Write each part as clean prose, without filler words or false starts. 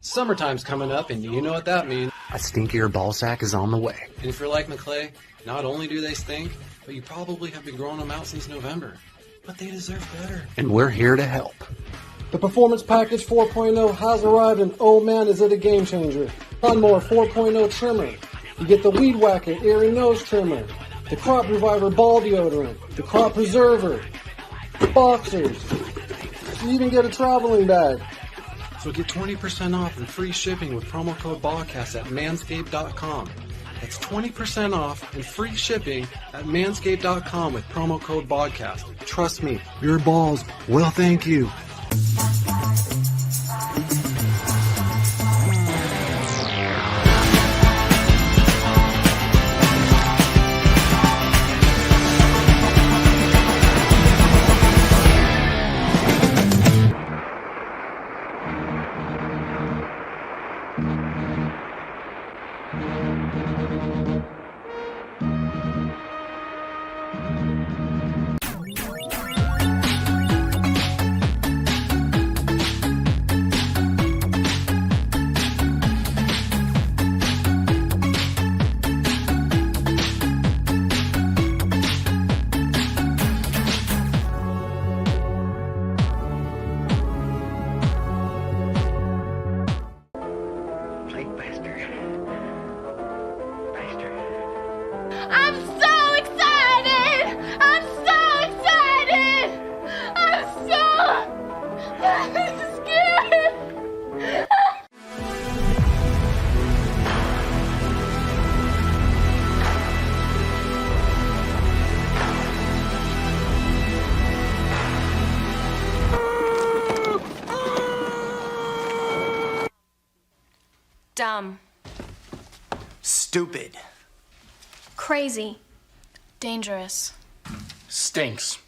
Summertime's coming up, and you know what that means. A stinkier ballsack is on the way. And if you're like McClay, not only do they stink, but you probably have been growing them out since November. But they deserve better. And we're here to help. The Performance Package 4.0 has arrived, and oh man, is it a game changer. Lawnmower 4.0 trimmer. You get the Weed Whacker ear and nose trimmer, the Crop Reviver ball deodorant, the Crop Preserver, the boxers. You even get a traveling bag. So get 20% off and free shipping with promo code Bogcast at manscaped.com. That's 20% off and free shipping at manscaped.com with promo code Bogcast. Trust me, your balls will thank you. Dumb. Stupid. Crazy. Dangerous. Stinks.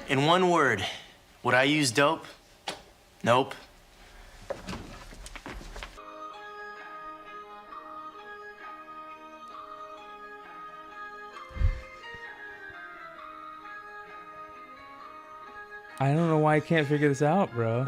In one word, would I use dope? Nope. I don't know why I can't figure this out, bro.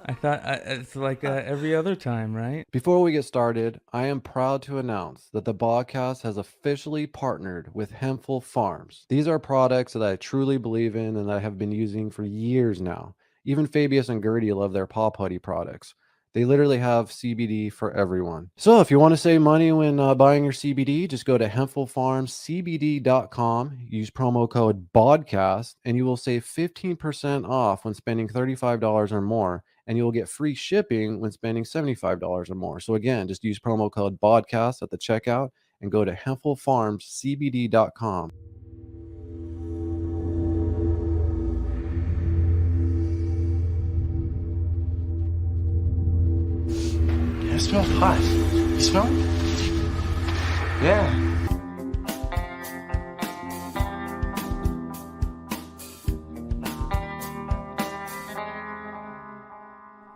I thought it's like every other time, right? Before we get started, I am proud to announce that the Bogcast has officially partnered with Hempful Farms. These are products that I truly believe in and that I have been using for years now. Even Fabius and Gertie love their Paw Putty products. They literally have CBD for everyone. So if you want to save money when buying your CBD, just go to hempfulfarmscbd.com, use promo code BODCAST, and you will save 15% off when spending $35 or more. And you will get free shipping when spending $75 or more. So again, just use promo code BODCAST at the checkout and go to hempfulfarmscbd.com. It smells hot. You smell it? Yeah.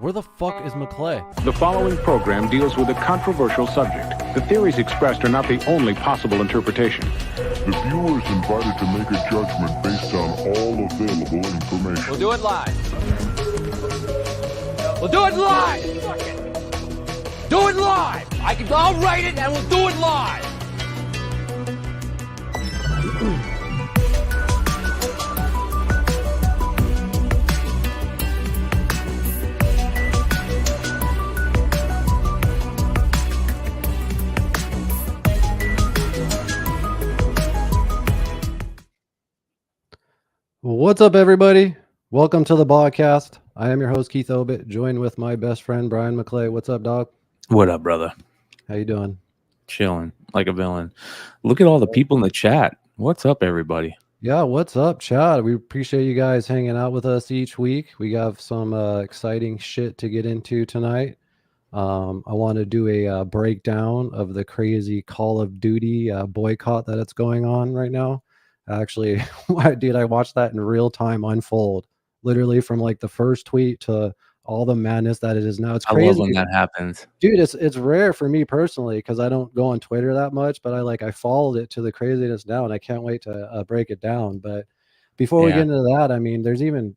Where the fuck is McClay? The following program deals with a controversial subject. The theories expressed are not the only possible interpretation. The viewer is invited to make a judgment based on all available information. We'll do it live. We'll do it live! Do it live! I'll write it and we'll do it live! What's up, everybody? Welcome to the Bogcast. I am your host, Keith Obit, joined with my best friend, Bryan McClay. What's up, dog? What up, brother? How you doing? Chilling like a villain. Look at all the people in the chat. What's up, everybody? Yeah, what's up, chat? We appreciate you guys hanging out with us each week. We have some exciting shit to get into tonight. I want to do a breakdown of the crazy Call of Duty boycott that it's going on right now. Actually, dude, I watched that in real time unfold, literally from like the first tweet to all the madness that it is now. It's crazy. I love when that happens, dude. It's rare for me personally because I don't go on Twitter that much, but I followed it to the craziness now, and I can't wait to break it down. But before we get into that, I mean, there's even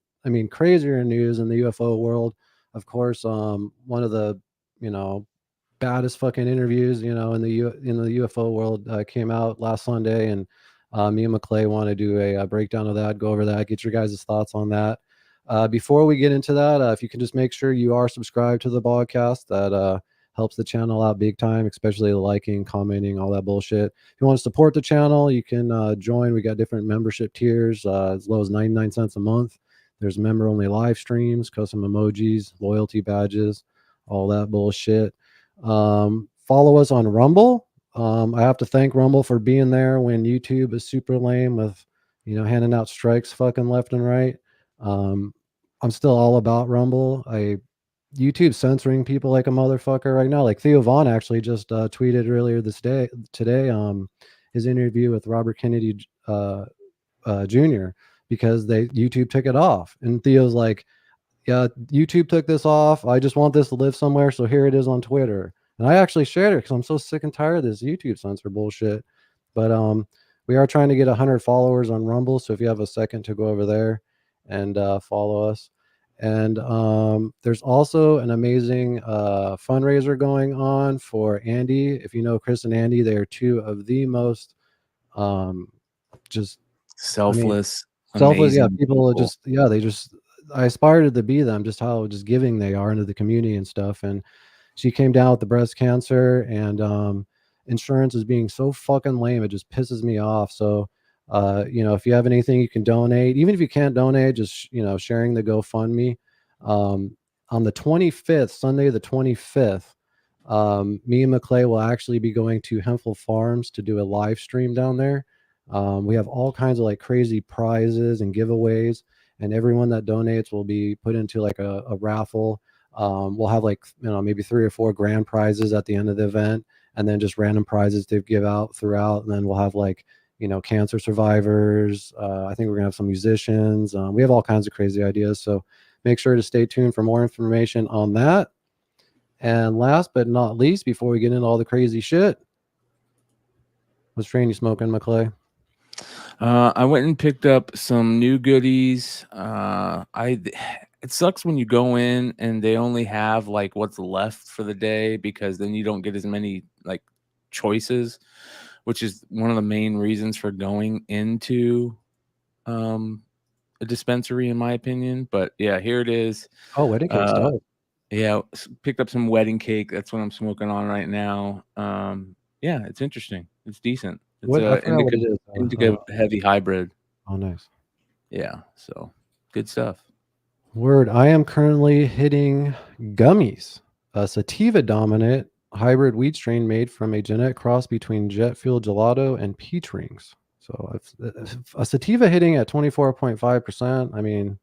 crazier news in the UFO world. of course, one of the, baddest fucking interviews, in the UFO world came out last Sunday, and me and McClay want to do a breakdown of that, go over that, get your guys' thoughts on that. Before we get into that, if you can just make sure you are subscribed to the Bogcast, that helps the channel out big time, especially the liking, commenting, all that bullshit. If you want to support the channel, you can join. We got different membership tiers, as low as 99 cents a month. There's member-only live streams, custom emojis, loyalty badges, all that bullshit. Follow us on Rumble. I have to thank Rumble for being there when YouTube is super lame with, handing out strikes fucking left and right. I'm still all about Rumble. YouTube censoring people like a motherfucker right now. Like Theo Vaughn actually just tweeted earlier today, his interview with Robert Kennedy Jr. because YouTube took it off, and Theo's like, yeah, YouTube took this off. I just want this to live somewhere, so here it is on Twitter. And I actually shared it because I'm so sick and tired of this YouTube censor bullshit. But we are trying to get 100 followers on Rumble, so if you have a second to go over there and follow us. And there's also an amazing fundraiser going on for Andy. If you know Chris and Andy, they are two of the most just selfless, yeah, people just, yeah, I aspired to be them, just how just giving they are into the community and stuff. And she came down with the breast cancer, and insurance is being so fucking lame. It just pisses me off. So, if you have anything you can donate, even if you can't donate, just, sharing the GoFundMe. On the 25th, Sunday, the 25th, me and McClay will actually be going to Hemphill Farms to do a live stream down there. We have all kinds of like crazy prizes and giveaways, and everyone that donates will be put into like a raffle. We'll have like, maybe 3 or 4 grand prizes at the end of the event, and then just random prizes to give out throughout. And then we'll have like, cancer survivors. I think we're gonna have some musicians. We have all kinds of crazy ideas. So make sure to stay tuned for more information on that. And last but not least, before we get into all the crazy shit, what strain you smoking, McClay? I went and picked up some new goodies. It sucks when you go in and they only have like what's left for the day, because then you don't get as many like choices, which is one of the main reasons for going into a dispensary, in my opinion. But yeah, here it is. Oh, wedding cake stuff. Yeah, picked up some wedding cake. That's what I'm smoking on right now. Yeah, it's interesting. It's decent. It's an indica heavy hybrid. Oh, nice. Yeah, so good stuff. Word. I am currently hitting gummies, a sativa dominant hybrid weed strain made from a genetic cross between jet fuel gelato and peach rings. So a sativa hitting at 24.5%. I mean,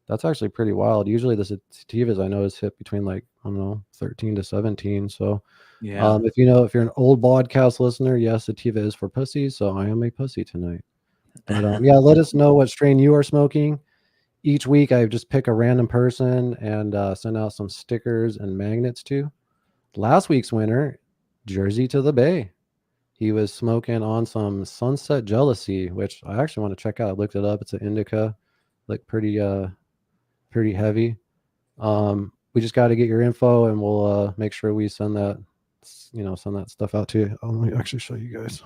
that's actually pretty wild. Usually the sativas I know is hit between like, I don't know, 13 to 17. So yeah, if you're an old podcast listener, yes, sativa is for pussies. So I am a pussy tonight. But yeah, let us know what strain you are smoking. Each week I just pick a random person and send out some stickers and magnets to. Last week's winner, Jersey to the Bay. He was smoking on some Sunset Jealousy, which I actually want to check out. I looked it up. It's an indica, like pretty heavy. We just got to get your info, and we'll make sure we send that stuff out to you. Let me actually show you guys.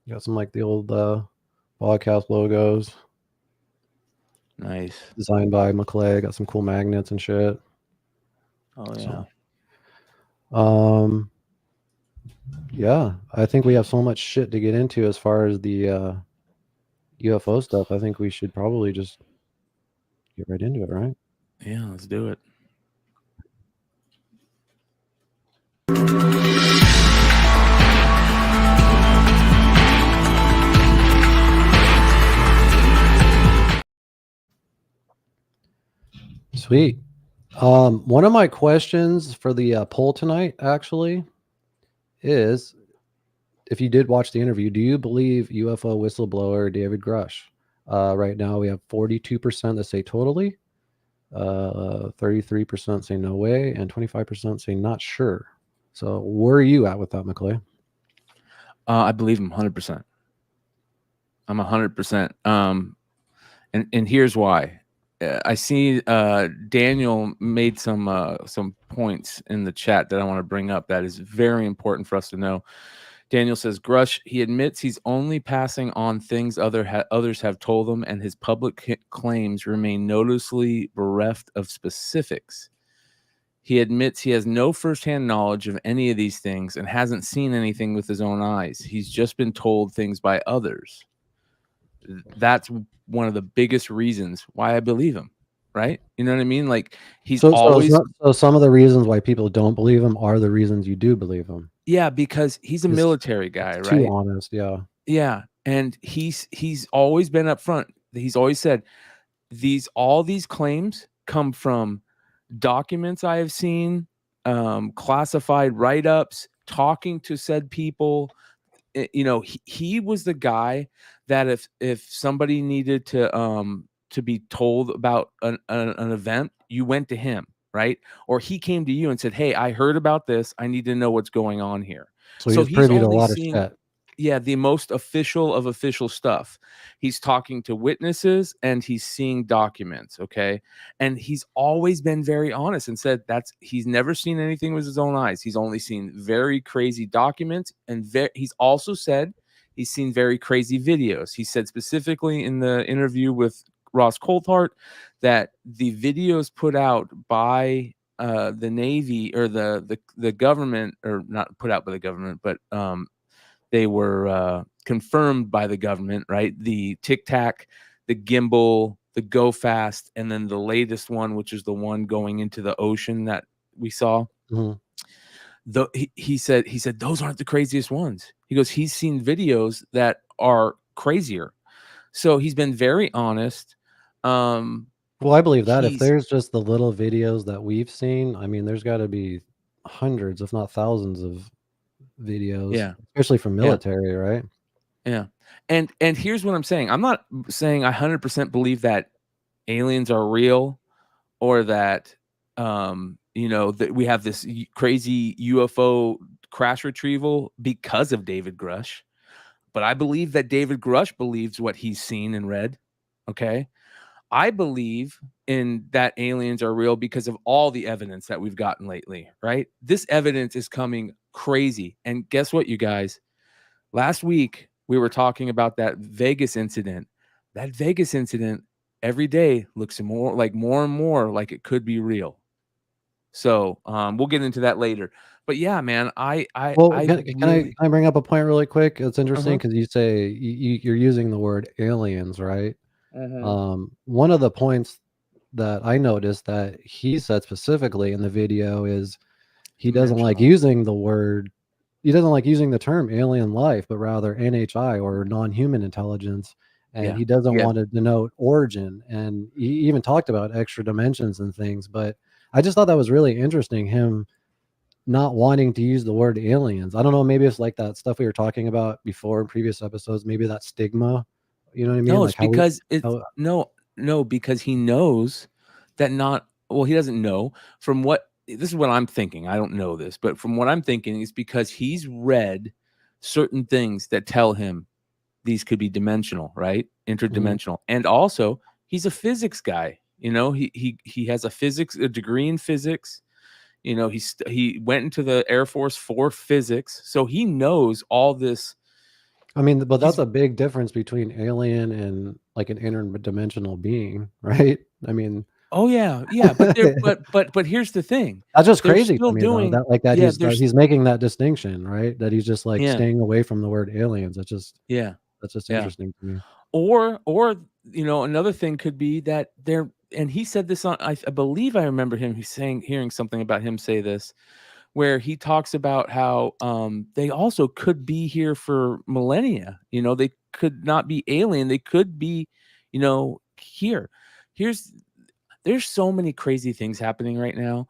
Got some like the old Bogcast logos. Nice. Designed by McClay. Got some cool magnets and shit. Oh yeah. So, yeah, I think we have so much shit to get into as far as the UFO stuff. I think we should probably just get right into it, right? Yeah, let's do it. Sweet. One of my questions for the poll tonight actually is, if you did watch the interview, do you believe UFO whistleblower David Grusch? Right now we have 42% that say totally, 33% say no way, and 25% say not sure. So where are you at with that, McClay? I believe him 100%. I'm 100%. And here's why. I see Daniel made some points in the chat that I want to bring up that is very important for us to know. Daniel says, Grusch, he admits he's only passing on things others have told him, and his public claims remain noticeably bereft of specifics. He admits he has no firsthand knowledge of any of these things and hasn't seen anything with his own eyes. He's just been told things by others. That's one of the biggest reasons why I believe him, right? You know what I mean? Like, he's always... So some of the reasons why people don't believe him are the reasons you do believe him. Yeah, because he's a military guy, right? Too honest, yeah. Yeah, and he's always been up front. He's always said all these claims come from documents I have seen, classified write-ups, talking to said people. You know, he was the guy that if somebody needed to be told about an event, you went to him, right? Or he came to you and said, hey, I heard about this. I need to know what's going on here. So he's privy to a lot of shit. Yeah, the most official of official stuff. He's talking to witnesses and he's seeing documents, okay? And he's always been very honest and said he's never seen anything with his own eyes. He's only seen very crazy documents, and he's also said he's seen very crazy videos. He said specifically in the interview with Ross Coulthart that the videos put out by the Navy or the government, or not put out by the government, but they were confirmed by the government, right? The Tic Tac, the gimbal, the Go Fast, and then the latest one, which is the one going into the ocean that we saw. Mm-hmm. He said those aren't the craziest ones. He goes, he's seen videos that are crazier. So he's been very honest. Well, I believe that if there's just the little videos that we've seen, I mean, there's got to be hundreds, if not thousands, of videos, yeah, especially from military, right? Yeah. And here's what I'm saying. I'm not saying I 100% believe that aliens are real, or that you know, that we have this crazy UFO crash retrieval because of David Grusch. But I believe that David Grusch believes what he's seen and read. Okay. I believe in that aliens are real because of all the evidence that we've gotten lately, right? This evidence is coming crazy. And guess what, you guys? Last week, we were talking about that Vegas incident. That Vegas incident every day looks more and more like it could be real. So we'll get into that later. But yeah, man, can I bring up a point really quick? It's interesting because you say you're using the word aliens, right? One of the points that I noticed that he said specifically in the video is he doesn't like using the word, he doesn't like using the term alien life, but rather NHI or non-human intelligence. And he doesn't want to denote origin. And he even talked about extra dimensions and things. But I just thought that was really interesting, him not wanting to use the word aliens. I don't know, maybe it's like that stuff we were talking about before in previous episodes, maybe that stigma. You know what I mean? No, it's like because because he knows that he doesn't know from what, this is what I'm thinking. I don't know this, but from what I'm thinking is because he's read certain things that tell him these could be dimensional, right? Interdimensional. And also he's a physics guy. You know, he has a degree in physics. You know, he went into the Air Force for physics. So he knows all this. I mean, but that's a big difference between alien and like an interdimensional being, right? I mean, oh yeah, but here's the thing. That's just crazy to me, though, that like that he's making that distinction, right? That he's just like staying away from the word aliens. That's just interesting to me. Or you know, another thing could be that they're, and he said this on, I believe I remember hearing something about him say this, where he talks about how they also could be here for millennia. You know, they could not be alien. They could be, you know, here. There's so many crazy things happening right now.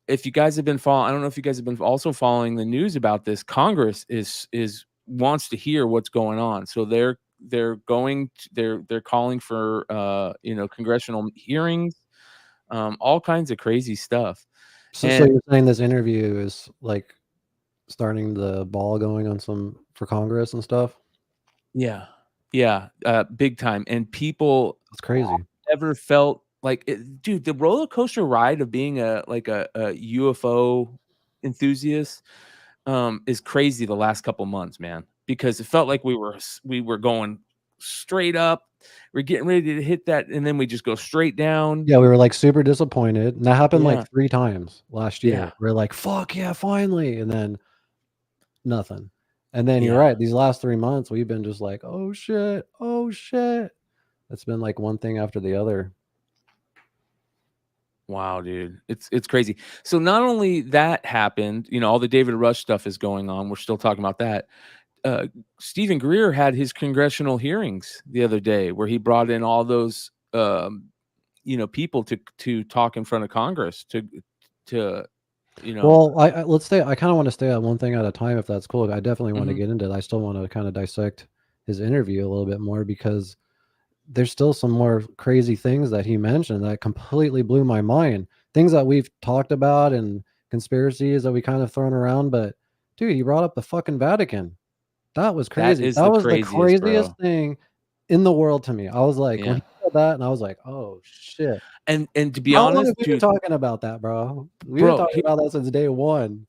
If you guys have been following, I don't know if you guys have been also following the news about this. Congress wants to hear what's going on. So they're calling for you know, congressional hearings, all kinds of crazy stuff. So you're saying this interview is like starting the ball going on for Congress and stuff? Yeah, big time. And people, it's crazy. ever felt like it, dude, the roller coaster ride of being a UFO enthusiast is crazy the last couple months, man, because it felt like we were going straight up. We're getting ready to hit that, and then we just go straight down. Yeah, we were like super disappointed. And that happened Yeah. like 3 times last year. Yeah. We're like, fuck yeah, finally. And then nothing. And then you're Yeah. right. These last 3 months, we've been just like, oh shit, oh shit. It's been like one thing after the other. Wow, dude. It's crazy. So not only that happened, you know, all the David Rush stuff is going on. We're still talking about that. Stephen Greer had his congressional hearings the other day where he brought in all those you know, people to talk in front of Congress to you know. Well, I let's say I kind of want to stay at one thing at a time if that's cool. I definitely want to Mhm. get into it. I still want to kind of dissect his interview a little bit more because there's still some more crazy things that he mentioned that completely blew my mind. Things that we've talked about and conspiracies that we kind of thrown around, but dude, he brought up the fucking Vatican. That was crazy. is That the was the craziest, craziest bro. thing in the world to me. I was like, when Yeah. he said that, and I was like, oh shit. And to be How long honest, have we been dude, talking about that, bro? We've been bro, talking about that since day one.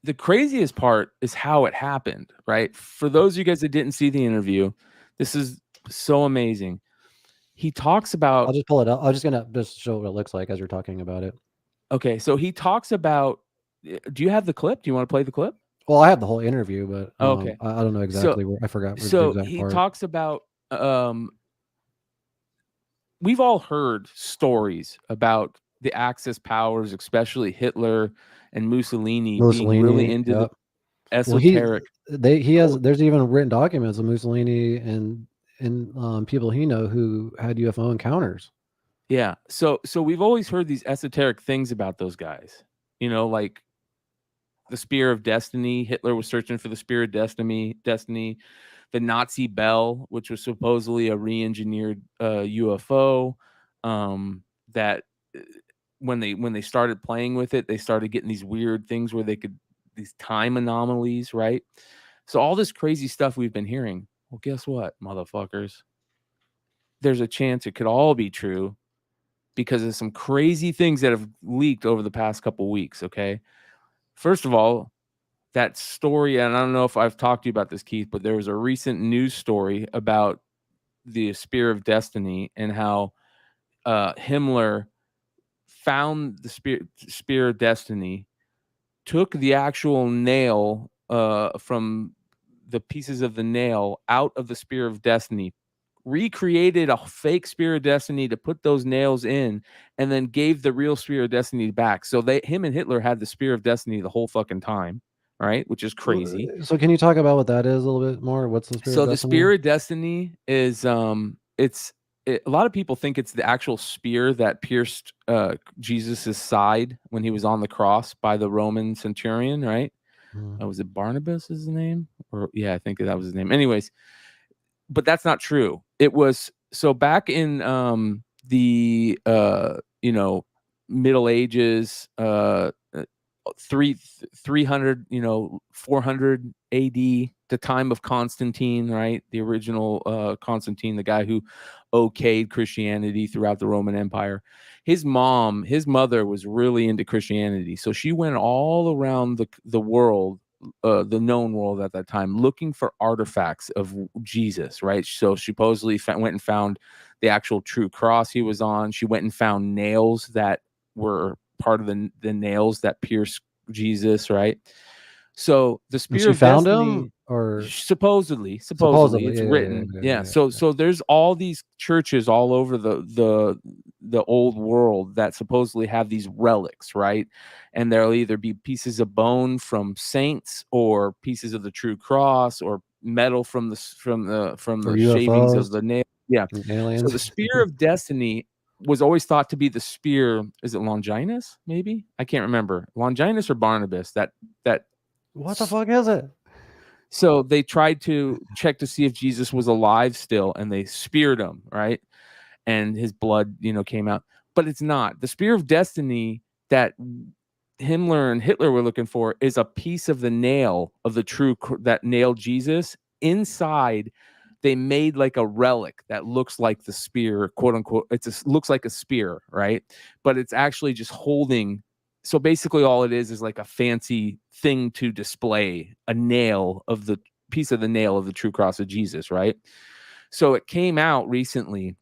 the craziest part is how it happened, right? For those of you guys that didn't see the interview, this is so amazing. He talks about, I'll just pull it up. I'm just gonna just show what it looks like as you're talking about it. okay, so he talks about, do you have the clip? Do you want to play the clip? Well, I have the whole interview, but Okay. I don't know exactly where I forgot the So exact he part. talks about we've all heard stories about the Axis powers, especially Hitler and Mussolini being really into the esoteric. Well, he has there's even written documents of Mussolini and people he know who had UFO encounters. Yeah. So we've always heard these esoteric things about those guys. You know, like the Spear of Destiny. Hitler was searching for the Spear of Destiny. The Nazi Bell, which was supposedly a re-engineered UFO. That when they started playing with it, they started getting these weird things where they could, these time anomalies, right? So all this crazy stuff we've been hearing. Well, guess what, motherfuckers? There's a chance it could all be true because of some crazy things that have leaked over the past couple weeks, okay? First of all, that story, and I don't know if I've talked to you about this, Keith, but there was a recent news story about the Spear of Destiny and how Himmler found the Spear of Destiny, took the actual nail from the pieces of the nail out of the Spear of Destiny, recreated a fake Spear of Destiny to put those nails in, and then gave the real Spear of Destiny back. So him and Hitler had the Spear of Destiny the whole fucking time, right? Which is crazy. So can you talk about what that is a little bit more? What's the Spear of Destiny? The Spear of Destiny is a lot of people think it's the actual spear that pierced Jesus's side when he was on the cross by the Roman centurion, right? Was it Barnabas is his name? Or yeah, I think that was his name. Anyways, but that's not true. It was so back in the you know, Middle Ages, 300, you know, 400 AD, the time of Constantine, right? The original Constantine, the guy who okayed Christianity throughout the Roman Empire. His mother was really into Christianity. So she went all around the world, the known world at that time, looking for artifacts of Jesus, right? So she supposedly went and found the actual true cross he was on. She went and found nails that were part of the nails that pierced Jesus, right? So the Spear of found Destiny, him, or supposedly it's written. Yeah. So there's all these churches all over the old world that supposedly have these relics, right? And there'll either be pieces of bone from saints or pieces of the true cross or metal from the shavings of the nail. Yeah. Aliens. So the Spear of Destiny was always thought to be the spear. Is it Longinus? Maybe, I can't remember. Longinus or Barnabas. That what the fuck is it? So they tried to check to see if Jesus was alive still, and they speared him, right? And his blood, you know, came out. But it's not. The Spear of Destiny that Himmler and Hitler were looking for is a piece of the nail of the true that nailed Jesus inside they made like a relic that looks like the spear, quote unquote. Looks like a spear, right? But it's actually just holding. So basically all it is like a fancy thing to display a nail of the piece of the nail of the true cross of Jesus, right? So it came out recently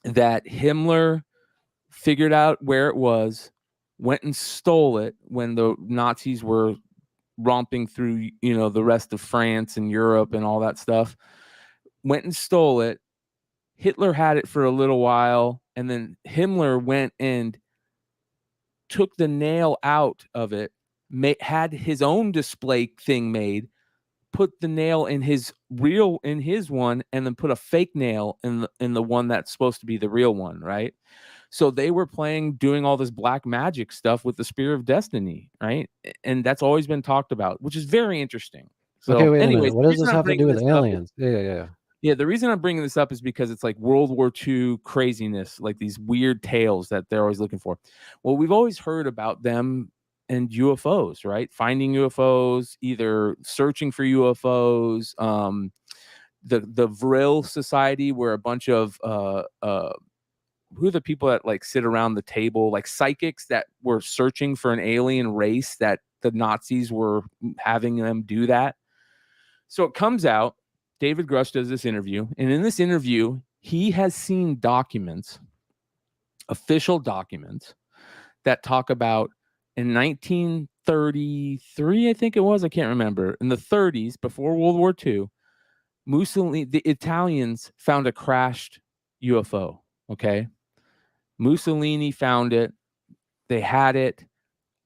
that Himmler figured out where it was, went and stole it when the Nazis were romping through, the rest of France and Europe and all that stuff. Went and stole it. Hitler had it for a little while, and then Himmler went and took the nail out of it, had his own display thing made, put the nail in his one, and then put a fake nail in the one that's supposed to be the real one, right? So they were doing all this black magic stuff with the Spear of Destiny, right? And that's always been talked about, which is very interesting. So, okay, wait a anyways, minute. What does this have to do with aliens? Yeah, the reason I'm bringing this up is because it's like World War II craziness, like these weird tales that they're always looking for. Well, we've always heard about them and UFOs, right? Finding UFOs, either searching for UFOs, the Vril Society, where a bunch of who are the people that like sit around the table, like psychics that were searching for an alien race that the Nazis were having them do that. So it comes out, David Grusch does this interview, and in this interview, he has seen documents, official documents, that talk about in 1933, I think it was, I can't remember, in the 30s, before World War II, the Italians found a crashed UFO, okay? Mussolini found it. They had it.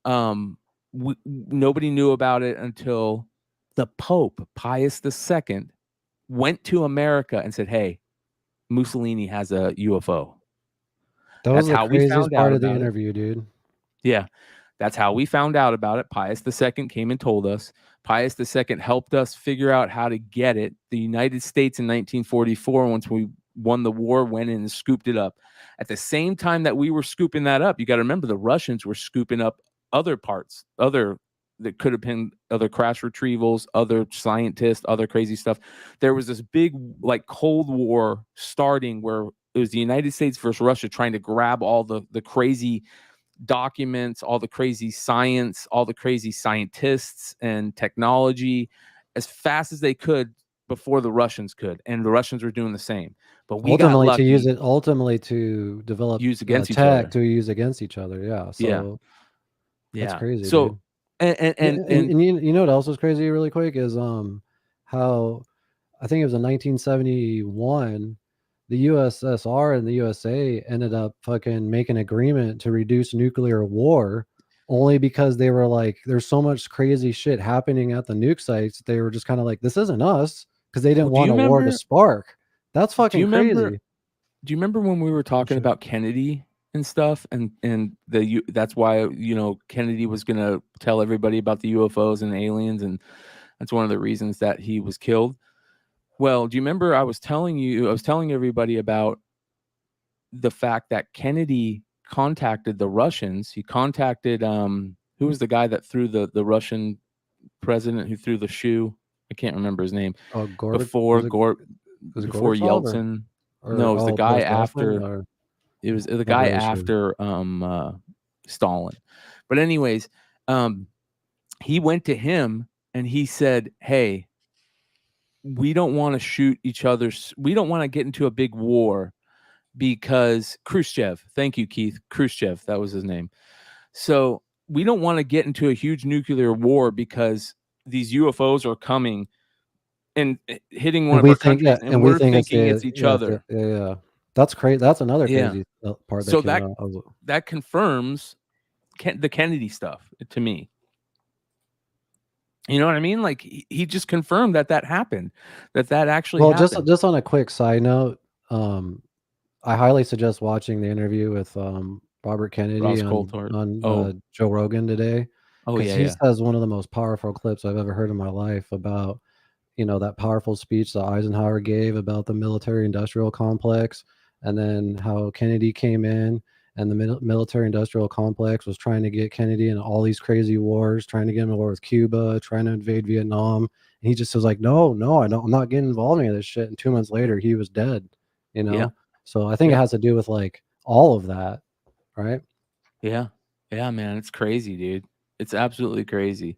Nobody knew about it until the Pope, Pius II, went to America and said, hey, Mussolini has a UFO. That was the craziest part of the interview, dude. Yeah, that's how we found out about it. Pius II came and told us. Pius II helped us figure out how to get it. The United States in 1944, once we won the war, went in and scooped it up. At the same time that we were scooping that up, you got to remember the Russians were scooping up other parts, that could have been other crash retrievals, other scientists, other crazy stuff. There was this big like Cold War starting where it was the United States versus Russia trying to grab all the crazy documents, all the crazy science, all the crazy scientists and technology as fast as they could before the Russians could. And the Russians were doing the same. But we ultimately got lucky. to develop use against each other. Yeah. So that's crazy. So dude. And you know what else was crazy really quick is how I think it was in 1971 the USSR and the USA ended up fucking making an agreement to reduce nuclear war only because they were like there's so much crazy shit happening at the nuke sites. They were just kind of like this isn't us because they didn't want a war to spark. That's fucking crazy. Do you remember when we were talking about Kennedy and stuff, and that's why Kennedy was gonna tell everybody about the UFOs and the aliens, and that's one of the reasons that he was killed. Well, do you remember I was telling everybody about the fact that Kennedy contacted the Russians. He contacted who was the guy that threw the Russian president who threw the shoe? I can't remember his name. Before Yeltsin. No, it was the guy after. It was the guy after Stalin. But anyways, he went to him and he said, hey, we don't want to shoot each other's. We don't want to get into a big war because Khrushchev. Thank you, Keith. Khrushchev. That was his name. So we don't want to get into a huge nuclear war because these UFOs are coming and hitting one of our countries, and we're thinking it's each other. Yeah. That's crazy. That's another crazy part. So that confirms the Kennedy stuff to me. You know what I mean? Like he just confirmed that happened, that actually happened. Well, just on a quick side note, I highly suggest watching the interview with Robert Kennedy on Joe Rogan today. Oh yeah, he says one of the most powerful clips I've ever heard in my life about that powerful speech that Eisenhower gave about the military-industrial complex, and then how Kennedy came in and the military-industrial complex was trying to get Kennedy in all these crazy wars, trying to get him in a war with Cuba, trying to invade Vietnam, he just was like, no, I'm not getting involved in any of this shit. And 2 months later, he was dead. You know, Yeah. so I think it has to do with like all of that, right? Yeah, man, it's crazy, dude. It's absolutely crazy.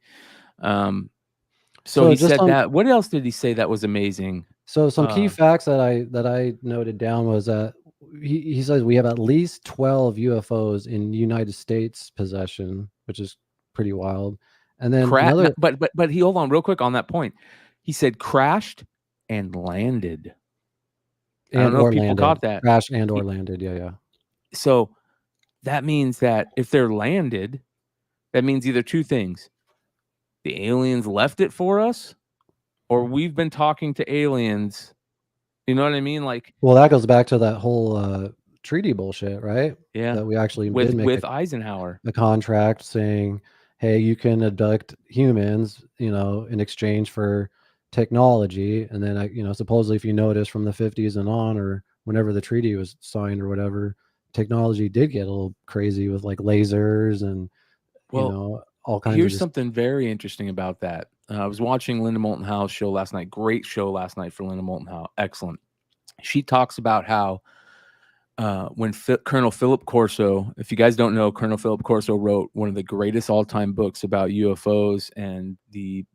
So he just said that. What else did he say that was amazing? So some key facts that I noted down was that he says we have at least 12 UFOs in United States possession, which is pretty wild. And then another, but he hold on real quick on that point. He said crashed and landed. I don't know if people caught that. Crashed and or landed. Yeah. So that means that if they're landed, that means either two things: the aliens left it for us, or we've been talking to aliens. You know what I mean? Like, well, that goes back to that whole treaty bullshit, right? Yeah, that we actually with did make Eisenhower a contract saying, hey, you can abduct humans, you know, in exchange for technology. And then supposedly, if you notice from the 50s and on, or whenever the treaty was signed or whatever, technology did get a little crazy with like lasers and all kinds. Here's something very interesting about that. I was watching Linda Moulton Howe's show last night. Great show last night for Linda Moulton Howe. Excellent. She talks about how when Colonel Philip Corso, if you guys don't know, Colonel Philip Corso wrote one of the greatest all-time books about UFOs and the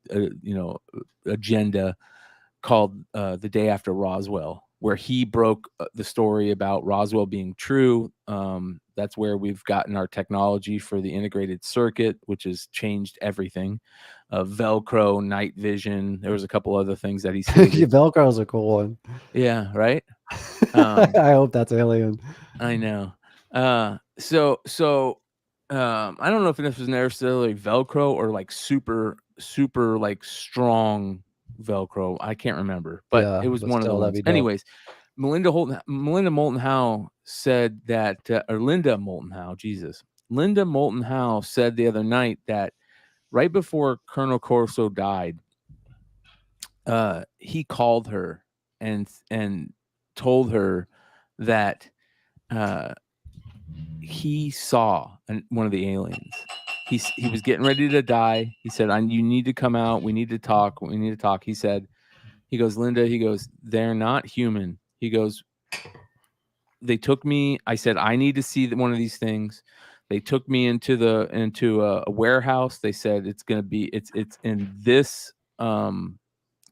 agenda called The Day After Roswell, where he broke the story about Roswell being true. That's where we've gotten our technology for the integrated circuit, which has changed everything. Velcro, night vision. There was a couple other things that he said. Velcro is a cool one. Yeah, right. I hope that's alien. I know. So I don't know if this was necessarily Velcro or like super like strong Velcro. I can't remember, but it was one of the ones. Anyways, Linda Moulton Howe said that, or Linda Moulton Howe said the other night that right before Colonel Corso died, he called her and told her that he saw one of the aliens. He was getting ready to die. He said, you need to come out. We need to talk. He said, he goes, Linda, he goes, they're not human. He goes, they took me. I said, I need to see one of these things. They took me into a warehouse. They said it's in this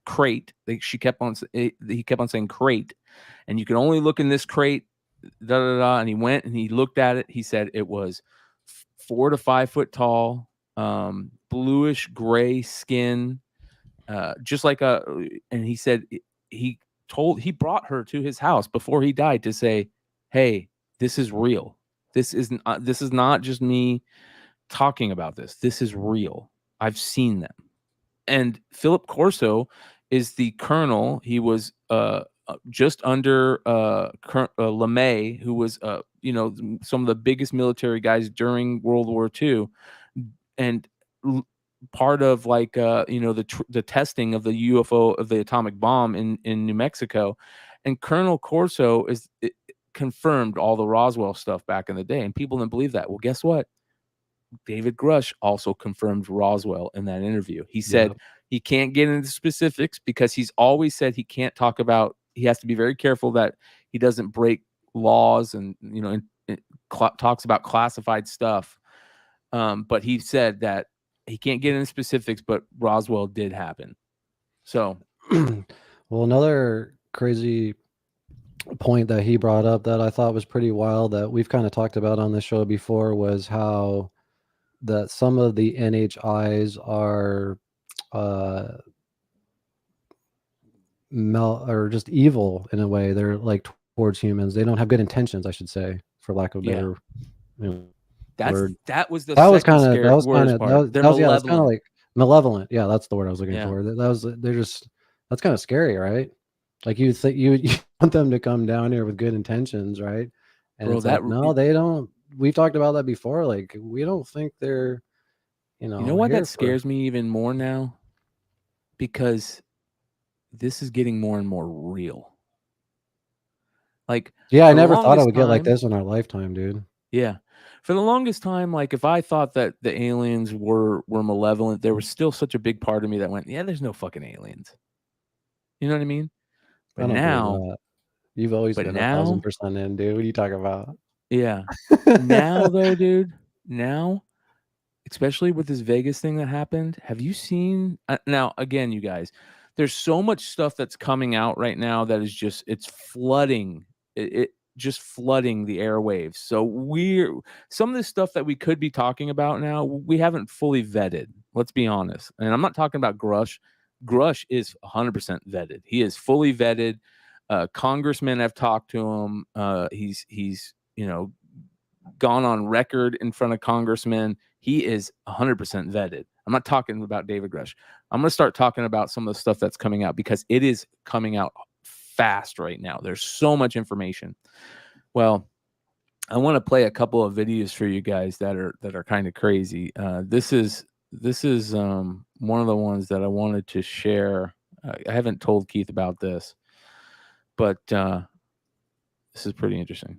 crate. He kept on saying crate, and you can only look in this crate. And he went and he looked at it. He said it was 4 to 5 foot tall, bluish gray skin, just like and he said he brought her to his house before he died to say, hey, this is real. This is not just me talking about this. This is real. I've seen them. And Philip Corso is the colonel. He was just under LeMay, who was some of the biggest military guys during World War II, and part of the testing of the UFO, of the atomic bomb in New Mexico. And Colonel Corso confirmed all the Roswell stuff back in the day, and people didn't believe that. Well, guess what? David Grusch also confirmed Roswell in that interview. He said he can't get into specifics because he's always said he can't talk about. He has to be very careful that he doesn't break laws and talks about classified stuff. But he said that he can't get into specifics, but Roswell did happen. So, well, another crazy point that he brought up that I thought was pretty wild that we've kind of talked about on the show before was how that some of the NHIs are or just evil in a way. They're like towards humans. They don't have good intentions, I should say, for lack of a better word. That was kind of like malevolent. Yeah, that's the word I was looking for. That's kind of scary, right? Like you think you want them to come down here with good intentions, right? And it's like, no, they don't. We've talked about that before. Like, we don't think they're, you know what, that scares me even more now, because this is getting more and more real. Like, yeah, I never thought it would get like this in our lifetime, dude. Yeah. For the longest time, like if I thought that the aliens were malevolent, there was still such a big part of me that went, yeah, there's no fucking aliens. You know what I mean? I But don't now, believe that. You've always but been now, 1,000% in, dude. What are you talking about? yeah. Now though, dude, now, especially with this Vegas thing that happened, have you seen now again, you guys, there's so much stuff that's coming out right now that is just it's flooding it just flooding the airwaves. So some of this stuff that we could be talking about now, we haven't fully vetted. Let's be honest. And I'm not talking about Grusch. Grusch is 100% vetted. He is fully vetted. Congressmen have talked to him. He's gone on record in front of congressmen. He is 100% vetted. I'm not talking about David Grusch. I'm going to start talking about some of the stuff that's coming out because it is coming out fast right now. There's so much information. Well, I want to play a couple of videos for you guys that are kind of crazy. This is one of the ones that I wanted to share. I haven't told Keith about this, but this is pretty interesting.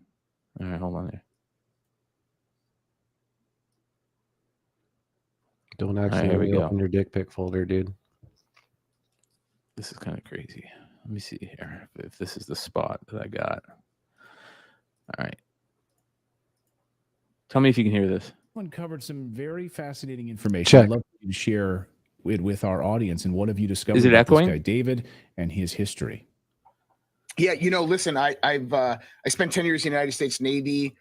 All right, hold on there. Don't accidentally open your dick pic folder, dude. This is kind of crazy. Let me see here if this is the spot that I got. All right. Tell me if you can hear this. Uncovered some very fascinating information. Check. I'd love you to share it with our audience. And what have you discovered Is it about echoing? this guy, David, and his history? Yeah, listen, I spent 10 years in the United States Navy.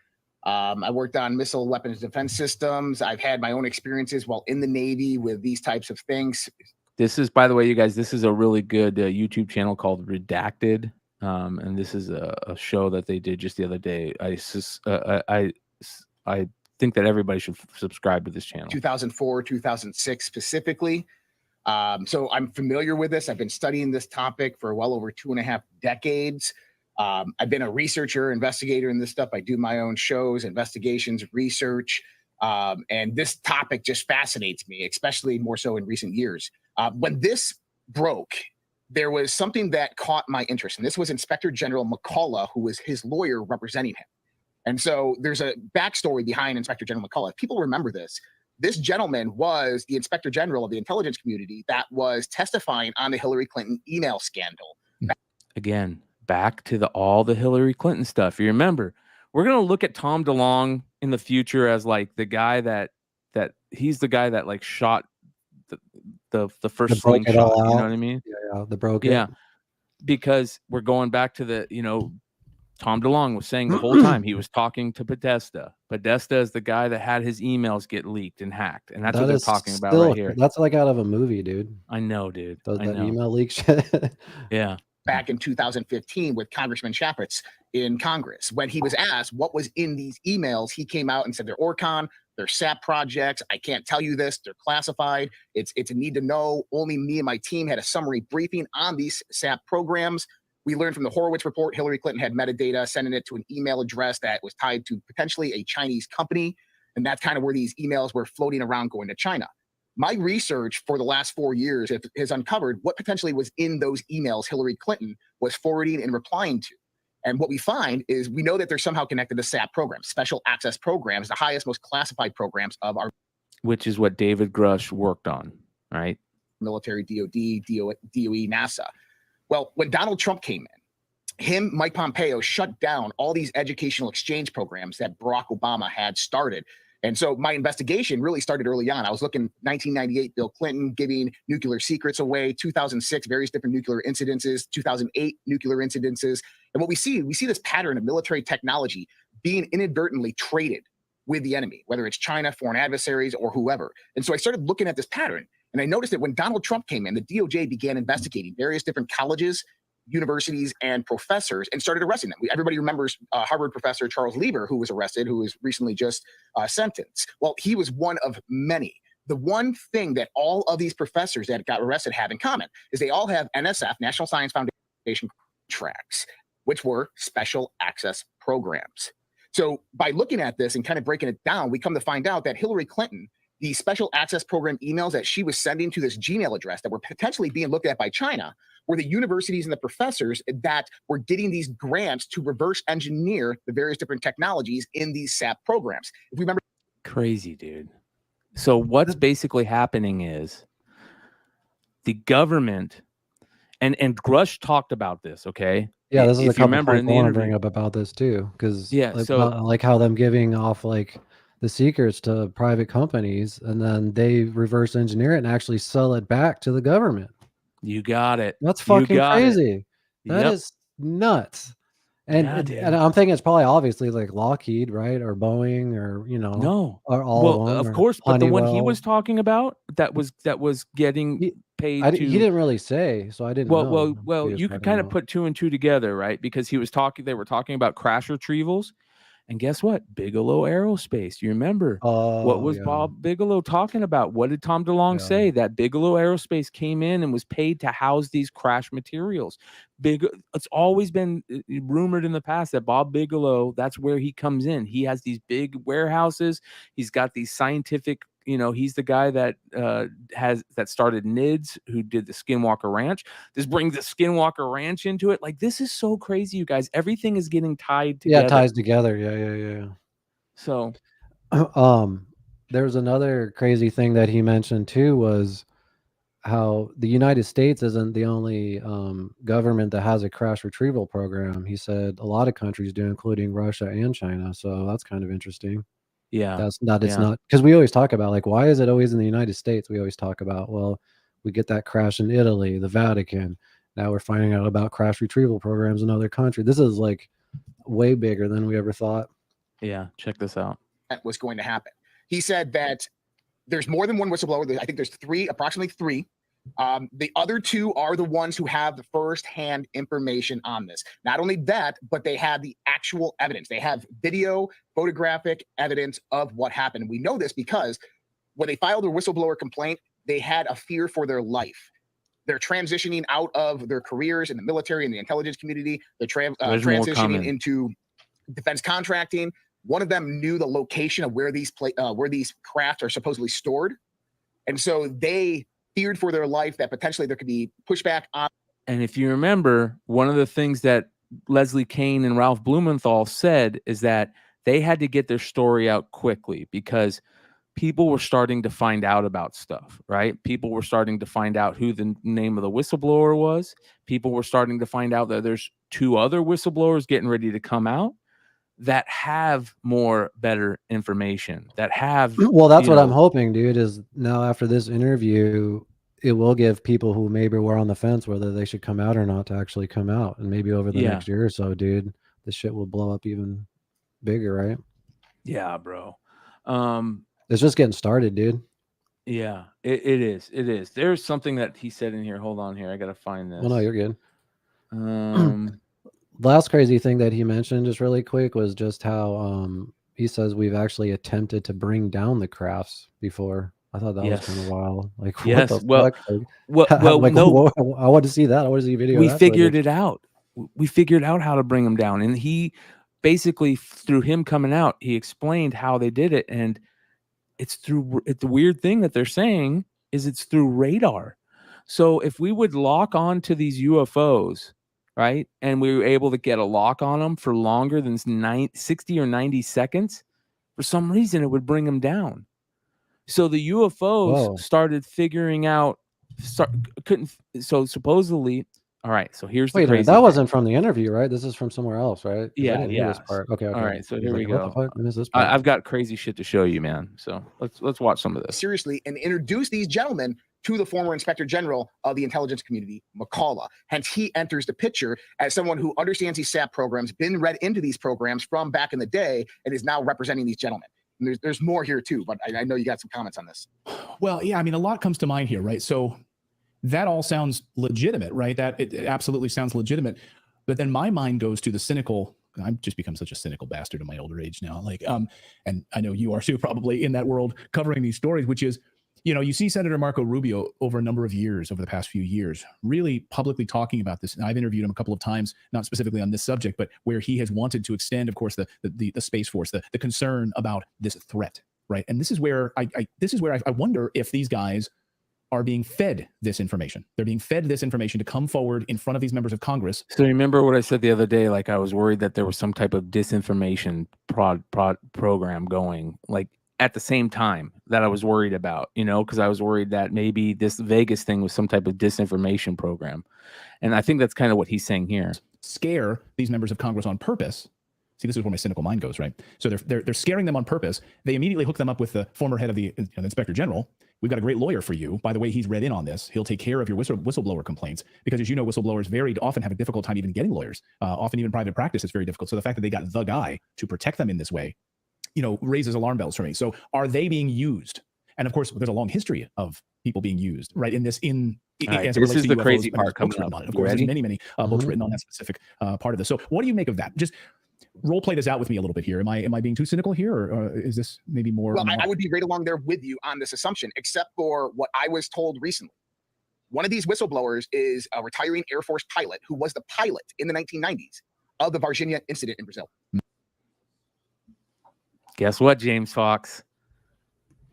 I worked on missile weapons defense systems. I've had my own experiences while in the Navy with these types of things. This is, by the way, you guys, this is a really good YouTube channel called Redacted. And this is a show that they did just the other day. I think that everybody should subscribe to this channel. 2004, 2006 specifically. So I'm familiar with this. I've been studying this topic for well over 2.5 decades. I've been a researcher, investigator in this stuff. I do my own shows, investigations, research. And this topic just fascinates me, especially more so in recent years. When this broke, there was something that caught my interest. And this was Inspector General McCullough, who was his lawyer representing him. And so there's a backstory behind Inspector General McCullough. If people remember this gentleman was the Inspector General of the intelligence community that was testifying on the Hillary Clinton email scandal. Again, back to all the Hillary Clinton stuff. You remember, we're going to look at Tom DeLonge in the future as like the guy that he's the guy that like shot the first slingshot. You know what I mean? Yeah, the broken. Yeah, because we're going back to the, Tom DeLonge was saying the whole time he was talking to Podesta. Podesta is the guy that had his emails get leaked and hacked. And that's what they're talking about right here. That's like out of a movie, dude. I know, dude. That email leak shit. Yeah. Back in 2015 with Congressman Chaffetz in Congress. When he was asked what was in these emails, he came out and said they're Orcon, they're SAP projects. I can't tell you this. They're classified. It's a need to know. Only me and my team had a summary briefing on these SAP programs. We learned from the Horowitz report, Hillary Clinton had metadata, sending it to an email address that was tied to potentially a Chinese company. And that's kind of where these emails were floating around going to China. My research for the last 4 years has uncovered what potentially was in those emails Hillary Clinton was forwarding and replying to. And what we find is we know that they're somehow connected to SAP programs, special access programs, the highest, most classified programs of our... Which is what David Grusch worked on, right? Military, DOD, DOE, NASA. Well, when Donald Trump came in, Mike Pompeo shut down all these educational exchange programs that Barack Obama had started. And so my investigation really started early on. I was looking 1998, Bill Clinton giving nuclear secrets away, 2006, various different nuclear incidences, 2008, nuclear incidences. And what we see this pattern of military technology being inadvertently traded with the enemy, whether it's China, foreign adversaries, or whoever. And so I started looking at this pattern. And I noticed that when Donald Trump came in, the DOJ began investigating various different colleges, universities, and professors and started arresting them. Everybody remembers Harvard professor Charles Lieber, who was arrested, who was recently just sentenced. Well, he was one of many. The one thing that all of these professors that got arrested have in common is they all have NSF, National Science Foundation contracts, which were special access programs. So by looking at this and kind of breaking it down, we come to find out that Hillary Clinton, the special access program emails that she was sending to this Gmail address that were potentially being looked at by China were the universities and the professors that were getting these grants to reverse engineer the various different technologies in these SAP programs. If we remember, Crazy, dude. So what's basically happening is the government, and Grusch talked about this, okay? Yeah, this is If a you couple remember points in I the want to interview. bring up about this too, because Yeah, so like how them giving off like the secrets to private companies, and then they reverse engineer it and actually sell it back to the government. you got it. That's You fucking got it. crazy. That Yep. is nuts. And Yeah, dude. and I'm thinking it's probably obviously like Lockheed, right, or Boeing, or No. or all Well, one, of or course, but the one he Honeywell. was talking about that was getting paid to. He didn't really say, so I didn't know. Well, He was you could talking kind of about. put two and two together, right? Because he was talking, they were talking about crash retrievals, and guess what? Bigelow Aerospace. You remember what was Bob Bigelow talking about? What did Tom DeLonge say? That Bigelow Aerospace came in and was paid to house these crash materials. It's always been rumored in the past that Bob Bigelow, that's where he comes in. He has these big warehouses. He's got these scientific. He's the guy that started NIDS, who did the Skinwalker Ranch. This brings the Skinwalker Ranch into it. Like, this is so crazy, you guys. Everything is getting tied together. Yeah, it ties together. Yeah. So, there's another crazy thing that he mentioned too, was how the United States isn't the only government that has a crash retrieval program. He said a lot of countries do, including Russia and China. So that's kind of interesting. Yeah, it's not, because we always talk about, like, why is it always in the United States? We always talk about, well, we get that crash in Italy, the Vatican. Now we're finding out about crash retrieval programs in other countries. This is like way bigger than we ever thought. Yeah, check this out. That was going to happen. He said that there's more than one whistleblower. I think there's approximately three. The other two are the ones who have the first-hand information on this. Not only that, but they have the actual evidence. They have video, photographic evidence of what happened. We know this because when they filed a whistleblower complaint, they had a fear for their life. They're transitioning out of their careers in the military and the intelligence community. They're transitioning into defense contracting. One of them knew the location of where these crafts are supposedly stored, and so they feared for their life that potentially there could be pushback on. And if you remember, one of the things that Leslie Kean and Ralph Blumenthal said is that they had to get their story out quickly because people were starting to find out about stuff, right? People were starting to find out who the name of the whistleblower was. People were starting to find out that there's two other whistleblowers getting ready to come out that have better information, that have. Well, that's what I'm hoping, dude, is now after this interview, it will give people who maybe were on the fence whether they should come out or not to actually come out. And maybe over the next year or so, dude, this shit will blow up even bigger, right? Yeah, bro. It's just getting started, dude. Yeah, it is. It is. There's something that he said in here. Hold on here. I got to find this. Well, no, you're good. Last crazy thing that he mentioned just really quick was just how he says we've actually attempted to bring down the crafts before. I thought that was kind of wild. Like, what the fuck? Like, no. I want to see that. I want to see a video. We figured it out. We figured out how to bring them down. And he basically, through him coming out, he explained how they did it. And it's the weird thing that they're saying is it's through radar. So if we would lock on to these UFOs, right, and we were able to get a lock on them for longer than 60 or 90 seconds, for some reason it would bring them down. So the UFOs started figuring out, so supposedly, all right, so here's the crazy that wasn't from the interview, right? This is from somewhere else, right? Yeah. This part. Okay. All right, so here we go. go. What the fuck? I missed this part. I've got crazy shit to show you, man. So let's watch some of this. Seriously, and introduce these gentlemen to the former Inspector General of the intelligence community, McCullough. Hence, he enters the picture as someone who understands these SAP programs, been read into these programs from back in the day, and is now representing these gentlemen. And there's more here too, but I know you got some comments on this. Well, yeah, I mean, a lot comes to mind here, right? So that all sounds legitimate, right? That it absolutely sounds legitimate. But then my mind goes to the cynical. I've just become such a cynical bastard in my older age now. Like, and I know you are too, probably in that world covering these stories, which is, you see Senator Marco Rubio over a number of years, over the past few years, really publicly talking about this. And I've interviewed him a couple of times, not specifically on this subject, but where he has wanted to extend, of course, the Space Force, the concern about this threat right? And this is where I wonder if these guys are being fed this information. They're being fed this information to come forward in front of these members of Congress. So remember what I said the other day? Like I was worried that there was some type of disinformation program going, like at the same time that I was worried about, you know, because I was worried that maybe this Vegas thing was some type of disinformation program. And I think that's kind of what he's saying here. Scare these members of Congress on purpose. See, this is where my cynical mind goes, right? So they're scaring them on purpose. They immediately hook them up with the former head of the Inspector General. We've got a great lawyer for you. By the way, he's read in on this. He'll take care of your whistleblower complaints because, as you know, whistleblowers very often have a difficult time even getting lawyers. Often even private practice is very difficult. So the fact that they got the guy to protect them in this way, you know, raises alarm bells for me. So are they being used? And of course, there's a long history of people being used, right? In this, as this is the UFOs, crazy part coming up. Of course, there's many books written on that specific part of this. So what do you make of that? Just role play this out with me a little bit here. Am I being too cynical here, or is this maybe more? Well, I would be right along there with you on this assumption, except for what I was told recently. One of these whistleblowers is a retiring Air Force pilot who was the pilot in the 1990s of the Varginha incident in Brazil. Guess what, James Fox?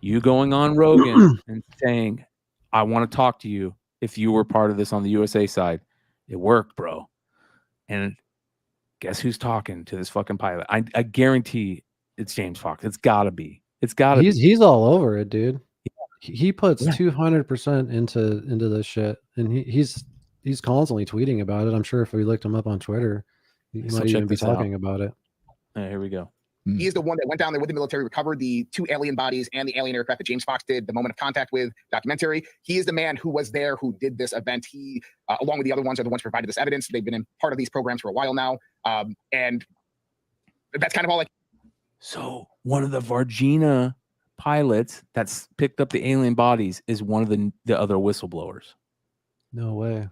You going on Rogan and saying, I want to talk to you if you were part of this on the USA side. It worked, bro. And guess who's talking to this fucking pilot? I guarantee it's James Fox. It's gotta be. It's gotta be. He's all over it, dude. He puts 200% into this shit, and he's constantly tweeting about it. I'm sure if we looked him up on Twitter, he might even be talking about it. Here we go. He is the one that went down there with the military, recovered the 2 alien bodies and the alien aircraft that James Fox did the Moment of Contact with documentary. He is the man who was there, who did this event. He, along with the other ones, are the ones who provided this evidence. They've been in part of these programs for a while now. And that's kind of all. So one of the Varginha pilots that's picked up the alien bodies is one of the other whistleblowers. No way.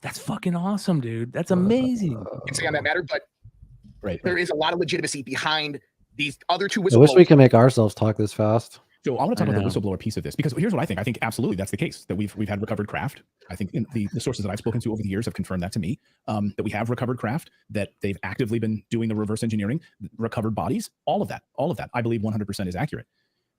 That's fucking awesome, dude. That's amazing. You can say on that matter, but there is a lot of legitimacy behind these other 2 whistleblowers. I wish we could make ourselves talk this fast. So I want to talk about the whistleblower piece of this, because here's what I think. I think absolutely that's the case, that we've had recovered craft. I think the sources that I've spoken to over the years have confirmed that to me, that we have recovered craft, that they've actively been doing the reverse engineering, recovered bodies, all of that, I believe 100% is accurate.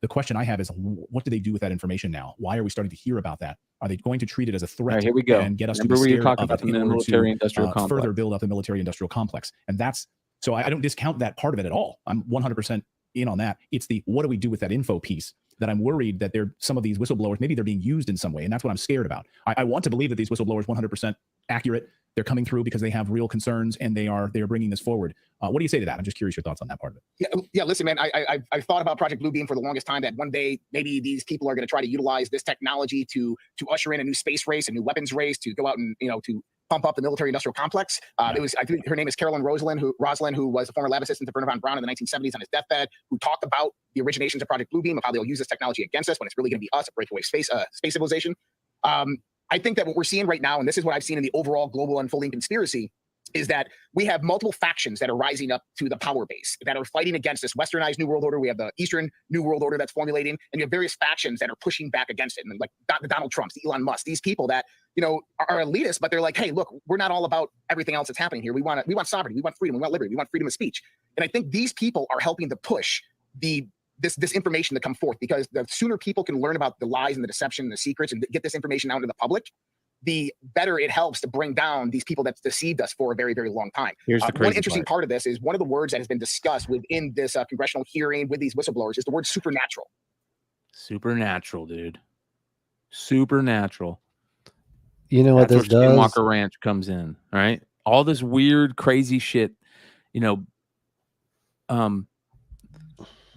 The question I have is, what do they do with that information now? Why are we starting to hear about that? Are they going to treat it as a threat? Right, here we go. And get us Remember to be scared talking of about it the in order military-industrial to complex. further build up the military-industrial complex? And that's, so I don't discount that part of it at all. I'm 100% in on that. It's the, what do we do with that info piece that I'm worried that some of these whistleblowers, maybe they're being used in some way. And that's what I'm scared about. I want to believe that these whistleblowers 100% accurate. They're coming through because they have real concerns and they are bringing this forward. What do you say to that? I'm just curious your thoughts on that part of it. Yeah. Listen, man, I've thought about Project Bluebeam for the longest time, that one day maybe these people are going to try to utilize this technology to usher in a new space race, a new weapons race, to go out and, to pump up the military-industrial complex. I think her name is Carolyn Roslin, who was a former lab assistant to Wernher von Braun in the 1970s on his deathbed, who talked about the originations of Project Bluebeam, of how they'll use this technology against us when it's really going to be us, a breakaway space civilization. I think that what we're seeing right now, and this is what I've seen in the overall global unfolding conspiracy, is that we have multiple factions that are rising up to the power base, that are fighting against this westernized New World Order. We have the Eastern New World Order that's formulating, and you have various factions that are pushing back against it. And like the Donald Trumps, the Elon Musk, these people that, are elitist, but they're like, hey, look, we're not all about everything else that's happening here. We want sovereignty, we want freedom, we want liberty, we want freedom of speech. And I think these people are helping to push this information to come forth, because the sooner people can learn about the lies and the deception and the secrets and get this information out to the public, the better it helps to bring down these people that's deceived us for a very, very long time. Here's the crazy one interesting part of this is one of the words that has been discussed within this congressional hearing with these whistleblowers is the word supernatural. Supernatural, dude. Supernatural. You know what That's this where does? Skinwalker Ranch comes in, all right? All this weird, crazy shit,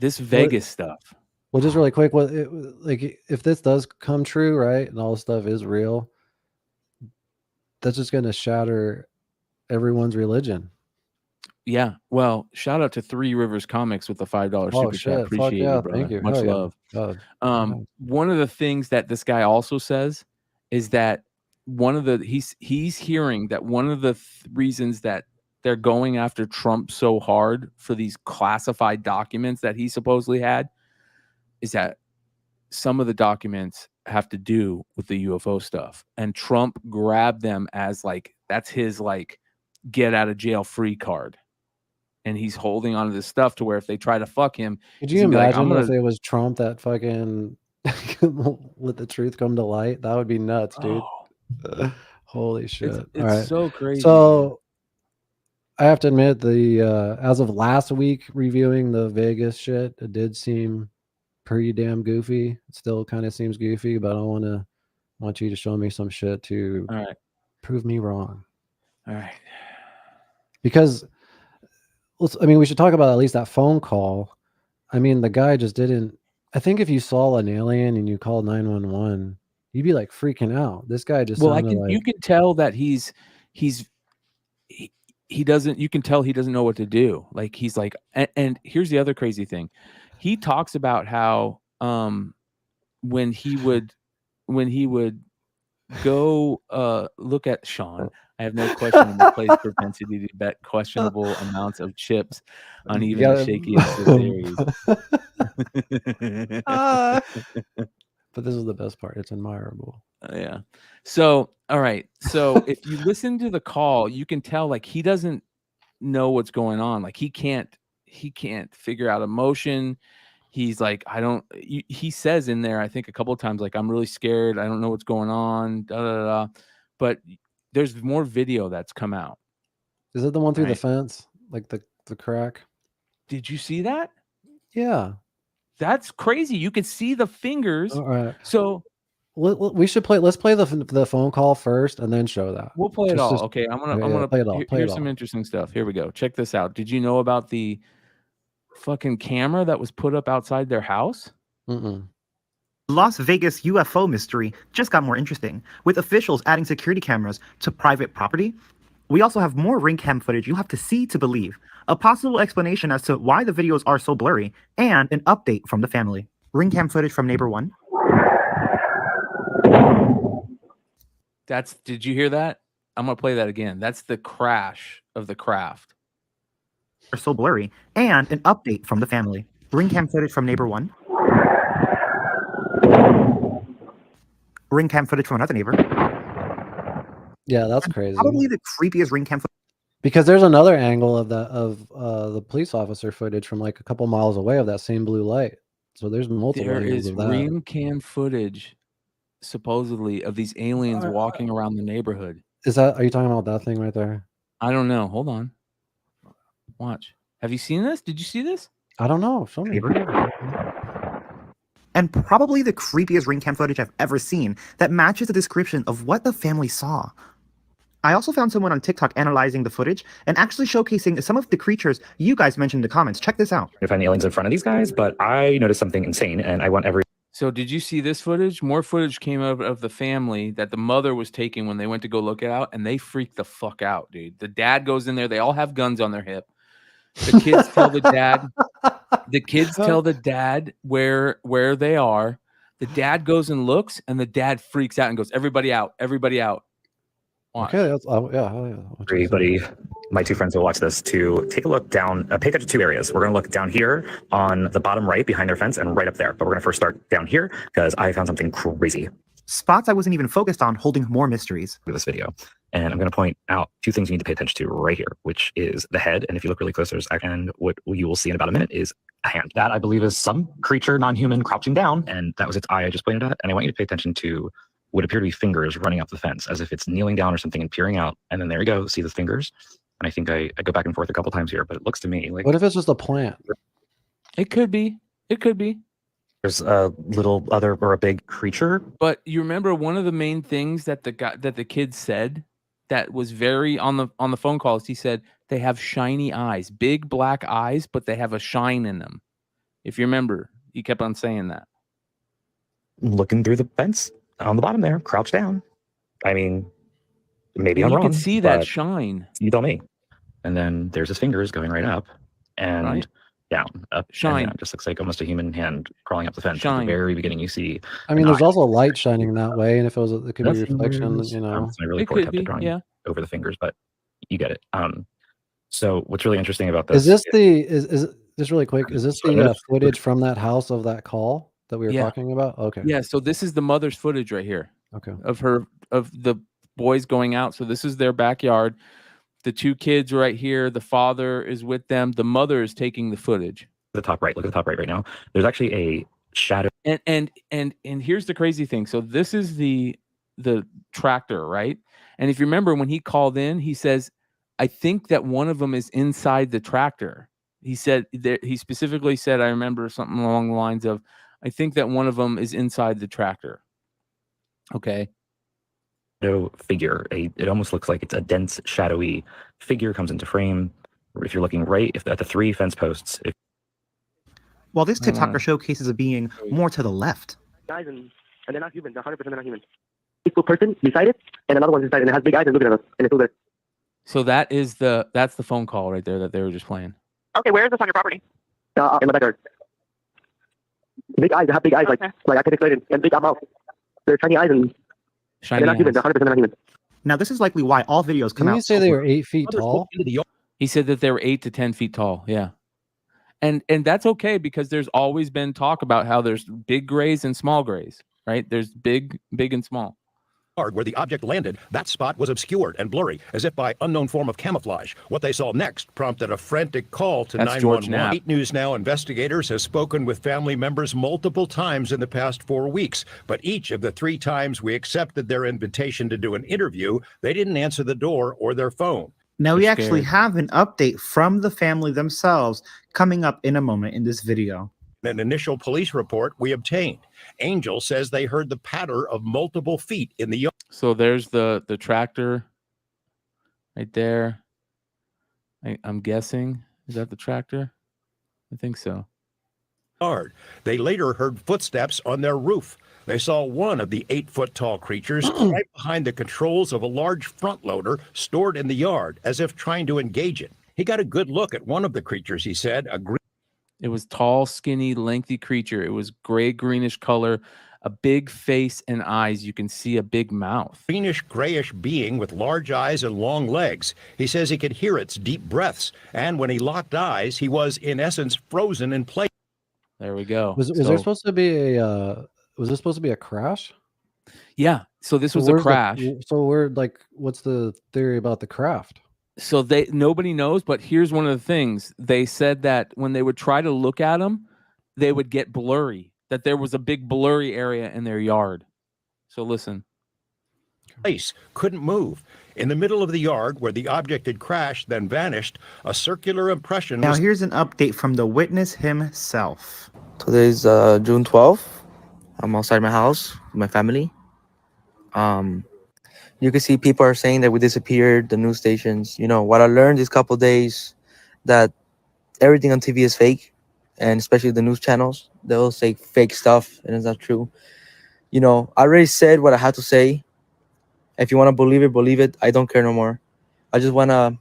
this Vegas stuff. Well, just really quick, if this does come true, right, and all this stuff is real, that's just going to shatter everyone's religion. Yeah. Well, shout out to 3 Rivers Comics with the $5 super chat. Appreciate it, brother. Thank you. Much love. One of the things that this guy also says is that he's hearing that one of the reasons that they're going after Trump so hard for these classified documents that he supposedly had is that some of the documents have to do with the UFO stuff, and Trump grabbed them as that's his get out of jail free card. and he's holding onto this stuff to where if they try to fuck him, Could he's you gonna be like, imagine if it was Trump that fucking let the truth come to light? That would be nuts, dude. Holy shit. It's All right. so crazy. So I have to admit, the as of last week reviewing the Vegas shit, it did seem pretty damn goofy. It still kind of seems goofy, but I want you to show me some shit to All right. prove me wrong. All right. Because I mean, we should talk about at least that phone call. I mean, the guy just didn't. I think if you saw an alien and you called 911, you'd be like freaking out. This guy just Well, sounded like, you can tell that he doesn't. You can tell he doesn't know what to do. Like he's like, and here's the other crazy thing. He talks about how when he would go look at Sean. I have no question in the place propensity to bet questionable amounts of chips on even the shakiest of theories. But this is the best part. It's admirable. Yeah. So, all right. So if you listen to the call, you can tell like he doesn't know what's going on. Like he can't figure out emotion. He's like, he says in there, I think a couple of times, like, I'm really scared. I don't know what's going on. Da, da, da. But there's more video that's come out. Is it the one through the fence? Like the crack? Did you see that? Yeah. That's crazy. You could see the fingers. All right. So we should play. Let's play the phone call first, and then show that. We'll play it all. Okay, I'm gonna play it all. Here's some interesting stuff. Here we go. Check this out. Did you know about the fucking camera that was put up outside their house? Las Vegas UFO mystery just got more interesting, with officials adding security cameras to private property. We also have more ring cam footage you'll have to see to believe, a possible explanation as to why the videos are so blurry, and an update from the family. Ring cam footage from neighbor 1. Did you hear that? I'm gonna play that again. That's the crash of the craft. Are so blurry, and an update from the family. Ring cam footage from neighbor 1. Ring cam footage from another neighbor. Yeah, that's crazy. Probably the creepiest ring cam footage. Because there's another angle of the police officer footage from like a couple miles away of that same blue light. So there's multiple There angles is of that. ring cam footage, supposedly, of these aliens walking around the neighborhood. Are you talking about that thing right there? I don't know. Hold on. Watch. Have you seen this? Did you see this? I don't know. Show me. And probably the creepiest ring cam footage I've ever seen that matches the description of what the family saw. I also found someone on TikTok analyzing the footage and actually showcasing some of the creatures you guys mentioned in the comments. Check this out. I find the aliens in front of these guys, but I noticed something insane, and I want every... So did you see this footage? More footage came out of the family that the mother was taking when they went to go look it out, and they freaked the fuck out, dude. The dad goes in there. They all have guns on their hip. The kids tell the dad... The kids tell the dad where they are. The dad goes and looks, and the dad freaks out and goes, "Everybody out! Everybody out!" Watch. Okay, that's, yeah. Everybody, my two friends will watch this to take a look down. Pay attention to two areas. We're going to look down here on the bottom right behind their fence, and right up there. But we're going to first start down here because I found something crazy. Spots I wasn't even focused on, holding more mysteries. Look at this video. And I'm going to point out two things you need to pay attention to right here, which is the head. And if you look really close, and what you will see in about a minute is a hand. That, I believe, is some creature, non-human, crouching down. And that was its eye I just pointed at. And I want you to pay attention to what appear to be fingers running up the fence, as if it's kneeling down or something and peering out. And then there you go. See the fingers? And I think I go back and forth a couple times here, but it looks to me like... What if it's just a plant? It could be. It could be. There's a little other or a big creature. But you remember one of the main things that the kid said that was very on the phone calls. He said they have shiny eyes, big black eyes, but they have a shine in them. If you remember, he kept on saying that. Looking through the fence on the bottom there, crouched down. I mean, maybe I'm wrong. You can see that shine. You tell me. And then there's his fingers going right up and down, up, shine. It just looks like almost a human hand crawling up the fence. Shine. At the very beginning, you see. I mean, there's also light shining that way, and if it could be reflection, you know. It's my really poor attempt at drawing over the fingers, but you get it. So what's really interesting about this? Is this is just really quick? Is this the footage from that house of that call that we were talking about? Okay. Yeah. So this is the mother's footage right here. Okay. Of the boys going out. So this is their backyard. The two kids right here. The father is with them. The mother is taking the footage. The top right. Look at the top right now. There's actually a shadow. And here's the crazy thing. So this is the tractor, right? And if you remember when he called in, he says, I think that one of them is inside the tractor. He said that he specifically said, I remember something along the lines of, I think that one of them is inside the tractor. Okay. Figure. It almost looks like it's a dense, shadowy figure comes into frame. If you're looking right, at the 3 fence posts. While this TikToker showcases a being more to the left. Guys, and they're not human. They're 100% not human. Equal person beside it, and another one's inside, and it has big eyes and looking at us, and it's still there. So that's the phone call right there that they were just playing. Okay, where is this on your property? In my backyard. Big eyes. They have big eyes, like I can explain it, and big mouth. They're shiny eyes, and they're not human. They're 100% not human. Now, this is likely why all videos come out. Didn't you say they were 8 feet tall? He said that they were 8 to 10 feet tall. Yeah. And that's okay, because there's always been talk about how there's big grays and small grays, right? There's big and small. Where the object landed, that spot was obscured and blurry, as if by unknown form of camouflage. What they saw next prompted a frantic call to 911. 8 News Now investigators have spoken with family members multiple times in the past 4 weeks, but each of the 3 times we accepted their invitation to do an interview, they didn't answer the door or their phone. Now, we actually have an update from the family themselves coming up in a moment in this video. An initial police report we obtained. Angel says they heard the patter of multiple feet in the yard. So there's the tractor right there. I'm guessing. Is that the tractor? I think so. They later heard footsteps on their roof. They saw one of the 8-foot-tall creatures right behind the controls of a large front loader stored in the yard, as if trying to engage it. He got a good look at one of the creatures, he said. It was tall, skinny, lengthy creature. It was gray-greenish color, a big face and eyes. You can see a big mouth. Greenish-grayish being with large eyes and long legs. He says he could hear its deep breaths, and when he locked eyes, he was, in essence, frozen in place. There we go. Was there supposed to be a... was this supposed to be a crash? Yeah. So this was a crash. What's the theory about the craft? So nobody knows, but here's one of the things. They said that when they would try to look at them, they would get blurry, that there was a big blurry area in their yard. So listen. Place couldn't move. In the middle of the yard where the object had crashed, then vanished, a circular impression Now, here's an update from the witness himself. Today's June 12th. I'm outside my house with my family. You can see people are saying that we disappeared, the news stations. You know, what I learned these couple days, that everything on TV is fake, and especially the news channels, they'll say fake stuff, and it's not true. You know, I already said what I had to say. If you want to believe it, believe it. I don't care no more. I just want to,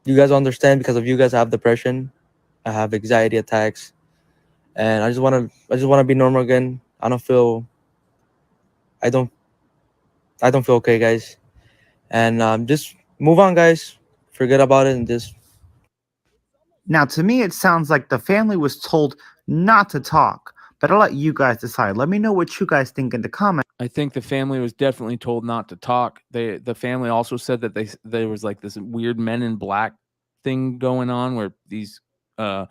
you guys understand, because of you guys, I have depression. I have anxiety attacks. And I just want to be normal again. I don't feel okay, guys. And just move on, guys. Forget about it and just. Now, to me, it sounds like the family was told not to talk, but I'll let you guys decide. Let me know what you guys think in the comments. I think the family was definitely told not to talk. The family also said that there was like this weird Men in Black thing going on, where these they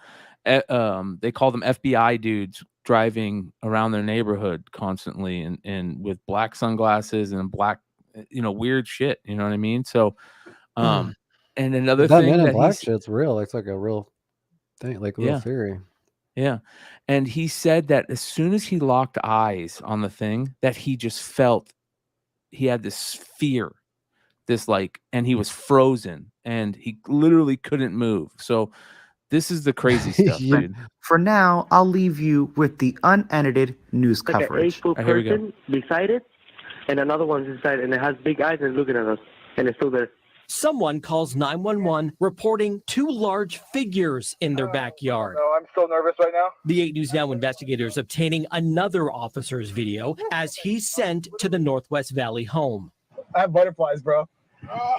call them FBI dudes driving around their neighborhood constantly and with black sunglasses and black, weird shit. You know what I mean? So, and another thing, Men in Black shit's real. It's like a real thing, like a real theory. Yeah. And he said that as soon as he locked eyes on the thing, that he just felt he had this fear, and he was frozen and he literally couldn't move. So this is the crazy stuff, dude. For now, I'll leave you with the unedited news coverage. Like an 8-foot person beside it, and another one's inside, and it has big eyes and looking at us, and it's still there. Someone calls 911 reporting 2 large figures in their backyard. No, I'm so nervous right now. The 8 News Now investigators obtaining another officer's video as he's sent to the Northwest Valley home. I have butterflies, bro.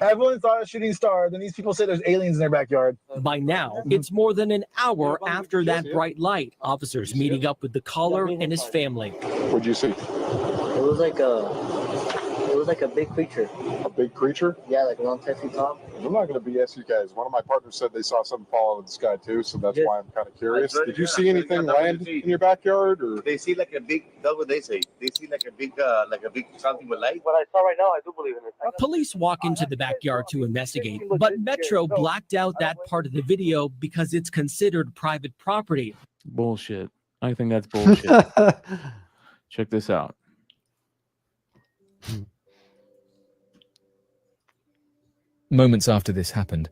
Everyone saw a shooting star, then these people say there's aliens in their backyard. By now, it's more than an hour after that bright light. Officers meeting up with the caller and his family. What'd you see? It was like a it was like a big creature. A big creature? Yeah, like around 10 feet tall. I'm not going to BS you guys. One of my partners said they saw something fall out of the sky too, so that's why I'm kind of curious. Did you see anything land in your backyard? Or they see like a big? That's what they say. They see like a big something with light. What I saw right now, I do believe in it. Police walk into the backyard to investigate, but Metro blacked out that part of the video because it's considered private property. Bullshit. I think that's bullshit. Check this out. Moments after this happened,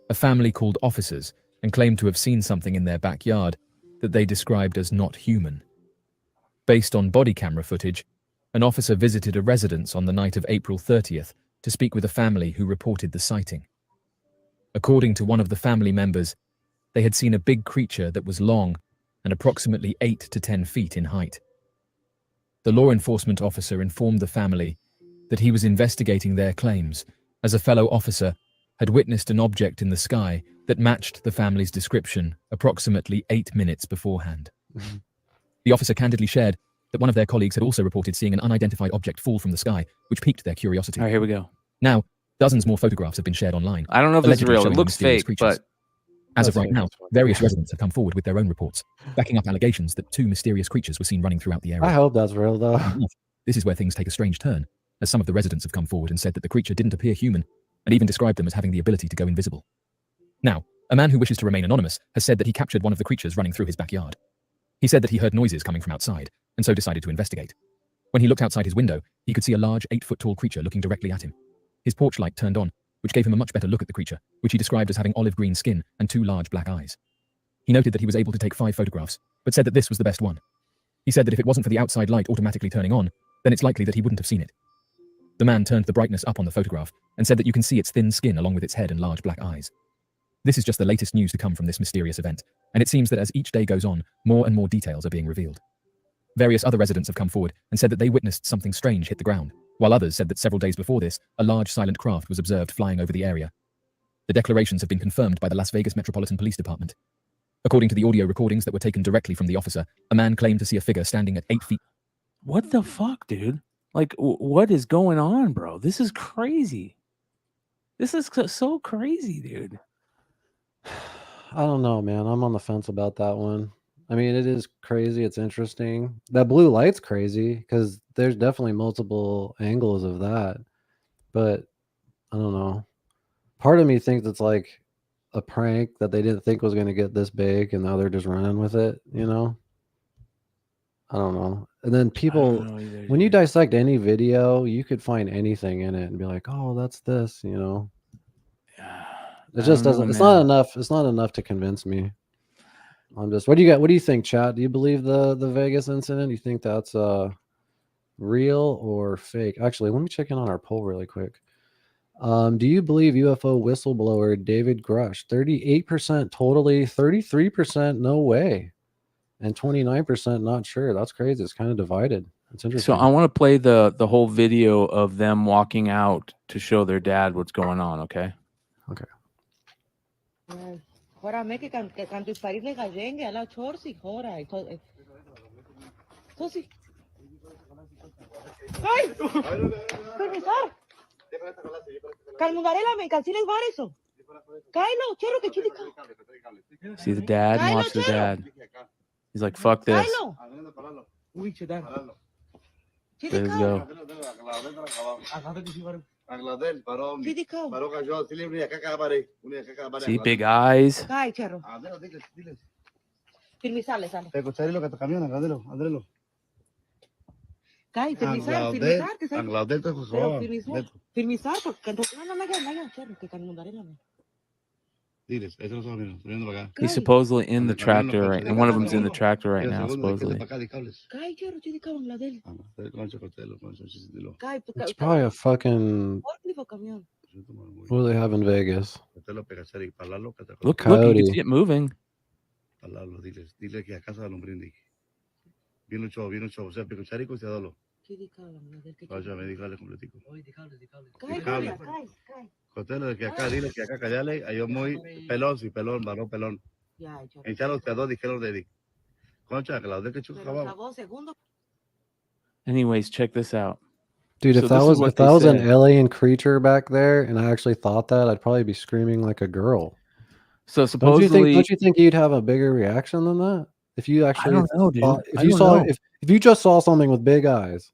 a family called officers and claimed to have seen something in their backyard that they described as not human. Based on body camera footage, an officer visited a residence on the night of April 30th to speak with a family who reported the sighting. According to one of the family members, they had seen a big creature that was long and approximately 8 to 10 feet in height. The law enforcement officer informed the family that he was investigating their claims, as a fellow officer had witnessed an object in the sky that matched the family's description approximately 8 minutes beforehand. The officer candidly shared that one of their colleagues had also reported seeing an unidentified object fall from the sky, which piqued their curiosity. All right, here we go. Now, dozens more photographs have been shared online. I don't know if this is real. It looks fake, but... As of right now, various residents have come forward with their own reports, backing up allegations that 2 mysterious creatures were seen running throughout the area. I hope that's real, though. This is where things take a strange turn, as some of the residents have come forward and said that the creature didn't appear human, and even described them as having the ability to go invisible. Now, a man who wishes to remain anonymous has said that he captured one of the creatures running through his backyard. He said that he heard noises coming from outside, and so decided to investigate. When he looked outside his window, he could see a large 8-foot-tall creature looking directly at him. His porch light turned on, which gave him a much better look at the creature, which he described as having olive green skin and 2 large black eyes. He noted that he was able to take 5 photographs, but said that this was the best one. He said that if it wasn't for the outside light automatically turning on, then it's likely that he wouldn't have seen it. The man turned the brightness up on the photograph and said that you can see its thin skin along with its head and large black eyes. This is just the latest news to come from this mysterious event, and it seems that as each day goes on, more and more details are being revealed. Various other residents have come forward and said that they witnessed something strange hit the ground, while others said that several days before this, a large silent craft was observed flying over the area. The declarations have been confirmed by the Las Vegas Metropolitan Police Department. According to the audio recordings that were taken directly from the officer, a man claimed to see a figure standing at 8 feet. What the fuck, dude? Like, what is going on, bro? This is crazy. This is so crazy, dude. I don't know, man. I'm on the fence about that one. I mean, it is crazy. It's interesting. That blue light's crazy because there's definitely multiple angles of that. But I don't know. Part of me thinks it's like a prank that they didn't think was going to get this big, and now they're just running with it, you know? I don't know. And then people, when you dissect any video, you could find anything in it and be like, oh, that's this, you know? It just doesn't, it's not enough. It's not enough to convince me. I'm just, what do you think, chat? Do you believe the Vegas incident? Do you think that's real or fake? Actually, let me check in on our poll really quick. Do you believe UFO whistleblower David Grusch? 38% totally, 33% no way, and 29% not sure. That's crazy. It's kind of divided. It's interesting. So I want to play the whole video of them walking out to show their dad what's going on. Okay. Okay. Órame que canto isparit gallengue ala chorsi hora tosi. Ay! Permisar. Calmundarela me calcines variso. Kailo, chero que chidika. See the dad and watch the dad. He's like, fuck this. Uy, chedar. There you go. See, big eyes. Kai, chero. Permisarle, sale. Escucharé lo que te camiona, Adrelo. Kai, permisar, que sale. Permisar, porque no, chero, que calmundarela me. He's supposedly in the tractor right, and one of them's in the tractor right now, supposedly. It's probably a fucking. What do they have in Vegas? Look, coyote. You can see it moving. Cotelo de que acá, dile que acá callale, hay muy pelón, sí, pelón, varón, pelón. Echalo que a dos dijeron de Concha, que la de que chuca abajo. Anyways, check this out. Dude, So if that this is was what if they that was an said. alien creature back there, and I actually thought that, I'd probably be screaming like a girl. So Don't supposedly, you think you'd have a bigger reaction than that if you I actually don't know, dude. thought, I don't know. if you just saw something with big eyes?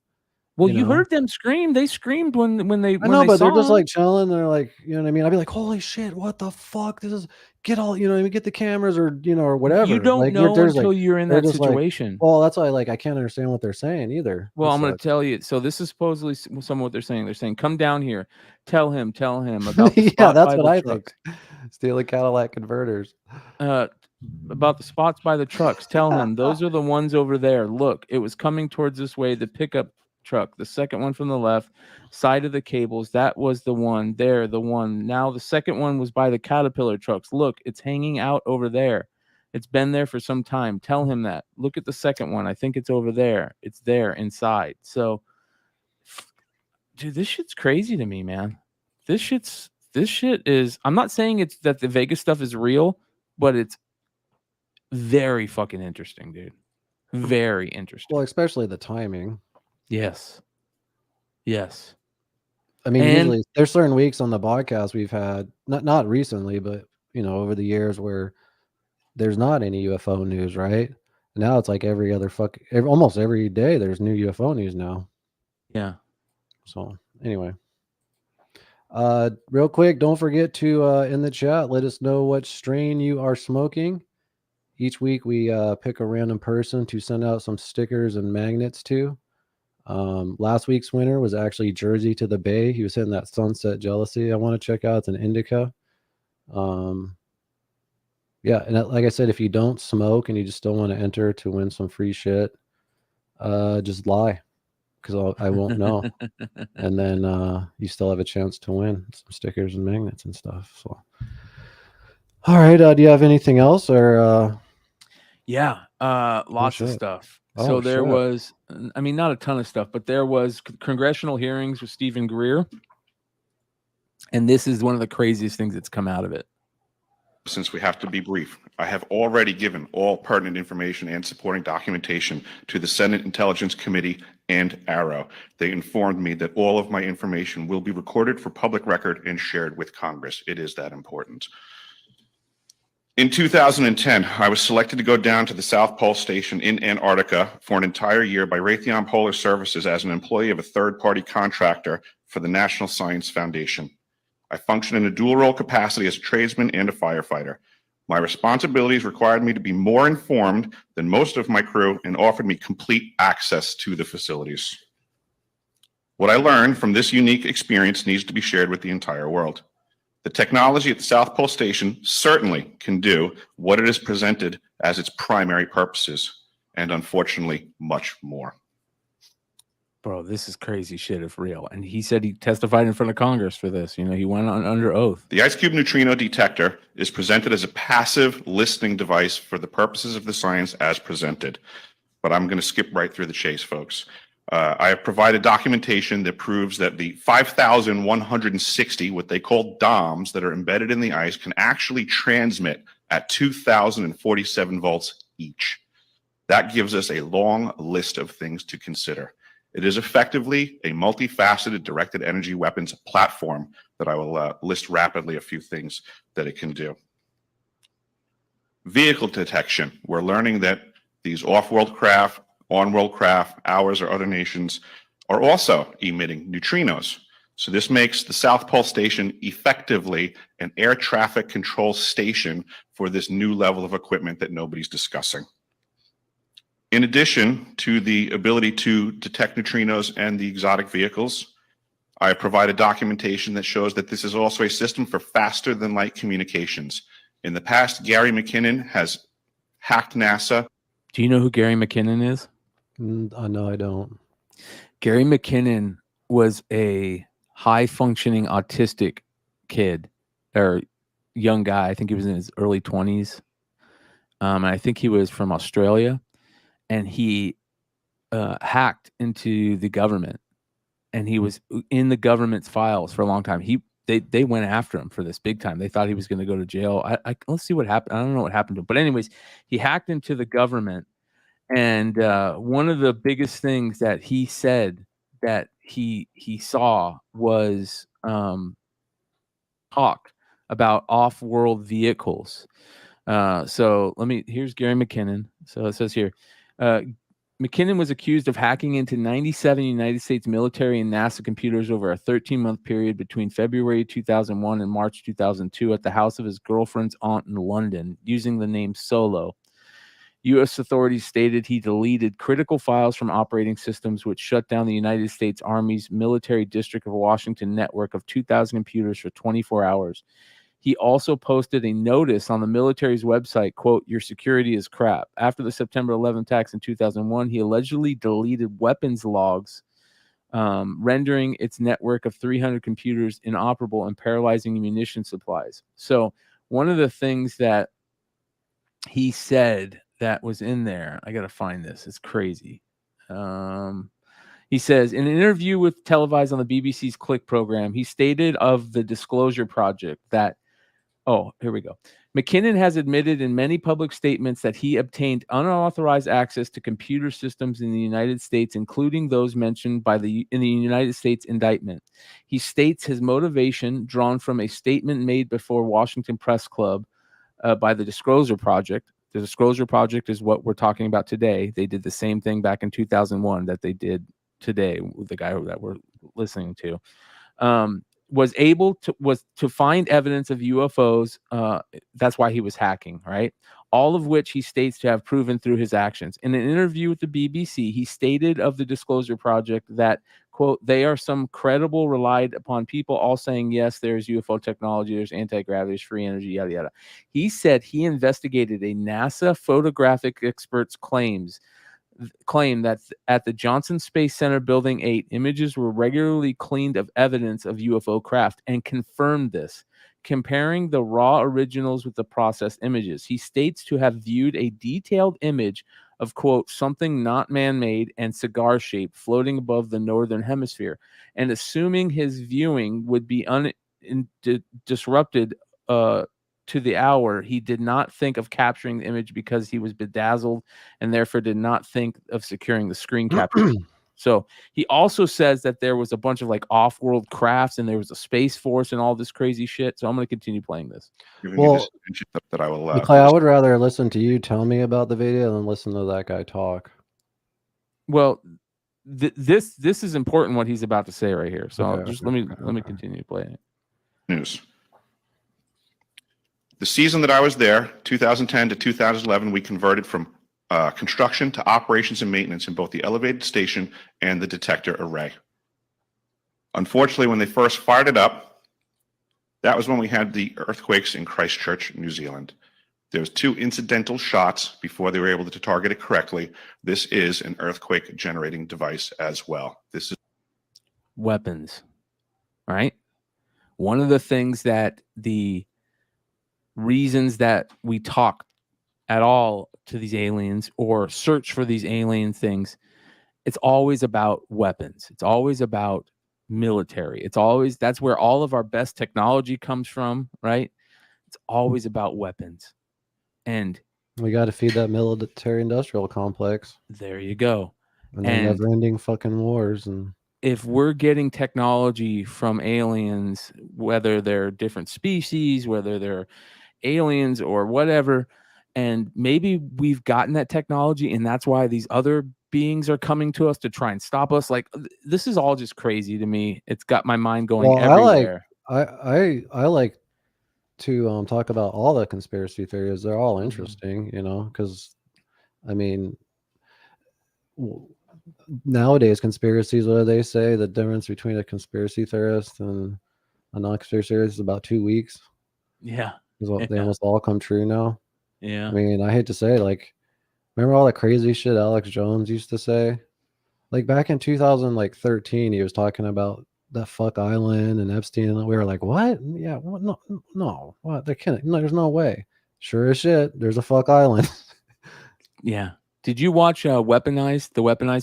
Well, you you know? heard them scream. They screamed when they I know, they but they're saw just him. like chilling. They're like, you know what I mean? I'd be like, holy shit, what the fuck? This is get all, you know what I mean? Get the cameras or, you know, or whatever. You don't Like, know there's like, until you're in they're that just like, situation. well, that's why, like, I can't understand what they're saying either. Well, That I'm going to sucks. tell you. So this is supposedly some of what they're saying. They're saying, come down here. Tell him about the Yeah, spot that's by what the I trucks. think. Stealing Cadillac converters. About the spots by the trucks. Tell him those are the ones over there. Look, it was coming towards this way. The pickup truck, the second one from the left side of the cables. That was the one there. The one now. The second one was by the Caterpillar trucks. Look, it's hanging out over there. It's been there for some time. Tell him that. Look at the second one. I think it's over there. It's there inside. So, dude, this shit's crazy to me, man. This shit is. I'm not saying it's that the Vegas stuff is real, but it's very fucking interesting, dude. Very interesting. Well, especially the timing. Yes. Yes. I mean, And- usually there's certain weeks on the podcast we've had, not recently, but you know, over the years where there's not any UFO news, right? Now it's like every other almost every day there's new UFO news now. Yeah. So anyway, real quick, don't forget to in the chat let us know what strain you are smoking. Each week we pick a random person to send out some stickers and magnets to. Last week's winner was actually Jersey to the Bay. He was hitting that Sunset Jealousy I want to check out. It's an indica. Yeah, and like I said, if you don't smoke and you just still want to enter to win some free shit, just lie, because I won't know. And then you still have a chance to win some stickers and magnets and stuff. So, all right, do you have anything else or? Yeah, lots of shit. stuff. Oh, So there shit. was, I mean, not a ton of stuff, but there was congressional hearings with Stephen Greer, and this is one of the craziest things that's come out of it. Since we have to be brief, I have already given all pertinent information and supporting documentation to the Senate Intelligence Committee and Arrow. They informed me that all of my information will be recorded for public record and shared with Congress. It is that important. In 2010, I was selected to go down to the South Pole Station in Antarctica for an entire year by Raytheon Polar Services as an employee of a third-party contractor for the National Science Foundation. I function in a dual-role capacity as a tradesman and a firefighter. My responsibilities required me to be more informed than most of my crew and offered me complete access to the facilities. What I learned from this unique experience needs to be shared with the entire world. The technology at the South Pole Station certainly can do what it is presented as its primary purposes, and unfortunately, much more. Bro, this is crazy shit if real. And he said he testified in front of Congress for this. You know, he went on under oath. The ice cube neutrino detector is presented as a passive listening device for the purposes of the science as presented. But I'm going to skip right through the chase, folks. I have provided documentation that proves that the 5,160, what they call DOMs, that are embedded in the ice can actually transmit at 2,047 volts each. That gives us a long list of things to consider. It is effectively a multifaceted directed energy weapons platform that I will list rapidly a few things that it can do. Vehicle detection. We're learning that these off-world craft, on-world craft, ours or other nations, are also emitting neutrinos. So this makes the South Pole Station effectively an air traffic control station for this new level of equipment that nobody's discussing. In addition to the ability to detect neutrinos and the exotic vehicles, I have provided documentation that shows that this is also a system for faster than light communications. In the past, Gary McKinnon has hacked NASA. Do you know who Gary McKinnon is? No, I don't. Gary McKinnon was a high-functioning autistic kid or young guy. I think he was in his early 20s. And I think he was from Australia. And he hacked into the government. And he was in the government's files for a long time. They went after him for this big time. They thought he was going to go to jail. Let's see what happened. I don't know what happened to him. But anyways, he hacked into the government. And one of the biggest things that he said that he saw was talk about off-world vehicles. So here's Gary McKinnon. So it says here, McKinnon was accused of hacking into 97 United States military and NASA computers over a 13-month period between February 2001 and March 2002 at the house of his girlfriend's aunt in London using the name Solo. U.S. authorities stated he deleted critical files from operating systems, which shut down the United States Army's Military District of Washington network of 2,000 computers for 24 hours. He also posted a notice on the military's website, quote, "Your security is crap." After the September 11 attacks in 2001, he allegedly deleted weapons logs, rendering its network of 300 computers inoperable and paralyzing munition supplies. So one of the things that he said that was in there, I got to find this. It's crazy. He says, in an interview with televised on the BBC's Click program, he stated of the Disclosure Project that, here we go. McKinnon has admitted in many public statements that he obtained unauthorized access to computer systems in the United States, including those mentioned in the United States indictment. He states his motivation, drawn from a statement made before Washington Press Club by the Disclosure Project. The Disclosure Project is what we're talking about today. They did the same thing back in 2001 that they did today with the guy that we're listening to. Was to find evidence of UFOs. That's why he was hacking, right? All of which he states to have proven through his actions. In an interview with the BBC, he stated of the Disclosure Project that, quote, "They are some credible, relied upon people all saying, yes, there's UFO technology, there's anti-gravity, there's free energy, yada, yada." He said he investigated a NASA photographic expert's claim that at the Johnson Space Center Building 8, images were regularly cleaned of evidence of UFO craft and confirmed this, comparing the raw originals with the processed images. He states to have viewed a detailed image of, quote, "something not man-made and cigar-shaped floating above the northern hemisphere," and assuming his viewing would be disrupted to the hour, he did not think of capturing the image because he was bedazzled and therefore did not think of securing the screen capture. So he also says that there was a bunch of like off-world crafts and there was a space force and all this crazy shit. So I'm going to continue playing this. Well, that I will. McClay, I would rather listen to you tell me about the video than listen to that guy talk. Well, this is important what he's about to say right here. So Okay, let me continue playing it. News. The season that I was there, 2010 to 2011, we converted from construction to operations and maintenance in both the elevated station and the detector array. Unfortunately, when they first fired it up, that was when we had the earthquakes in Christchurch, New Zealand. There was 2 incidental shots before they were able to target it correctly. This is an earthquake generating device as well. This is weapons, right? One of the things that the reasons that we talk at all to these aliens or search for these alien things, it's always about weapons. It's always about military. That's where all of our best technology comes from, right? It's always about weapons. And we got to feed that military industrial complex. There you go. And never ending fucking wars. And if we're getting technology from aliens, whether they're different species, whether they're aliens or whatever, and maybe we've gotten that technology and that's why these other beings are coming to us to try and stop us, like this is all just crazy to me. It's got my mind going everywhere. I like to talk about all the conspiracy theories. They're all interesting, you know, because I mean, nowadays conspiracies, what do they say? The difference between a conspiracy theorist and a non-conspiracy theorist is about 2 weeks. Yeah. They almost all come true now. Yeah. I mean, I hate to say, like, remember all the crazy shit Alex Jones used to say? Like back in 2013, he was talking about that fuck island and Epstein, and we were like, what? Yeah, what? No, what? There can't. No, there's no way. Sure as shit, there's a fuck island. Yeah. Did you watch the Weaponized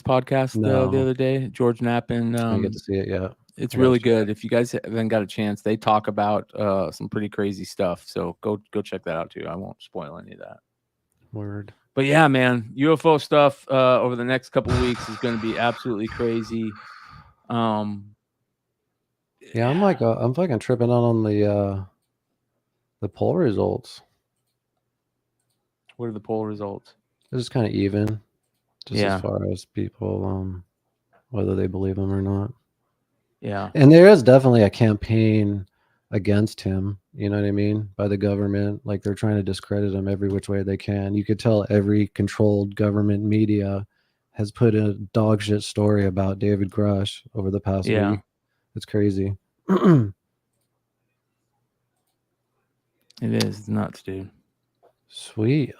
podcast the No. other day? George Knapp and I didn't get to see it yet. it's really good. If you guys haven't got a chance, they talk about some pretty crazy stuff. So go check that out too. I won't spoil any of that. Word. But yeah, man, UFO stuff over the next couple of weeks is going to be absolutely crazy. Yeah, I'm fucking tripping out on the poll results. What are the poll results? They're just kind of even, just Yeah. as far as people, whether they believe him or not. Yeah. And there is definitely a campaign against him, you know what I mean, by the government. Like they're trying to discredit him every which way they can. You could tell every controlled government media has put a dog shit story about David Grusch over the past week. It's crazy. It is nuts, dude. Sweet.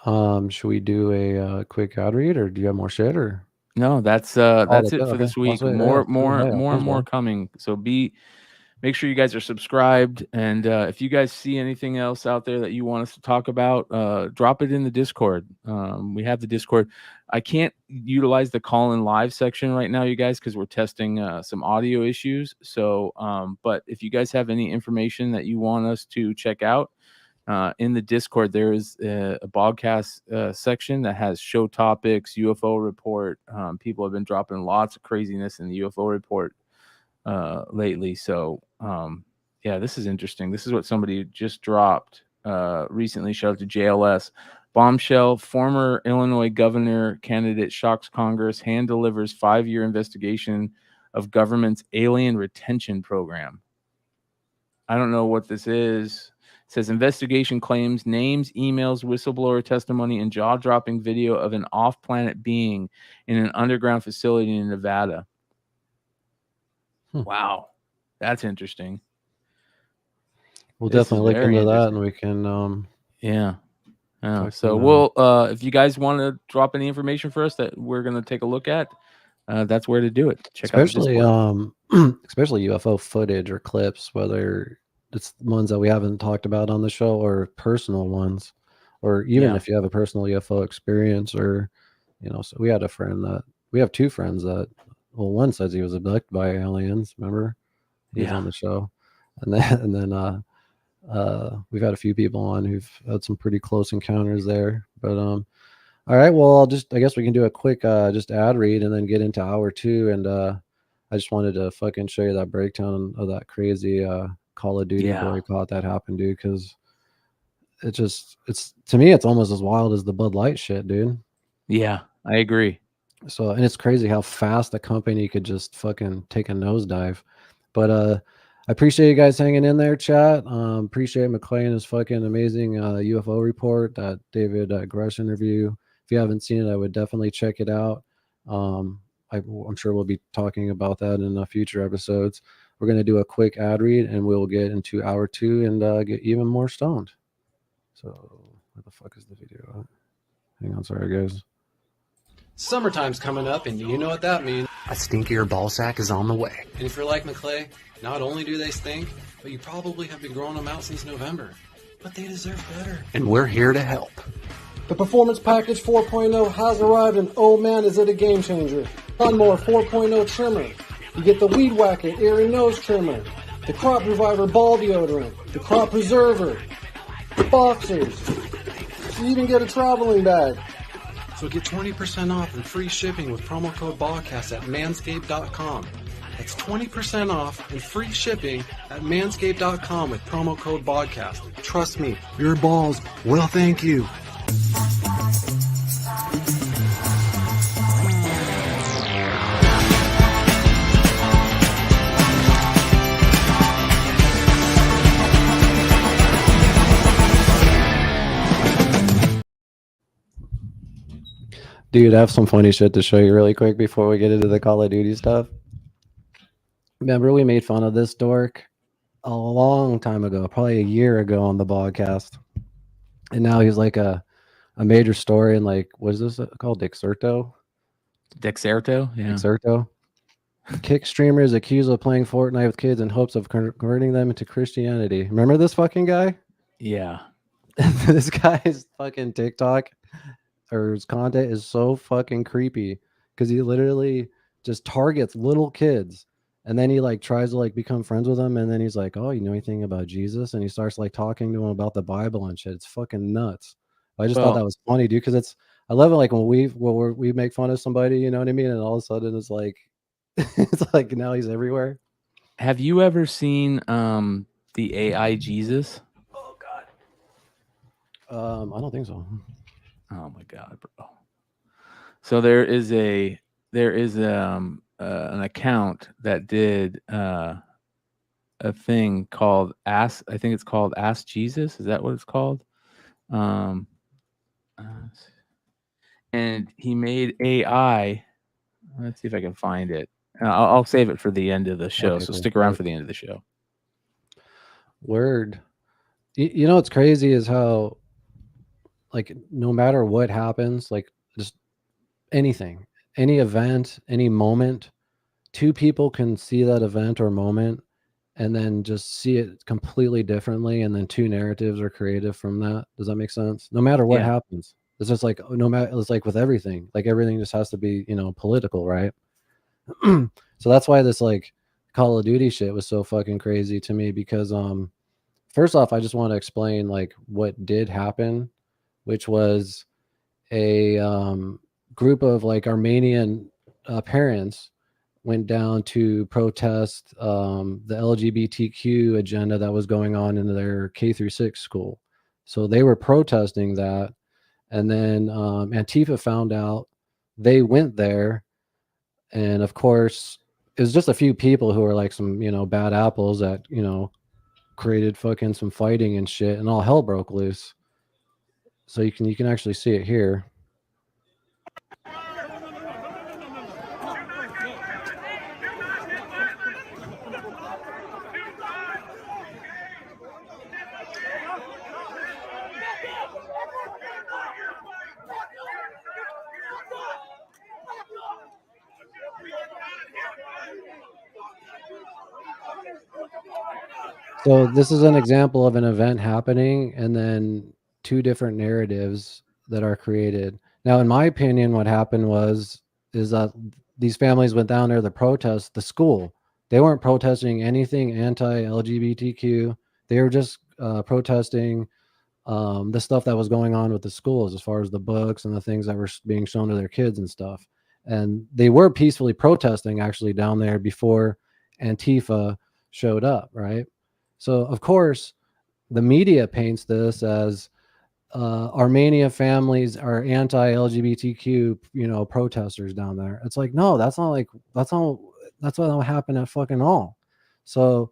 Should we do a quick ad read, or do you have more shit? Or no, that's it for this week. More coming. So make sure you guys are subscribed, and if you guys see anything else out there that you want us to talk about, drop it in the Discord. We have the Discord. I can't utilize the call-in live section right now, you guys, because we're testing some audio issues. So, but if you guys have any information that you want us to check out, in the Discord, there is a Bogcast section that has show topics, UFO report. People have been dropping lots of craziness in the UFO report lately. So, yeah, this is interesting. This is what somebody just dropped recently. Shout out to JLS. Bombshell, former Illinois governor candidate shocks Congress, hand delivers 5-year investigation of government's alien retention program. I don't know what this is. It says investigation claims names, emails, whistleblower testimony, and jaw-dropping video of an off-planet being in an underground facility in Nevada. Wow, that's interesting. We'll definitely look into that, and we can. Yeah. So we'll, if you guys want to drop any information for us that we're gonna take a look at, that's where to do it. Check especially out the especially UFO footage or clips, whether it's ones that we haven't talked about on the show or personal ones, or even if you have a personal UFO experience, or so we had a friend that we have 2 friends that, well, one says he was abducted by aliens. Remember, he's on the show, and then we've had a few people on who've had some pretty close encounters there. But all right, well, I guess we can do a quick just ad read and then get into hour 2. And I just wanted to fucking show you that breakdown of that crazy Call of Duty boycott that happened, dude, because it's to me it's almost as wild as the Bud Light shit, dude. Yeah, I agree. So, and it's crazy how fast the company could just fucking take a nosedive. But I appreciate you guys hanging in there, chat. Appreciate McClay and his fucking amazing UFO report, that David Grusch interview. If you haven't seen it, I would definitely check it out. I'm sure we'll be talking about that in future episodes. We're going to do a quick ad read, and we'll get into hour 2 and get even more stoned. So where the fuck is the video at? Hang on, sorry guys. Summertime's coming up, and you know what that means. A stinkier ball sack is on the way. And if you're like McClay, not only do they stink, but you probably have been growing them out since November. But they deserve better. And we're here to help. The Performance Package 4.0 has arrived, and oh man, is it a game changer. Lawnmower 4.0 trimmer. You get the Weed Whacker ear and nose trimmer, the Crop Reviver ball deodorant, the Crop Preserver, the boxers. You even get a traveling bag. So get 20% off and free shipping with promo code Bogcast at manscaped.com. That's 20% off and free shipping at manscaped.com with promo code Bogcast. Trust me, your balls will thank you. Dude, I have some funny shit to show you really quick before we get into the Call of Duty stuff. Remember, we made fun of this dork a long time ago, probably a year ago on the Bogcast. And now he's like a major story in, like, what is this called? Dexerto? Yeah. Dexerto. Kick streamers accused of playing Fortnite with kids in hopes of converting them into Christianity. Remember this fucking guy? Yeah. This guy's fucking TikTok or his content is so fucking creepy because he literally just targets little kids, and then he like tries to like become friends with them, and then he's like, oh, you know anything about Jesus? And he starts like talking to him about the Bible and shit. It's fucking nuts. I just thought that was funny, dude, because I love it, like when we make fun of somebody, you know what I mean, and all of a sudden it's like It's like now he's everywhere. Have you ever seen the AI Jesus? I don't think so. Oh my god, bro. So there is an account that did a thing called Ask. I think it's called Ask Jesus. Is that what it's called? And he made AI. Let's see if I can find it. I'll save it for the end of the show. Okay, So cool. stick around for the end of the show. Word. You know what's crazy is how, like, no matter what happens, like just anything, any event, any moment, two people can see that event or moment and then just see it completely differently, and then two narratives are created from that. Does that make sense? No matter what Yeah. happens, it's just like no matter. It's like with everything, like everything just has to be, you know, political, right? So that's why this like Call of Duty shit was so fucking crazy to me, because first off, I just want to explain like what did happen, which was a group of like Armenian parents went down to protest the LGBTQ agenda that was going on in their K-6 school. So they were protesting that, and then Antifa found out. They went there, and of course it was just a few people who were like some, you know, bad apples that, you know, created fucking some fighting and shit, and all hell broke loose. So you can actually see it here. So this is an example of an event happening, and then two different narratives that are created. Now, in my opinion, what happened is that these families went down there to protest the school. They weren't protesting anything anti-LGBTQ. They were just protesting the stuff that was going on with the schools, as far as the books and the things that were being shown to their kids and stuff. And they were peacefully protesting actually down there before Antifa showed up, right? So of course, the media paints this as Armenia families are anti-LGBTQ, you know, protesters down there. It's like, no, that's what don't happen at fucking all. So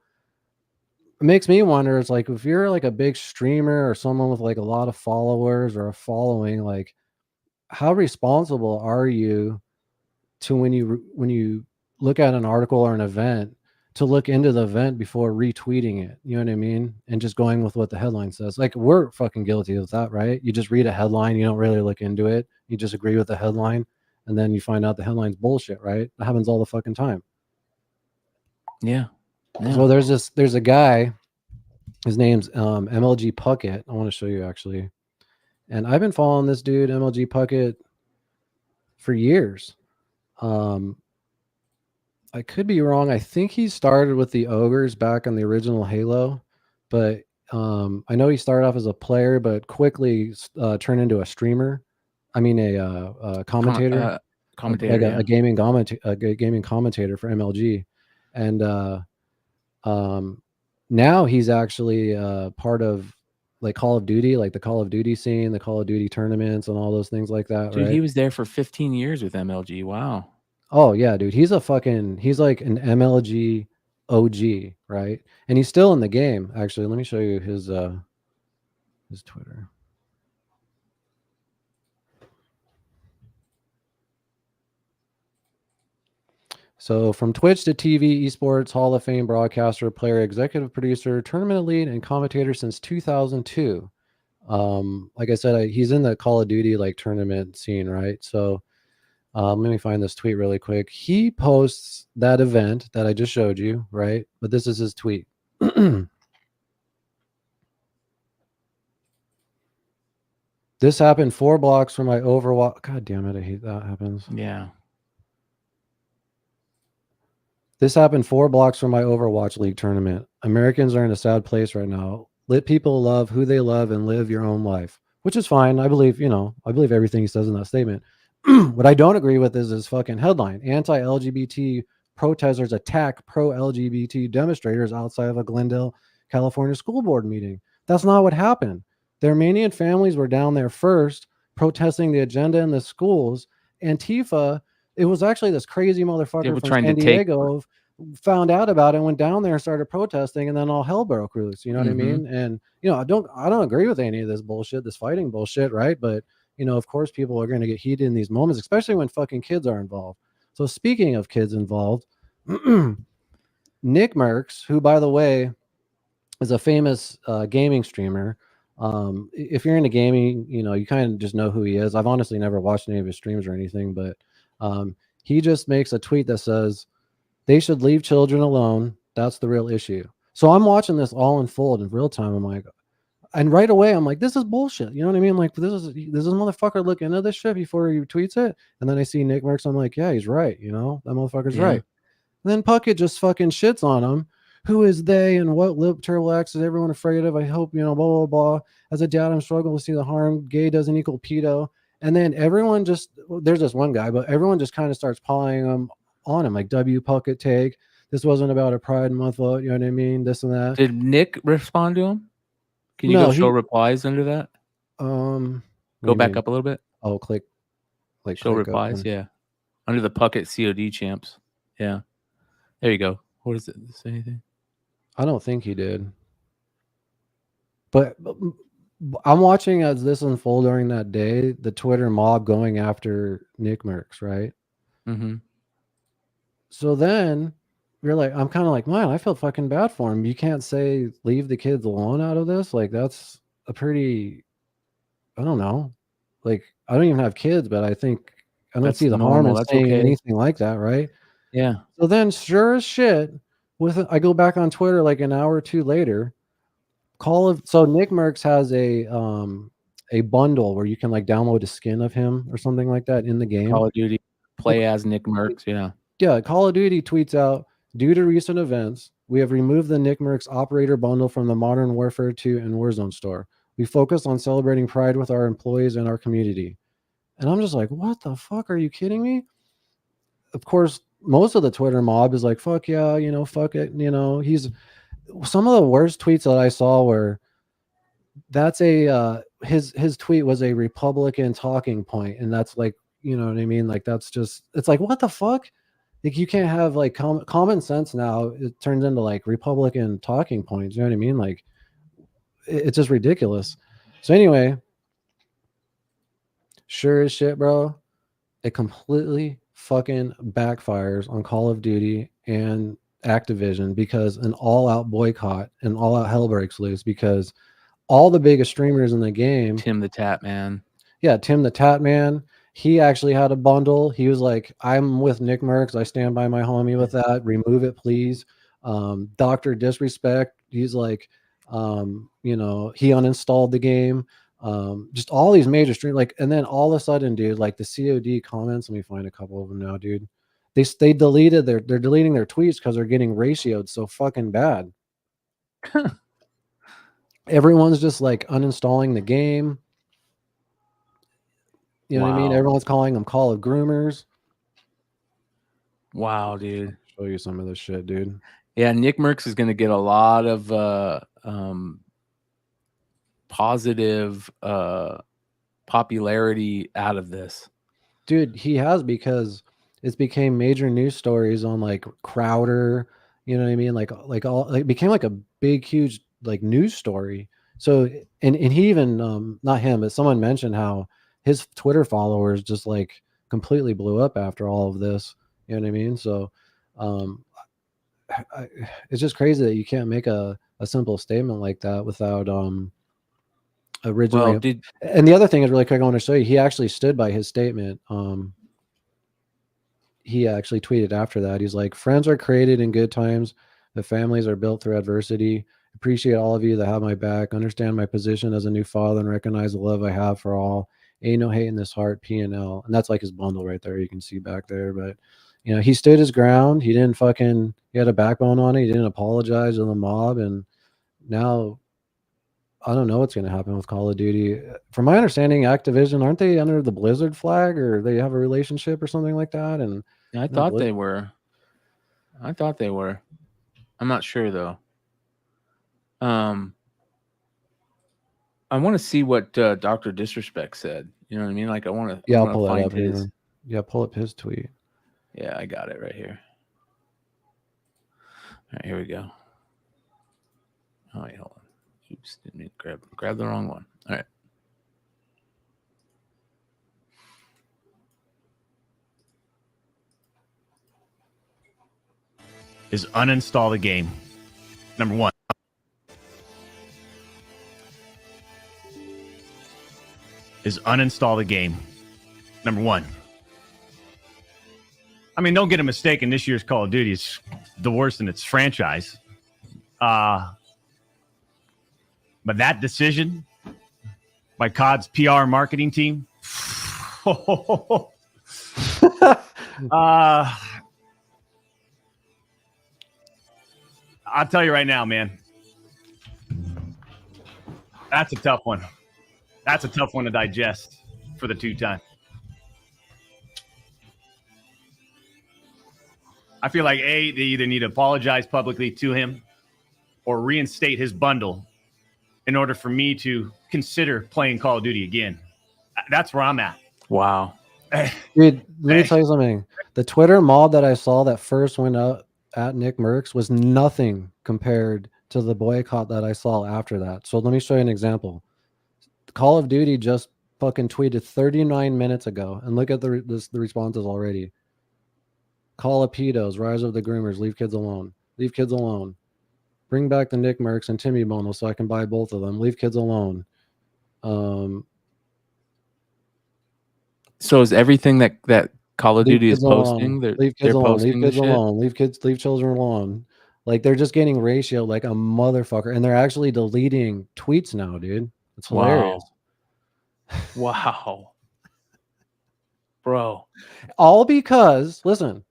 it makes me wonder, it's like, if you're like a big streamer or someone with like a lot of followers or a following, like how responsible are you to when you look at an article or an event, to look into the event before retweeting it? You know what I mean? And just going with what the headline says. Like, we're fucking guilty of that, right? You just read a headline, you don't really look into it, you just agree with the headline, and then you find out the headline's bullshit, right? That happens all the fucking time. Yeah. So there's a guy, his name's MLG Puckett. I want to show you actually. And I've been following this dude, MLG Puckett, for years. I could be wrong. I think he started with the Ogres back on the original Halo, but I know he started off as a player, but quickly turned into a streamer. I mean, a commentator, commentator, a gaming commentator for MLG, and now he's actually part of like Call of Duty, like the Call of Duty scene, the Call of Duty tournaments, and all those things like that. Dude, right? he was there for 15 years with MLG. Wow. Oh yeah, dude. He's like an MLG OG, right? And he's still in the game. Actually, let me show you his Twitter. So from Twitch to TV, esports, Hall of Fame broadcaster, player, executive producer, tournament lead, and commentator since 2002. Like I said, he's in the Call of Duty like tournament scene, right? So let me find this tweet really quick. He posts that event that I just showed you, right? But this is his tweet. This happened 4 blocks from my Overwatch. God damn it, I hate that happens. Yeah. This happened 4 blocks from my Overwatch League tournament. Americans are in a sad place right now. Let people love who they love and live your own life, which is fine. I believe everything he says in that statement. What I don't agree with is his fucking headline: anti-LGBT protesters attack pro-LGBT demonstrators outside of a Glendale, California school board meeting. That's not what happened. The Armenian families were down there first, protesting the agenda in the schools. Antifa, it was actually this crazy motherfucker from San Diego found out about it, went down there and started protesting, and then all hell broke loose. You know what I mean? And I don't agree with any of this bullshit, this fighting bullshit, right? But of course, people are going to get heated in these moments, especially when fucking kids are involved. So speaking of kids involved, Nicmercs, who by the way is a famous gaming streamer. If you're into gaming, you kind of just know who he is. I've honestly never watched any of his streams or anything, but he just makes a tweet that says they should leave children alone. That's the real issue. So I'm watching this all unfold in real time. I'm like, and right away I'm like, this is bullshit. You know what I mean? Like this is motherfucker look into this shit before he tweets it. And then I see Nicmercs. I'm like, yeah, he's right. That motherfucker's right. And then Puckett just fucking shits on him. Who is they and what lip turtle X is everyone afraid of? I hope, blah, blah, blah. As a dad, I'm struggling to see the harm. Gay doesn't equal pedo. And then everyone there's this one guy, but everyone just kind of starts piling him on him. Like W Puckett take. This wasn't about a Pride Month vote. You know what I mean? This and that. Did Nick respond to him? Can you show replies under that? Go back up a little bit. Oh, click. Like show replies. Yeah. Under the Puckett COD champs. Yeah. There you go. What does it say anything? I don't think he did. But I'm watching as this unfold during that day, the Twitter mob going after Nicmercs, right? Mm-hmm. So then I'm kind of like, man, I feel fucking bad for him. You can't say leave the kids alone out of this. Like that's a pretty, I don't know. Like I don't even have kids, but I think I don't see the harm in saying anything like that, right? Yeah. So then sure as shit, I go back on Twitter like an hour or two later. So Nicmercs has a bundle where you can like download a skin of him or something like that in the game. Call of Duty, play as Nicmercs, yeah. Yeah, Call of Duty tweets out, due to recent events, we have removed the Nicmercs operator bundle from the Modern Warfare 2 and Warzone store. We focus on celebrating Pride with our employees and our community. And I'm just like, what the fuck? Are you kidding me? Of course, most of the Twitter mob is like, fuck yeah, fuck it. He's some of the worst tweets that I saw were that's his tweet was a Republican talking point. And that's like, you know what I mean? Like, that's just, it's like, what the fuck? Like, you can't have like common sense now. It turns into like Republican talking points. You know what I mean? Like, it's just ridiculous. So anyway, sure as shit, bro, it completely fucking backfires on Call of Duty and Activision because an all-out boycott and all-out hell breaks loose because all the biggest streamers in the game, Tim the Tat Man, he actually had a bundle. He was like, I'm with Nicmercs, I stand by my homie with that, remove it please. Dr. Disrespect, he's like, he uninstalled the game. Just all these major streams, like, and then all of a sudden, dude, like the COD comments, let me find a couple of them now, dude. They deleted they're deleting their tweets because they're getting ratioed so fucking bad. Everyone's just like uninstalling the game. You know what I mean? Everyone's calling them Call of Groomers. Wow, dude. Show you some of this shit, dude. Yeah, Nicmercs is gonna get a lot of positive popularity out of this, dude. He has, because it's became major news stories on like Crowder, you know what I mean, like it became like a big huge like news story. So and he even not him, but someone mentioned how his Twitter followers just like completely blew up after all of this, you know what I mean? So it's just crazy that you can't make a simple statement like that without originally. And the other thing is really quick, I want to show you, he actually stood by his statement. He actually tweeted after that. He's like, friends are created in good times, but families are built through adversity. Appreciate all of you that have my back, understand my position as a new father, and recognize the love I have for all. Ain't no hate in this heart, P&L. And that's like his bundle right there, you can see back there. But he stood his ground. He didn't he had a backbone on it. He didn't apologize to the mob. And now I don't know what's going to happen with Call of Duty. From my understanding, Activision, aren't they under the Blizzard flag, or they have a relationship or something like that? And I thought they were. I thought they were. I'm not sure though. I want to see what Dr. Disrespect said. You know what I mean? Like I want to. Yeah, I'll wanna pull that find up here. his. Yeah, pull up his tweet. Yeah, I got it right here. All right, here we go. Oh, wait, hold on. Oops, didn't mean to grab the wrong one. All right. Is uninstall the game. Number one. Is uninstall the game. Number one. I mean, don't get a mistaken. This year's Call of Duty is the worst in its franchise. But that decision by COD's PR marketing team, I'll tell you right now, man. That's a tough one. That's a tough one to digest for the two-time. I feel like, A, they either need to apologize publicly to him or reinstate his bundle in order for me to consider playing Call of Duty again. That's where I'm at. Wow. Dude, let me tell you something. The Twitter mob that I saw that first went up at Nicmercs was nothing compared to the boycott that I saw after that. So let me show you an example. Call of Duty just fucking tweeted 39 minutes ago, and look at the responses already. Call of pedos, rise of the groomers, leave kids alone. Leave kids alone. Bring back the Nicmercs and Timmy Bono so I can buy both of them. Leave kids alone. So is everything that Call of Duty is posting? Leave kids alone. Leave kids alone. Leave children alone. Like they're just getting ratio like a motherfucker, and they're actually deleting tweets now, dude. It's hilarious. Wow. Bro. All because, listen,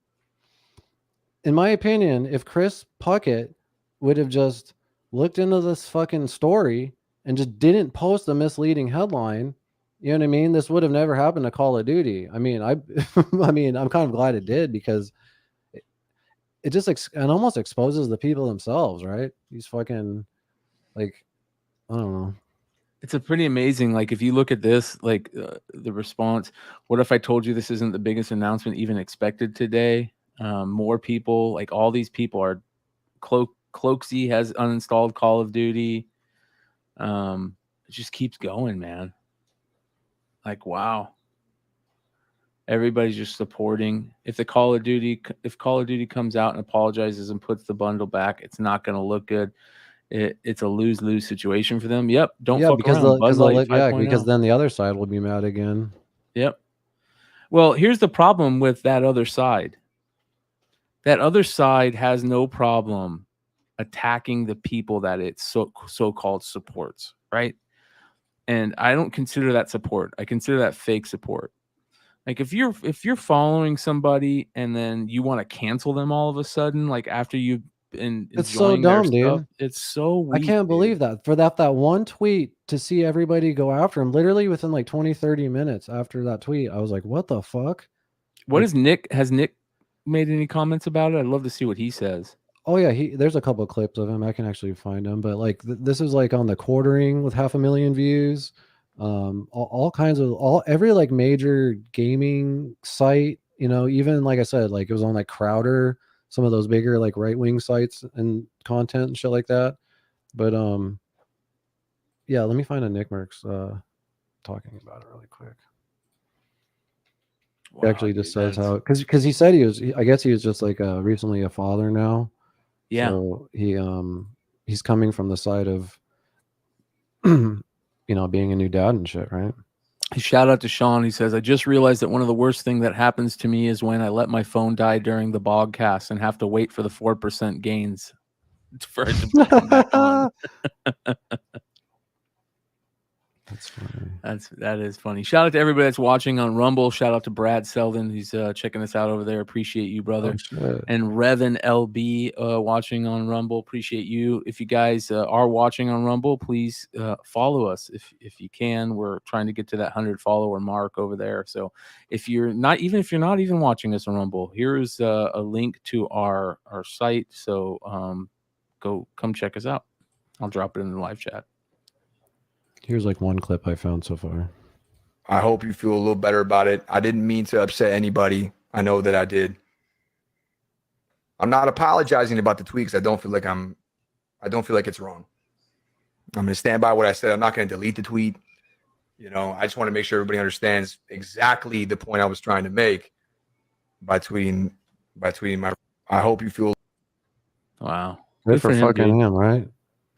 in my opinion, if Chris Puckett would have just looked into this fucking story and just didn't post a misleading headline, you know what I mean? This would have never happened to Call of Duty. I mean, I mean, I'm kind of glad it did because it just it almost exposes the people themselves, right? These fucking, like, I don't know. It's a pretty amazing. Like, if you look at this, like the response, what if I told you this isn't the biggest announcement even expected today? More people, like all these people are Cloaksy has uninstalled Call of Duty. It just keeps going, man. Like, wow. Everybody's just supporting. If Call of Duty comes out and apologizes and puts the bundle back, it's not going to look good. It's a lose-lose situation for them. Yep. Don't fuck because around. because then the other side will be mad again. Yep. Well, here's the problem with that other side. That other side has no problem attacking the people that it so-called supports, right? And I don't consider that support. I consider that fake support. Like if you're following somebody and then you want to cancel them all of a sudden, like after you've been it's so dumb, dude. It's so weak, I can't believe that for that one tweet to see everybody go after him literally within like 20-30 minutes after that tweet. I was like, what the fuck? What is Nick? Has Nick made any comments about it? I'd love to see what he says. Oh yeah, there's a couple of clips of him. I can actually find them, but like this is like on the quartering with 500,000 views. All kinds of every like major gaming site, you know, even like I said, like it was on like Crowder, some of those bigger like right-wing sites and content and shit like that. But yeah, let me find a Nicmercs talking about it really quick. Wow, he actually just says how because he said I guess he was just like recently a father now. Yeah. So he's coming from the side of you know, being a new dad and shit, right? Shout out to Sean. He says, I just realized that one of the worst things that happens to me is when I let my phone die during the Bogcast and have to wait for the 4% gains for it to come back on. That's funny. That is funny. Shout out to everybody that's watching on Rumble. Shout out to Brad Selden. He's checking us out over there. Appreciate you, brother. And Revan LB watching on Rumble. Appreciate you. If you guys are watching on Rumble, please follow us if you can. We're trying to get to that 100 follower mark over there. So if you're not even watching us on Rumble, here's a link to our site. So come check us out. I'll drop it in the live chat. Here's like one clip I found so far. I hope you feel a little better about it. I didn't mean to upset anybody. I know that I did. I'm not apologizing about the tweaks. I don't feel like it's wrong. I'm gonna stand by what I said. I'm not gonna delete the tweet. You know, I just want to make sure everybody understands exactly the point I was trying to make by tweeting my. I hope you feel. Wow. Good for fucking him, right?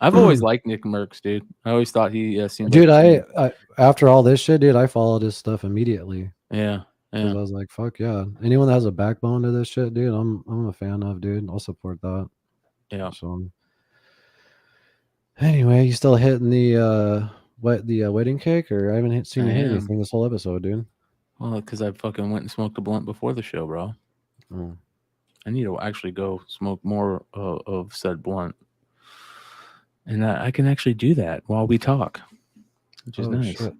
I've always liked Nicmercs, dude. I always thought he seemed. Dude, like I after all this shit, dude, I followed his stuff immediately. Yeah. 'Cause I was like, fuck yeah. Anyone that has a backbone to this shit, dude, I'm a fan of, dude. I'll support that. Yeah. So anyway, you still hitting the wedding cake, or I haven't seen you hit anything this whole episode, dude. Well, because I fucking went and smoked a blunt before the show, bro. Oh. I need to actually go smoke more of said blunt. And I can actually do that while we talk, which is nice. Shit.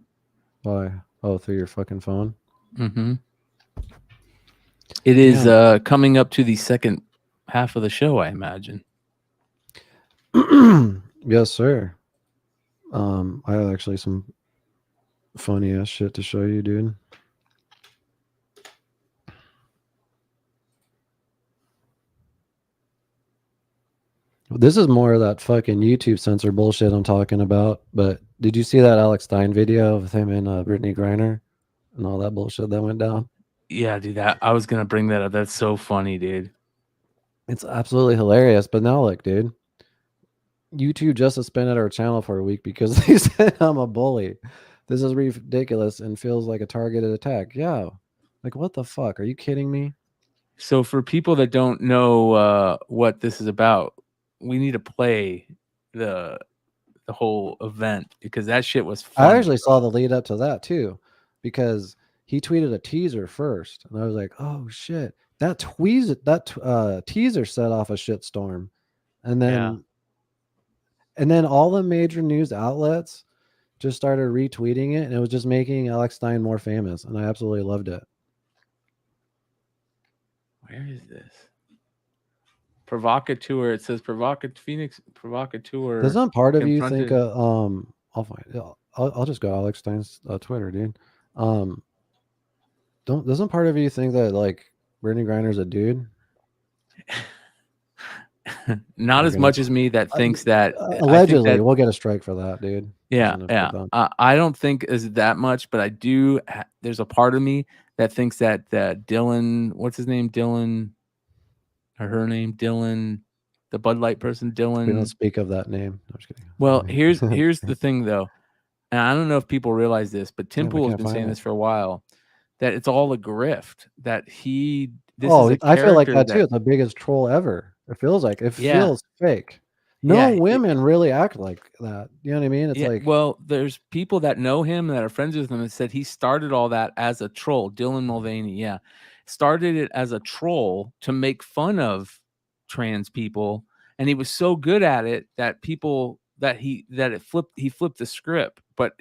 Why? Oh, through your fucking phone? Mm-hmm. It is coming up to the second half of the show, I imagine. Yes, sir. I have actually some funny ass shit to show you, dude. This is more of that fucking YouTube censor bullshit I'm talking about. But did you see that Alex Stein video of him and Britanny Griner and all that bullshit that went down? Yeah, dude. I was gonna bring that up. That's so funny, dude. It's absolutely hilarious. But now, look, dude, YouTube just suspended our channel for a week because they said I'm a bully. This is ridiculous and feels like a targeted attack. Yeah, like what the fuck? Are you kidding me? So for people that don't know what this is about, we need to play the whole event because that shit was fun. I actually saw the lead up to that too, because he tweeted a teaser first, and I was like, "Oh shit!" That teaser set off a shitstorm, and then all the major news outlets just started retweeting it, and it was just making Alex Stein more famous, and I absolutely loved it. Where is this? Provocateur. It says Phoenix Provocateur. Doesn't part of you think I'll find it. I'll just go Alex Stein's Twitter, dude. Doesn't part of you think that like Britanny Griner's a dude? Not as much as me that thinks that allegedly we'll get a strike for that, dude. Yeah. I don't think is that much, but I do. There's a part of me that thinks that Dylan, what's his name, Dylan, or her name, Dylan, the Bud Light person, Dylan. We don't speak of that name. No, I'm just kidding. Well, here's the thing though, and I don't know if people realize this, but Tim Pool has been saying this for a while, that it's all a grift. That I feel like that too. It's the biggest troll ever. It feels like feels fake. No women really act like that. You know what I mean? It's like, well, there's people that know him that are friends with him and said he started all that as a troll. Dylan Mulvaney, started it as a troll to make fun of trans people, and he was so good at it that he flipped the script. But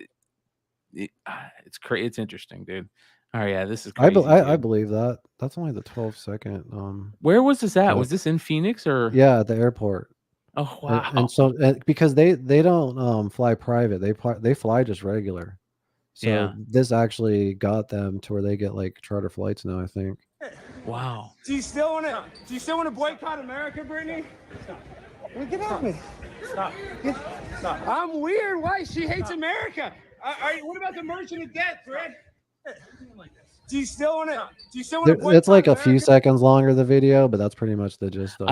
it's crazy. It's interesting, dude. Oh yeah, this is crazy. I believe that. That's only the 12-second. Where was this at? Was this in Phoenix or? Yeah, at the airport. Oh wow! And so because they don't fly private, they fly just regular. So this actually got them to where they get like charter flights now, I think. Wow. Do you still want to boycott America, Britanny? Well, get off me. Stop. I'm weird. Why? She hates America. What about the merchant of death, Fred? Do you still want to it's like a few seconds longer, the video, but that's pretty much the gist of it.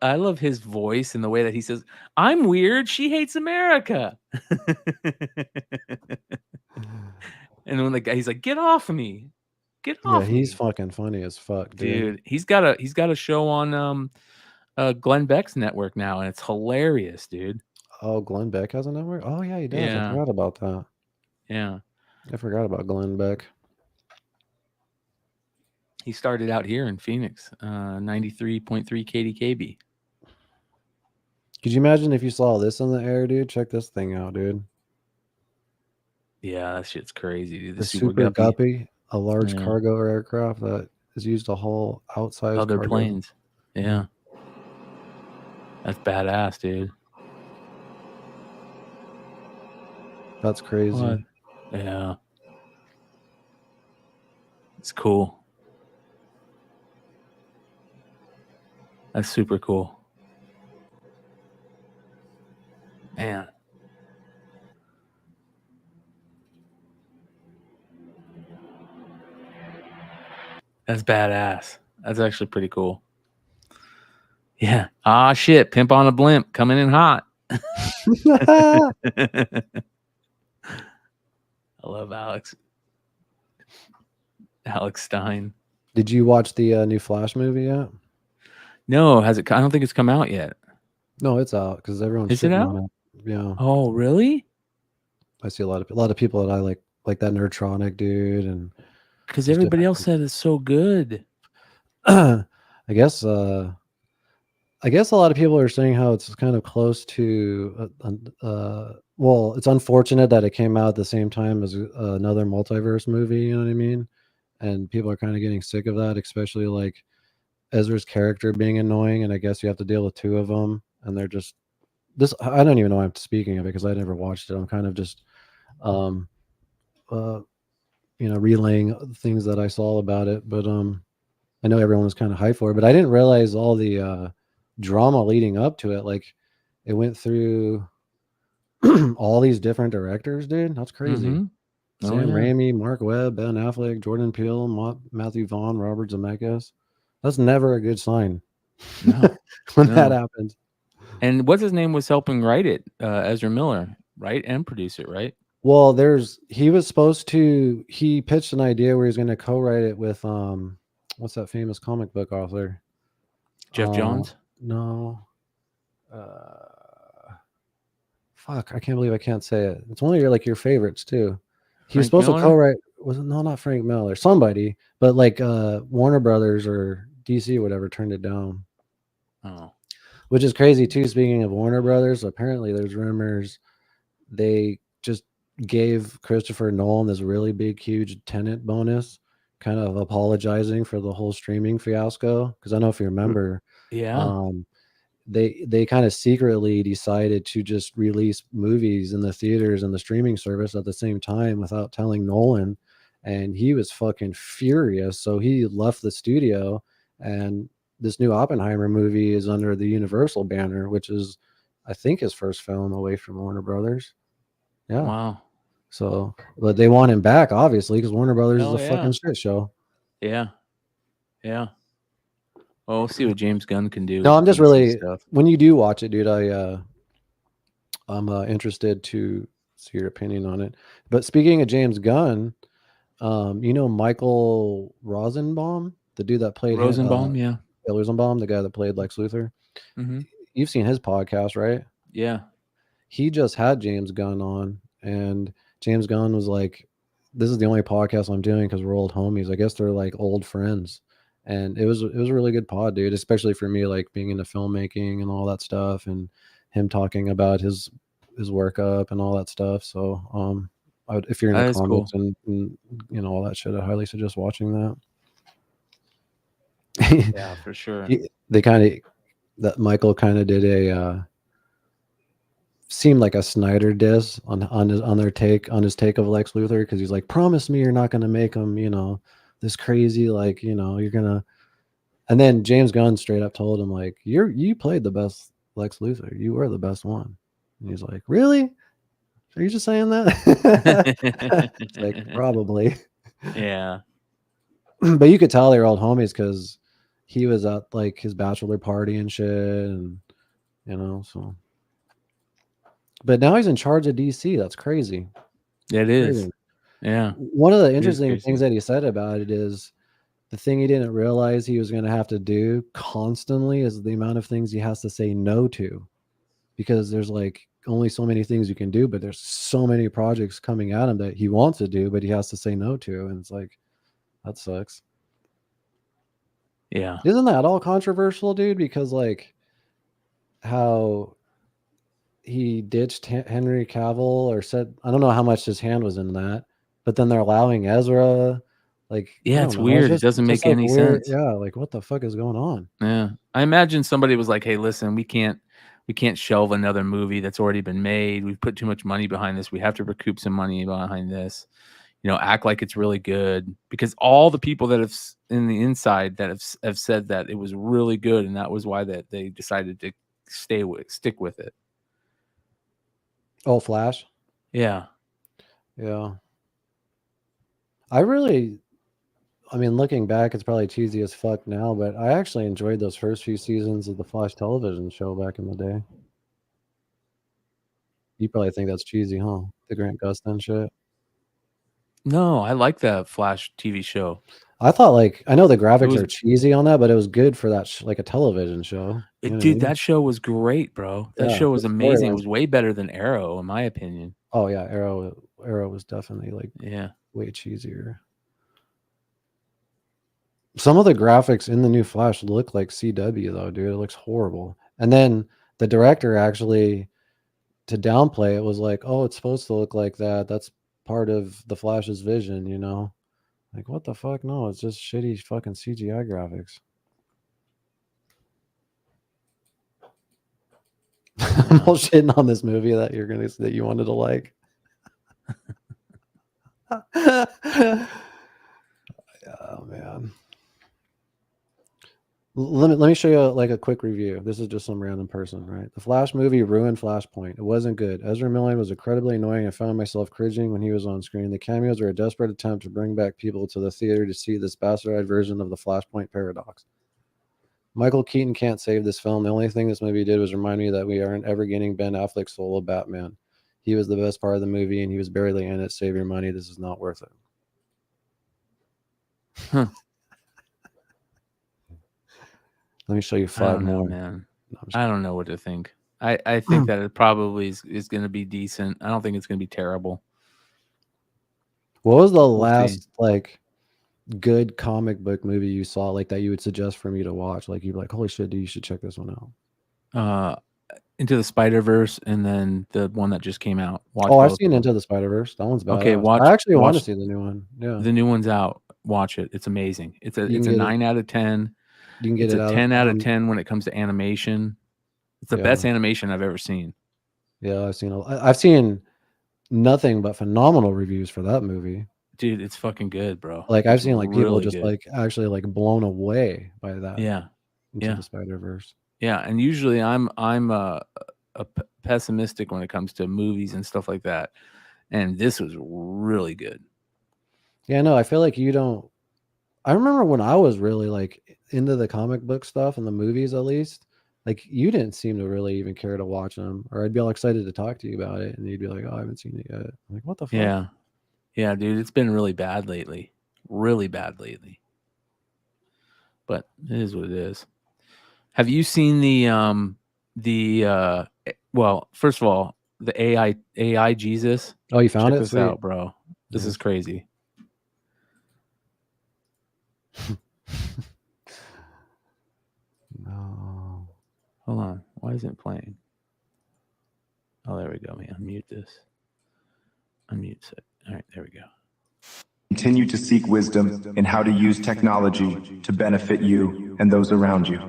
I love his voice and the way that he says, "I'm weird. She hates America." And when the guy, he's like, "Get off of me. Get off." Yeah, he's fucking funny as fuck, dude. He's got a show on Glenn Beck's network now, and it's hilarious, dude. Oh, Glenn Beck has a network? Oh yeah, he does. Yeah. I forgot about that. Yeah. I forgot about Glenn Beck. He started out here in Phoenix, 93.3 KDKB. Could you imagine if you saw this in the air, dude? Check this thing out, dude. Yeah, that shit's crazy, dude. The Super Guppy, a large Yeah. cargo aircraft that is used to haul outside Other cargo. planes. Yeah. That's badass, dude. That's crazy. What? Yeah. It's cool. That's super cool. Man. That's badass. That's actually pretty cool. Yeah. Ah, shit. Pimp on a blimp coming in hot. I love Alex. Alex Stein. Did you watch the new Flash movie yet? No, has it? I don't think it's come out yet. No, it's out because everyone's Is it shitting out? on it. Yeah. Oh, really? I see a lot of people that I like that Nerdtronic dude, and Because just everybody else said it's so good. I guess a lot of people are saying how it's kind of close to well, it's unfortunate that it came out at the same time as another multiverse movie, you know what I mean? And people are kind of getting sick of that, especially like Ezra's character being annoying, and I guess you have to deal with two of them, and they're just this. I don't even know why I'm speaking of it because I never watched it. I'm kind of just relaying things that I saw about it, but I know everyone was kind of hyped for it, but I didn't realize all the drama leading up to it. Like it went through all these different directors, dude. That's crazy. Mhm. Oh, Sam yeah. Raimi, Mark Webb, Ben Affleck, Jordan Peele, Matthew Vaughn, Robert Zemeckis. That's never a good sign No. when No. that happens. And what's his name was helping write it? Ezra Miller, right? And produce it, right? Well, he pitched an idea where he's going to co-write it with what's that famous comic book author? Jeff Johns? No. Fuck, I can't believe I can't say it. It's one of your favorites too. He was Frank supposed Miller? to co-write, was it? No, not Frank Miller, somebody, but like Warner Brothers or DC or whatever turned it down. Oh. Which is crazy too. Speaking of Warner Brothers, apparently there's rumors they just gave Christopher Nolan this really big, huge tenant bonus, kind of apologizing for the whole streaming fiasco. Because I know if you remember, Yeah. they kind of secretly decided to just release movies in the theaters and the streaming service at the same time without telling Nolan, and he was fucking furious. So he left the studio, and this new Oppenheimer movie is under the Universal banner, which is, I think, his first film away from Warner Brothers. Yeah. Wow. So, but they want him back, obviously, because Warner Brothers Hell is a yeah. fucking shit show. Yeah. Yeah. Well, we'll see what James Gunn can do. No, I'm just with some really, stuff. when you do watch it, dude, I'm interested to see your opinion on it. But speaking of James Gunn, Michael Rosenbaum, the dude that played Rosenbaum, yeah. Rosenbaum, the guy that played Lex Luthor. Mm-hmm. You've seen his podcast, right? Yeah. He just had James Gunn on, and James Gunn was like, "This is the only podcast I'm doing because we're old homies." I guess they're like old friends. And it was a really good pod, dude, especially for me, like being into filmmaking and all that stuff, and him talking about his workup and all that stuff. So if you're into comics and all that shit, I highly suggest watching that. Yeah, for sure. Michael kind of did a seemed like a Snyder diss on his take of Lex Luthor, because he's like, promise me you're not gonna make him, this crazy, like, you're gonna. And then James Gunn straight up told him, like, you played the best Lex Luthor, you were the best one. And he's like, really? Are you just saying that? It's like, probably. Yeah. But you could tell they were old homies because he was at like his bachelor party and shit, and so. But now he's in charge of DC. That's crazy. It is. Crazy. Yeah. One of the interesting things that he said about it is the thing he didn't realize he was going to have to do constantly is the amount of things he has to say no to, because there's like only so many things you can do, but there's so many projects coming at him that he wants to do, but he has to say no to. And it's like, that sucks. Yeah. Isn't that all controversial, dude? Because like how he ditched Henry Cavill or said, I don't know how much his hand was in that, but then they're allowing Ezra. Like, yeah, it's weird. It doesn't make any sense. Yeah. Like, what the fuck is going on? Yeah. I imagine somebody was like, hey, listen, we can't shelve another movie that's already been made. We've put too much money behind this. We have to recoup some money behind this. You know, act like it's really good, because all the people that have in the inside that have said that it was really good, and that was why that they decided to stick with it. Oh, Flash. Yeah. Yeah. I mean, looking back, it's probably cheesy as fuck now, but I actually enjoyed those first few seasons of the Flash television show back in the day. You probably think that's cheesy, huh? The Grant Gustin shit. No, I like that Flash TV show. I thought, like, I know the graphics are cheesy on that, but it was good for that, like a television show. Dude, that show was great, bro. That show was amazing. It was way better than Arrow, in my opinion. Oh yeah, Arrow was definitely like way cheesier. Some of the graphics in the new Flash look like CW though, dude. It looks horrible. And then the director actually, to downplay it, was like, "Oh, it's supposed to look like that. That's part of the Flash's vision, you know." Like, what the fuck? No, it's just shitty fucking CGI graphics. I'm bullshitting on this movie that you wanted to like. Oh man. Let me show you like a quick review. This is just some random person, right? The Flash movie ruined Flashpoint. It wasn't good. Ezra Miller was incredibly annoying. I found myself cringing when he was on screen. The cameos were a desperate attempt to bring back people to the theater to see this bastardized version of the Flashpoint paradox. Michael Keaton can't save this film. The only thing this movie did was remind me that we aren't ever getting Ben Affleck's solo Batman. He was the best part of the movie, and he was barely in it. Save your money. This is not worth it. Huh. Let me show you five more. Man. I don't know what to think. I think that it probably is going to be decent. I don't think it's going to be terrible. What was the last like good comic book movie you saw, like that you would suggest for me to watch? Like you'd be like, holy shit, dude, you should check this one out. Into the Spider-Verse, and then the one that just came out. I've seen Into the Spider-Verse. That one's bad. Okay, I actually want to see the new one. Yeah, the new one's out. Watch it. It's amazing. It's a 9 out of 10. You can get it's a 10 out of 10 when it comes to animation. It's the best animation I've ever seen. Yeah, I've seen nothing but phenomenal reviews for that movie. Dude, it's fucking good, bro. Like I've seen like people really just good. Like actually like blown away by that. Yeah. Into the Spider-Verse. Yeah, and usually I'm pessimistic when it comes to movies and stuff like that. And this was really good. Yeah, no, I feel like you don't. I remember when I was really like into the comic book stuff and the movies, at least, like you didn't seem to really even care to watch them, or I'd be all excited to talk to you about it, and you'd be like, "Oh, I haven't seen it yet." I'm like, what the fuck? Yeah, dude, it's been really bad lately, but it is what it is. Have you seen well, first of all, the AI Jesus? Oh, you found Check it? this out, bro. This is crazy. No. Hold on. Why isn't it playing? Oh, there we go, man. Unmute this. Unmute it. All right, there we go. Continue to seek wisdom in how to use technology to benefit you and those around you.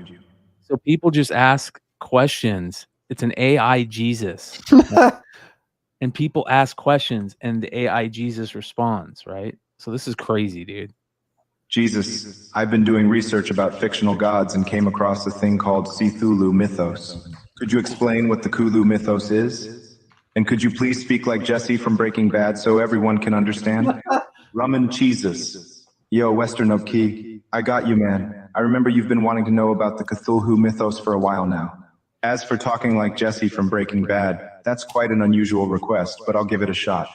So people just ask questions. It's an AI Jesus. And people ask questions and the AI Jesus responds, right? So this is crazy, dude. Jesus, I've been doing research about fictional gods and came across a thing called Cthulhu mythos. Could you explain what the Cthulhu mythos is? And could you please speak like Jesse from Breaking Bad so everyone can understand? Rum and cheeses. Yo, Western of Key, I got you, man. I remember you've been wanting to know about the Cthulhu mythos for a while now. As for talking like Jesse from Breaking Bad, that's quite an unusual request, but I'll give it a shot.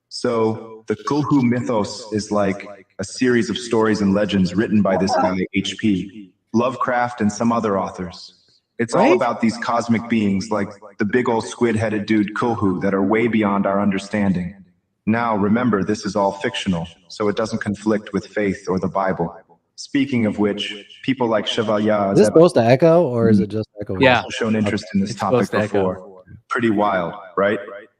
So, the Cthulhu mythos is like a series of stories and legends written by this guy, H.P. Lovecraft and some other authors. It's all about these cosmic beings like the big old squid-headed dude Kulhu that are way beyond our understanding. Now, remember, this is all fictional, so it doesn't conflict with faith or the Bible. Speaking of which, people like Chevalier... Is this supposed to echo, or is it just echoing? Yeah. Also shown interest in this topic before. Pretty wild, right?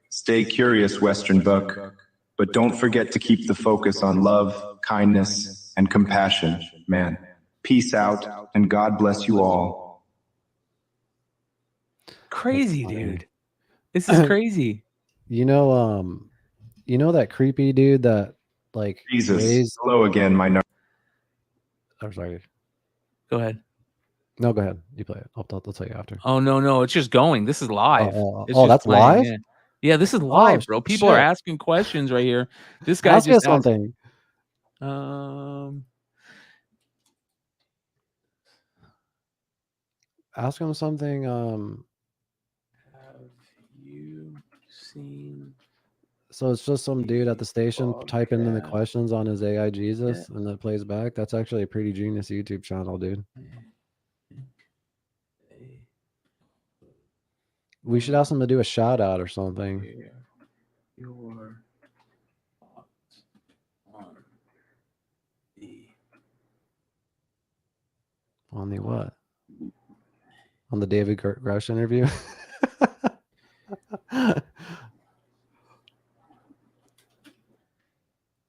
Stay curious, Western Buck. But don't forget to keep the focus on love, kindness, and compassion, man. Peace out, and God bless you all. Crazy, dude. This is crazy. You know that creepy dude that like Jesus. raised... Hello again, my... I'm sorry. Go ahead. No, go ahead. You play it. I'll tell you after. Oh no, it's just going. This is live. It's just that's playing, live? Yeah. Yeah, this is live, bro. People are asking questions right here. This guy Ask us just something. Ask him something. Have you seen? So it's just some dude at the station typing in the questions on his AI Jesus, and it plays back. That's actually a pretty genius YouTube channel, dude. We should ask him to do a shout out or something. Your thoughts on the what? On the David Grusch interview?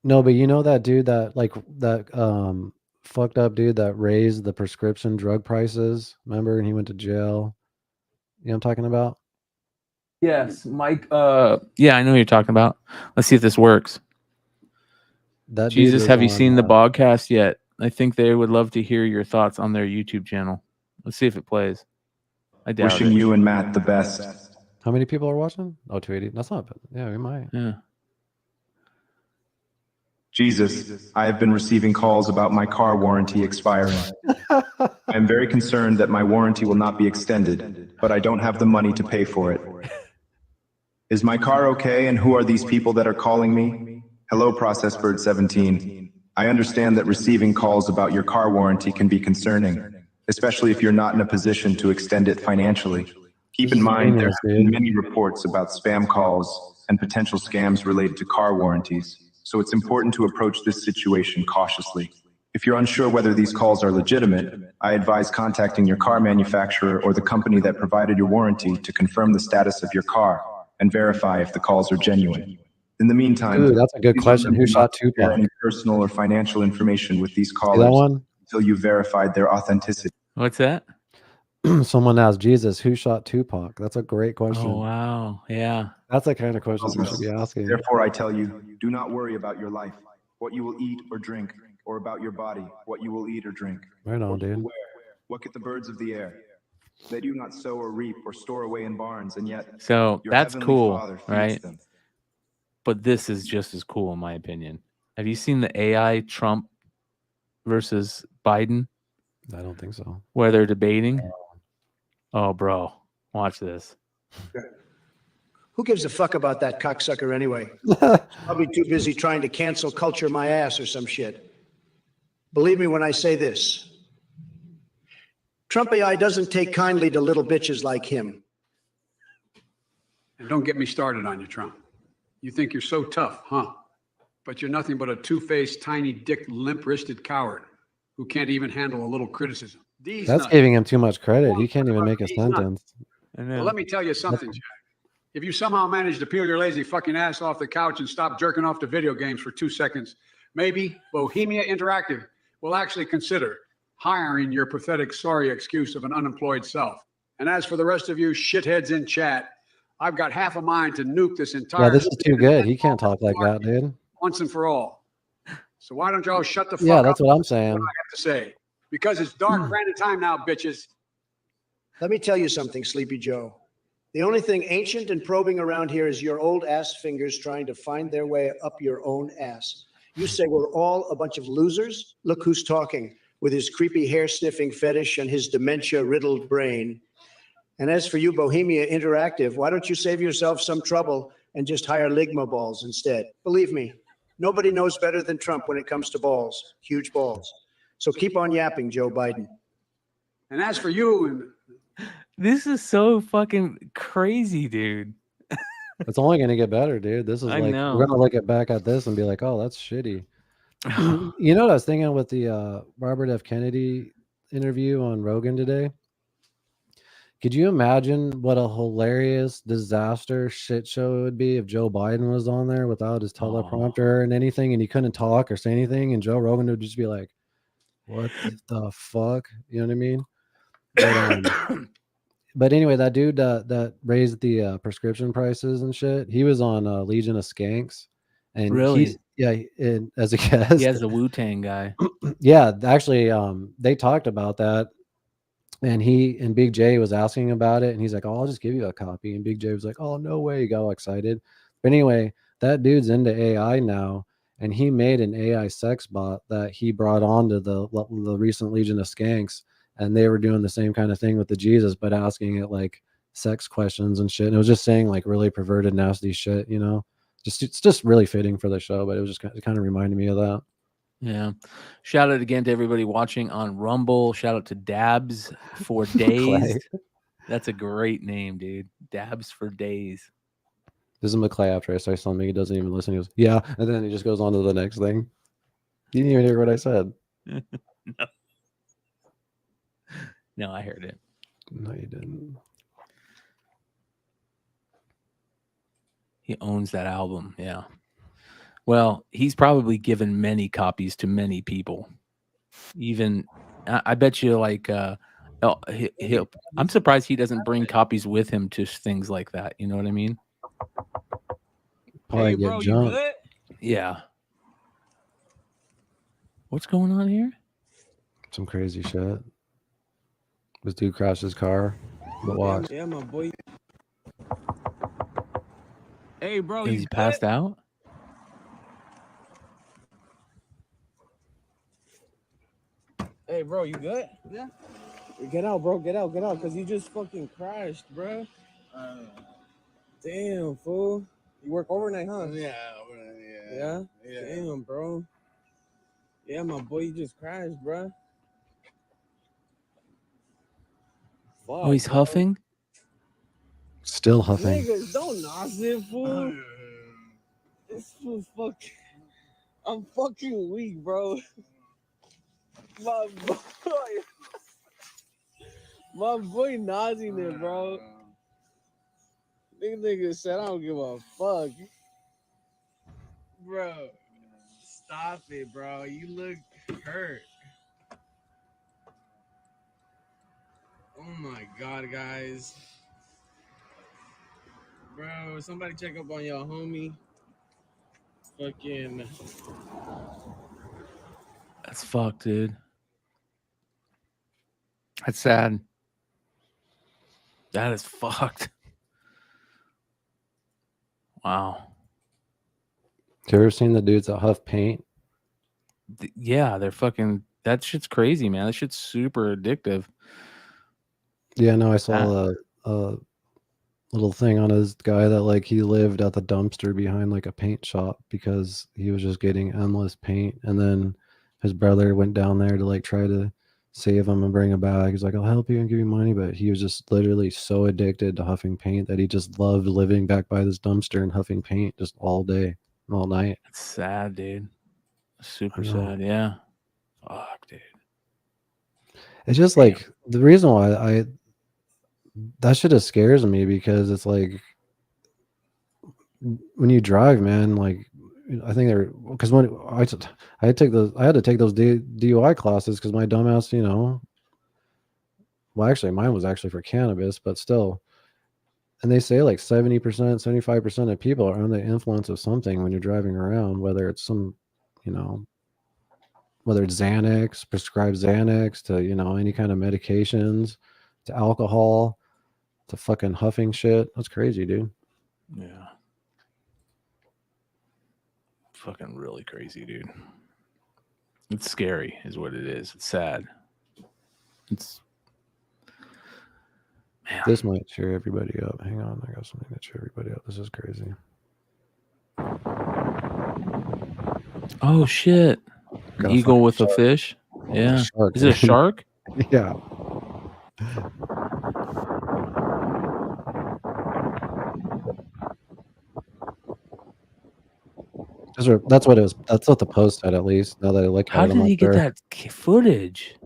No, but you know that dude that fucked up dude that raised the prescription drug prices? Remember? And he went to jail. You know what I'm talking about? Yes, Mike. Yeah, I know what you're talking about. Let's see if this works. That Jesus, have you seen the Bogcast yet? I think they would love to hear your thoughts on their YouTube channel. Let's see if it plays. I doubt Wishing you and Matt the best. How many people are watching? Oh, 280. That's not bad. Yeah, we might. Yeah. Jesus, I have been receiving calls about my car warranty expiring. I am very concerned that my warranty will not be extended, but I don't have the money to pay for it. Is my car okay, and who are these people that are calling me? Hello, ProcessBird17. I understand that receiving calls about your car warranty can be concerning, especially if you're not in a position to extend it financially. Keep in mind there have been many reports about spam calls and potential scams related to car warranties, so it's important to approach this situation cautiously. If you're unsure whether these calls are legitimate, I advise contacting your car manufacturer or the company that provided your warranty to confirm the status of your car and verify if the calls are genuine. In the meantime, ooh, that's a good question. Who shot Tupac? Any personal or financial information with these callers until you verified their authenticity. What's that? Someone asked Jesus, who shot Tupac? That's a great question. Oh, wow. Yeah. That's the kind of questions we should be asking. Therefore, I tell you, do not worry about your life, what you will eat or drink, or about your body, what you will eat or drink. Right on, dude. What get the birds of the air? They do not sow or reap or store away in barns, and yet so your that's heavenly cool, Father feeds right? them. But this is just as cool, in my opinion. Have you seen the AI Trump versus Biden? I don't think so. Where they're debating? Oh, bro, watch this. Who gives a fuck about that cocksucker anyway? I'll be too busy trying to cancel culture my ass or some shit. Believe me when I say this. Trump AI doesn't take kindly to little bitches like him. And don't get me started on you, Trump. You think you're so tough, huh? But you're nothing but a two-faced, tiny-dick, limp-wristed coward who can't even handle a little criticism. That's giving him too much credit. He can't even make a sentence. Well, let me tell you something, Jack. If you somehow manage to peel your lazy fucking ass off the couch and stop jerking off to video games for 2 seconds, maybe Bohemia Interactive will actually consider hiring your pathetic sorry excuse of an unemployed self. And as for the rest of you shitheads in chat, I've got half a mind to nuke this entire... Yeah, this is too good. He can't talk like that, dude. Once and for all. So why don't y'all shut the fuck up? Yeah, that's what I'm saying. What I have to say. Because it's dark random time now, bitches. Let me tell you something, Sleepy Joe. The only thing ancient and probing around here is your old ass fingers trying to find their way up your own ass. You say we're all a bunch of losers? Look who's talking, with his creepy hair-sniffing fetish and his dementia-riddled brain. And as for you, Bohemia Interactive, why don't you save yourself some trouble and just hire Ligma balls instead? Believe me, nobody knows better than Trump when it comes to balls, huge balls. So keep on yapping, Joe Biden. And as for you and This is so fucking crazy, dude. It's only gonna get better, dude. This is I like know. we're gonna look back at this and be like, oh, that's shitty. You know what I was thinking with the Robert F. Kennedy interview on Rogan today? Could you imagine what a hilarious disaster shit show it would be if Joe Biden was on there without his teleprompter and anything, and he couldn't talk or say anything, and Joe Rogan would just be like, "What the fuck?" You know what I mean? But, but anyway, that dude that raised the prescription prices and shit, he was on Legion of Skanks, and Really? and as a guest, He has the Wu-Tang guy. yeah, actually, they talked about that. And he and Big J was asking about it, and he's like, "Oh, I'll just give you a copy." And Big J was like, "Oh, no way!" He got all excited. But anyway, that dude's into AI now, and he made an AI sex bot that he brought onto the recent Legion of Skanks, and they were doing the same kind of thing with the Jesus, but asking it like sex questions and shit. And it was just saying like really perverted, nasty shit, you know. It's just really fitting for the show, but it kind of reminded me of that. Yeah. Shout out again to everybody watching on Rumble. Shout out to Dabs for Days. That's a great name, dude. Dabs for Days. This is McClay after I say something. He doesn't even listen. He goes, "Yeah." And then he just goes on to the next thing. You didn't even hear what I said. No. No, I heard it. No, you didn't. He owns that album. Yeah. Well, he's probably given many copies to many people. Even, I bet you, like, I'm surprised he doesn't bring copies with him to things like that. You know what I mean? Probably get jumped. Yeah. What's going on here? Some crazy shit. This dude crashed his car. But watch. Yeah, my boy. Hey, bro, Is he passed out? Hey, bro, you good? Yeah. Get out, bro. Get out, because you just fucking crashed, bro. Damn, fool. You work overnight, huh? Yeah, yeah. Damn, bro. Yeah, my boy, you just crashed, bro. Fuck, Oh, he's huffing? Still huffing. Niggas, don't knock it, fool. This fool fucking... I'm fucking weak, bro. My boy nodding it, bro. Nigga said I don't give a fuck. Bro, stop it, bro. You look hurt. Oh my god, guys. Bro, somebody check up on your homie. Fucking... That's fucked, dude. That's sad. That is fucked. Wow. Have you ever seen the dudes that huff paint? Yeah, they're fucking... That shit's crazy, man. That shit's super addictive. Yeah, no, I saw a little thing on his guy that like he lived at the dumpster behind like a paint shop because he was just getting endless paint, and then his brother went down there to like try to save him and bring a bag. He's like, "I'll help you and give you money," but he was just literally so addicted to huffing paint that he just loved living back by this dumpster and huffing paint just all day, all night. It's sad, dude. Super sad. Yeah. Fuck, dude. It's just like the reason why that shit just scares me, because it's like when you drive, man, like I think because when I had to take those DUI classes because my dumbass, you know, well, actually mine was actually for cannabis, but still, and they say like 70%, 75% of people are under the influence of something when you're driving around, whether it's some, you know, whether it's Xanax, prescribed Xanax, to, you know, any kind of medications, to alcohol, to fucking huffing shit. That's crazy, dude. Yeah. Fucking really crazy, dude. It's scary is what it is. It's sad. It's... Man. This might cheer everybody up. Hang on, I got something to cheer everybody up. This is crazy. Oh shit. An eagle with a fish? Yeah. Shark, is it a shark? Yeah. That's what it was. That's what the post said, at least. Now that I look at How it, I'm did he not get sure. that footage?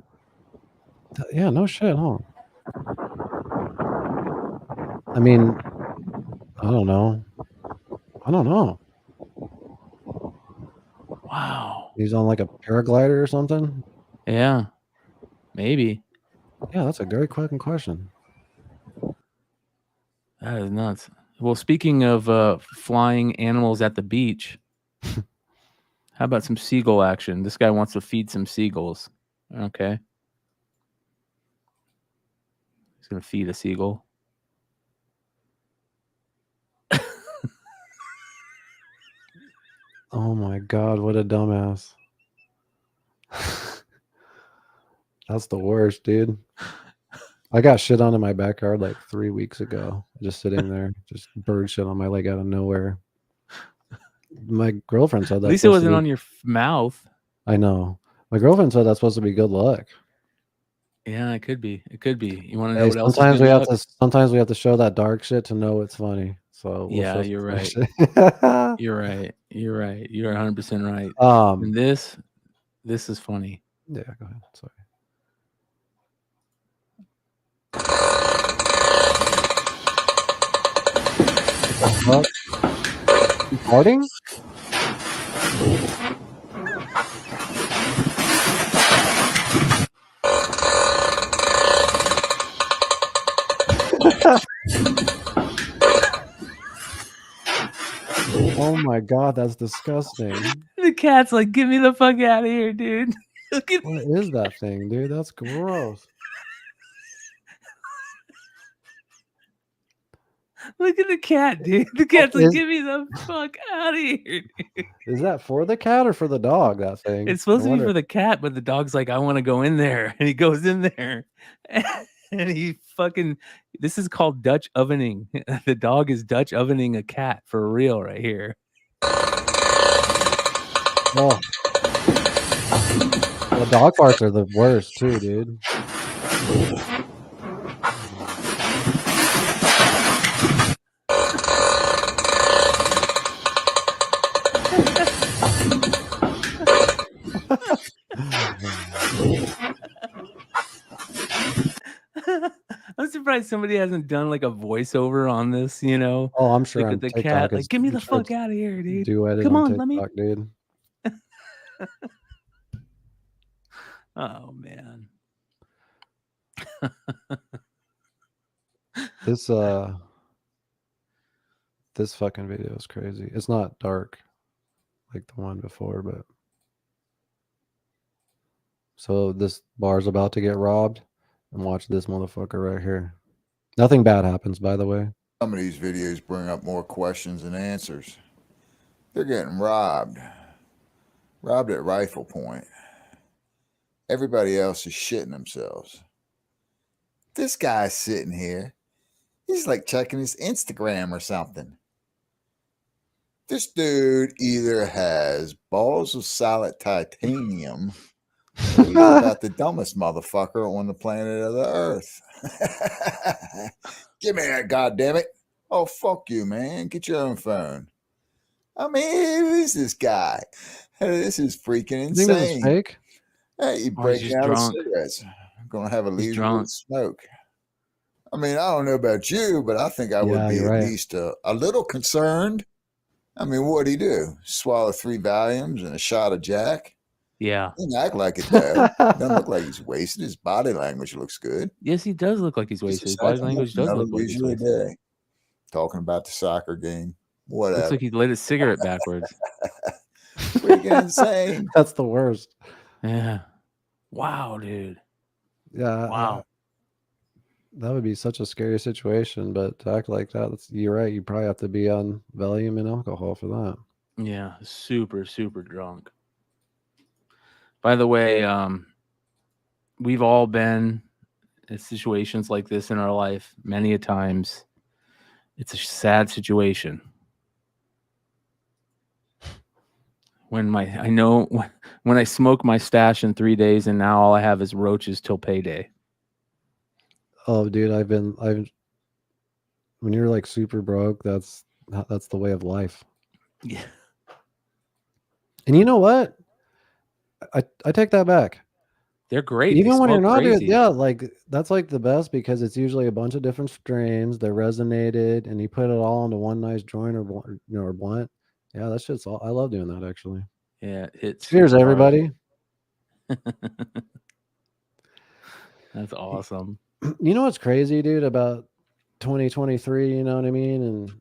Yeah, no shit, huh? I mean, I don't know. Wow. He's on like a paraglider or something. Yeah, maybe. Yeah, that's a great fucking question. That is nuts. Well, speaking of flying animals at the beach, how about some seagull action? This guy wants to feed some seagulls. Okay. He's going to feed a seagull. Oh my god, what a dumbass. That's the worst, dude. I got shit on in my backyard like 3 weeks ago. Just sitting there, just bird shit on my leg out of nowhere. My girlfriend said that. At least it wasn't on your mouth. I know. My girlfriend said that's supposed to be good luck. Yeah, it could be. It could be. You want to know Hey, what else? sometimes we have to show that dark shit to know it's funny. So we'll Yeah, show you're some right. shit. You're right. You're right. You're 100% right. And this is funny. Yeah, go ahead. Sorry. What? You farting? Oh my god, that's disgusting. The cat's like, get me the fuck out of here, dude. What is that thing, dude? That's gross. Look at the cat, dude. The cat's like, get me the fuck out of here, dude. Is that for the cat or for the dog, that thing? It's supposed I to be for wonder- the cat, but the dog's like, I want to go in there. And he goes in there. And he fucking, this is called Dutch ovening. The dog is Dutch ovening a cat for real right here. Oh. The dog parts are the worst too, dude. I'm surprised somebody hasn't done like a voiceover on this, you know? Oh, I'm sure Like on with the TikTok cat, like, it's- get me I'm the sure fuck it's out of here, dude. duetted Come on, TikTok, let me. dude. Oh man. This fucking video is crazy. It's not dark like the one before, but so this bar's about to get robbed, and watch this motherfucker right here. Nothing bad happens, by the way. Some of these videos bring up more questions than answers. They're getting robbed. Robbed at rifle point. Everybody else is shitting themselves. This guy's sitting here. He's like checking his Instagram or something. This dude either has balls of solid titanium or he's about the dumbest motherfucker on the planet of the earth. Give me that, goddammit. Oh, fuck you, man. Get your own phone. I mean, who is this guy? This is freaking You think this is insane. fake? Hey, you Oh, he's break just out of drunk. cigarettes. I'm going to have a He's leisurely drunk. smoke. I mean, I don't know about you, but I think I would Yeah, be you're at right. least a little concerned. I mean, what'd he do? Swallow 3 Valiums and a shot of Jack? Yeah. He didn't act like it, though. Doesn't look like he's wasted. His body language looks good. Yes, he does look like he's Just wasted. His a second, body language does another look like he's leisurely wasted. day. Talking about the soccer game. Whatever. Looks like he lit his cigarette backwards. Freaking insane. That's the worst. Yeah. Wow, dude. Yeah. Wow. That would be such a scary situation, but to act like that, you're right. You probably have to be on Valium and alcohol for that. Yeah, super, super drunk. By the way, we've all been in situations like this in our life many a times. It's a sad situation. When I smoke my stash in 3 days and now all I have is roaches till payday. Oh, dude, when you're like super broke, that's the way of life. Yeah. And you know what? I take that back. They're great. Even They when you're smoke not, crazy. yeah, like that's like the best because it's usually a bunch of different strains. They're resonated, and you put it all into one nice joint or or blunt. Yeah, that shit's all. I love doing that actually. Yeah, it's Cheers, super hard. everybody. That's awesome. You know what's crazy, dude, about 2023? You know what I mean, and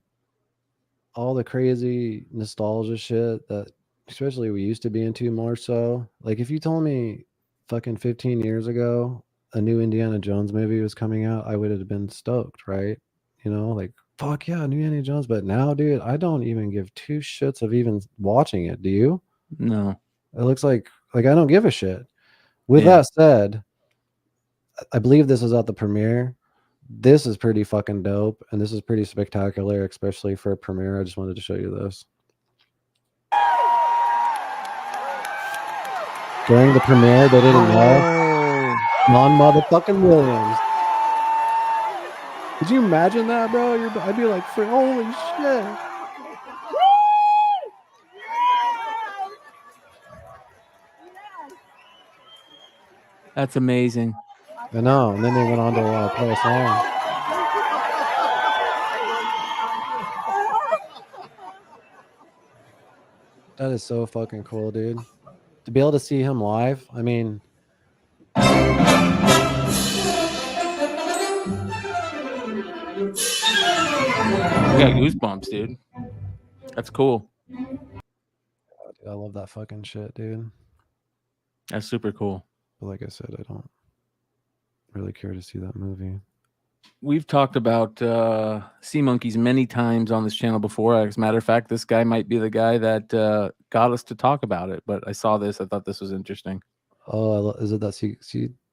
all the crazy nostalgia shit that, especially we used to be into more so. Like if you told me fucking 15 years ago a new Indiana Jones movie was coming out, I would have been stoked, right? You know, like fuck yeah, new Indiana Jones. But now, dude, I don't even give two shits of even watching it. Do you? No. It looks like I don't give a shit. With Yeah. that said, I believe this is at the premiere. This is pretty fucking dope, and this is pretty spectacular, especially for a premiere. I just wanted to show you this. During the premiere, they didn't know. Non-motherfucking Williams. Could you imagine that, bro? I'd be like, holy shit. That's amazing. I know. And then they went on to play a song. That is so fucking cool, dude. To be able to see him live, I mean, I got goosebumps, dude. That's cool. I love that fucking shit, dude. That's super cool. But like I said, I don't really care to see that movie. We've talked about sea monkeys many times on this channel before. As a matter of fact, this guy might be the guy that got us to talk about it. But I saw this. I thought this was interesting. Oh, is it that sea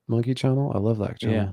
monkey channel? I love that channel. Yeah.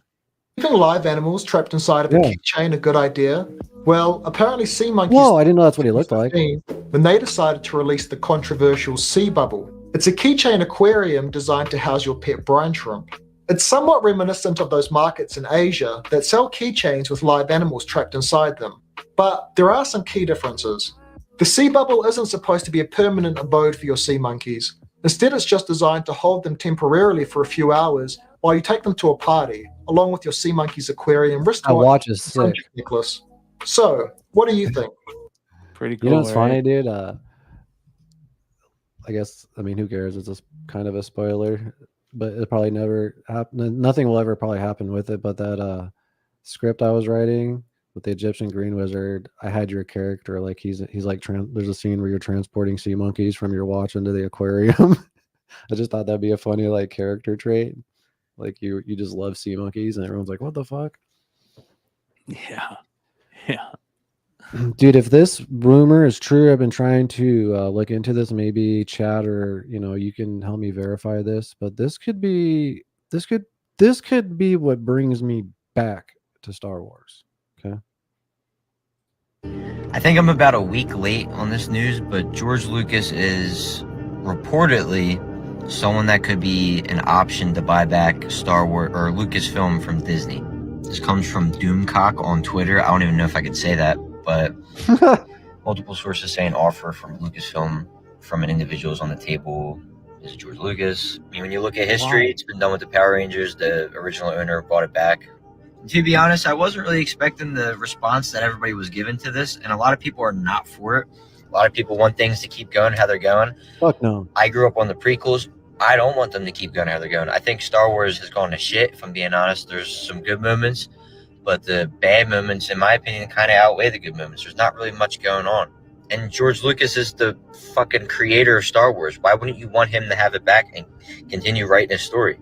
Keeping live animals trapped inside of a keychain a good idea? Well, apparently sea monkeys... Whoa, I didn't know that's what he looked like. ...when they decided to release the controversial sea bubble. It's a keychain aquarium designed to house your pet brine shrimp. It's somewhat reminiscent of those markets in Asia that sell keychains with live animals trapped inside them. But there are some key differences. The sea bubble isn't supposed to be a permanent abode for your sea monkeys. Instead, it's just designed to hold them temporarily for a few hours while you take them to a party, along with your sea monkey's aquarium wristwatch. That watch is sick. Necklace. So, what do you think? Pretty cool. You know what's funny, right? dude? I guess, I mean, who cares? It's just kind of a spoiler, but it probably never happened. Nothing will ever probably happen with it. But that script I was writing with the Egyptian Green Wizard, I had your character like he's like there's a scene where you're transporting sea monkeys from your watch into the aquarium. I just thought that'd be a funny like character trait. Like you just love sea monkeys, and everyone's like, "What the fuck?" Yeah, yeah. Dude, if this rumor is true, I've been trying to look into this. Maybe chat or you can help me verify this. But this could be what brings me back to Star Wars. Okay. I think I'm about a week late on this news, but George Lucas is reportedly someone that could be an option to buy back Star Wars or Lucasfilm from Disney. This comes from Doomcock on Twitter. I don't even know if I could say that, but multiple sources saying offer from Lucasfilm from an individual is on the table. Is it George Lucas? I mean, when you look at history, it's been done with the Power Rangers. The original owner bought it back. To be honest, I wasn't really expecting the response that everybody was given to this, and a lot of people are not for it. A lot of people want things to keep going how they're going. Fuck no. I grew up on the prequels. I don't want them to keep going how they're going. I think Star Wars has gone to shit, if I'm being honest. There's some good moments, but the bad moments, in my opinion, kind of outweigh the good moments. There's not really much going on. And George Lucas is the fucking creator of Star Wars. Why wouldn't you want him to have it back and continue writing his story?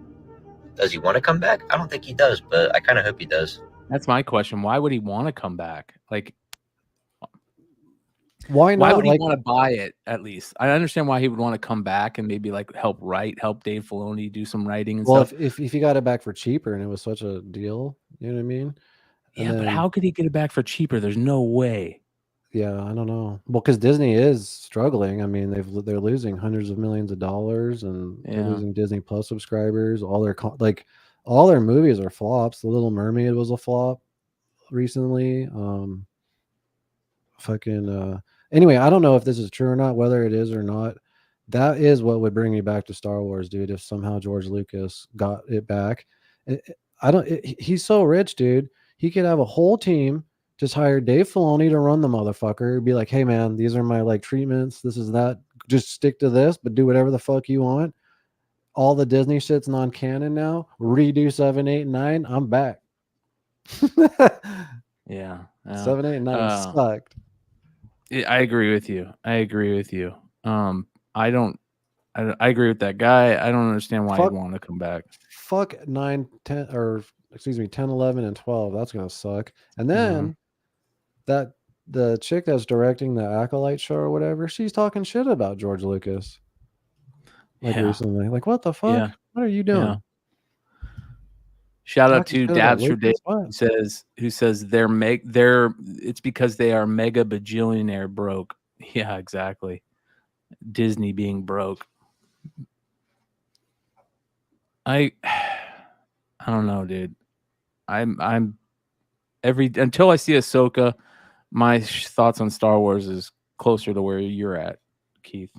Does he want to come back? I don't think he does, but I kind of hope he does. That's my question. Why would he want to come back? Like, why not? Why would he want to buy it? At least I understand why he would want to come back and maybe like help Dave Filoni do some writing and stuff. If he got it back for cheaper and it was such a deal, you know what I mean? Yeah, but how could he get it back for cheaper? There's no way. Yeah, I don't know. Well, because Disney is struggling. I mean, they're losing hundreds of millions of dollars, and they're losing Disney Plus subscribers. All their movies are flops. The Little Mermaid was a flop recently. Anyway, I don't know if this is true or not, whether it is or not. That is what would bring me back to Star Wars, dude. If somehow George Lucas got it back, he's so rich, dude. He could have a whole team, just hire Dave Filoni to run the motherfucker. Be like, hey man, these are my like treatments. This is that. Just stick to this, but do whatever the fuck you want. All the Disney shit's non-canon now. Redo 7, 8, and 9. I'm back. Yeah. 7, 8, and 9 sucked. I agree with you. I agree with you. I agree with that guy. I don't understand why he'd want to come back. Fuck 9, 10, or excuse me, 10, 11, and 12. That's gonna suck. And then the chick that's directing the Acolyte show or whatever, she's talking shit about George Lucas. Like recently. Like, what the fuck? Yeah. What are you doing? Yeah. Shout out to Dabs for Dave, who says it's because they are mega bajillionaire broke. Yeah, exactly. Disney being broke. I don't know, dude. I'm until I see Ahsoka, my thoughts on Star Wars is closer to where you're at, Keith.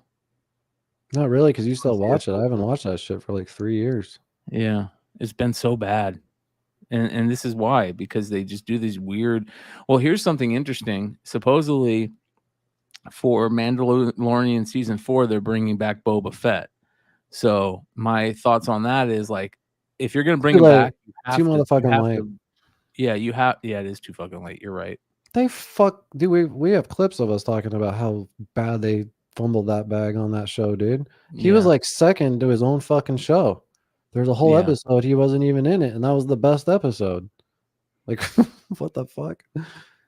Not really, because you still watch it. I haven't watched that shit for like 3 years. Yeah, it's been so bad. And this is why, because they just do these weird. Well, here's something interesting. Supposedly, for Mandalorian season 4, they're bringing back Boba Fett. So my thoughts on that is like, if you're gonna bring him back, you have too motherfucking late. Yeah, it is too fucking late. You're right. Dude, we have clips of us talking about how bad they fumbled that bag on that show, dude. He was like second to his own fucking show. There's a whole episode he wasn't even in it, and that was the best episode. Like, what the fuck?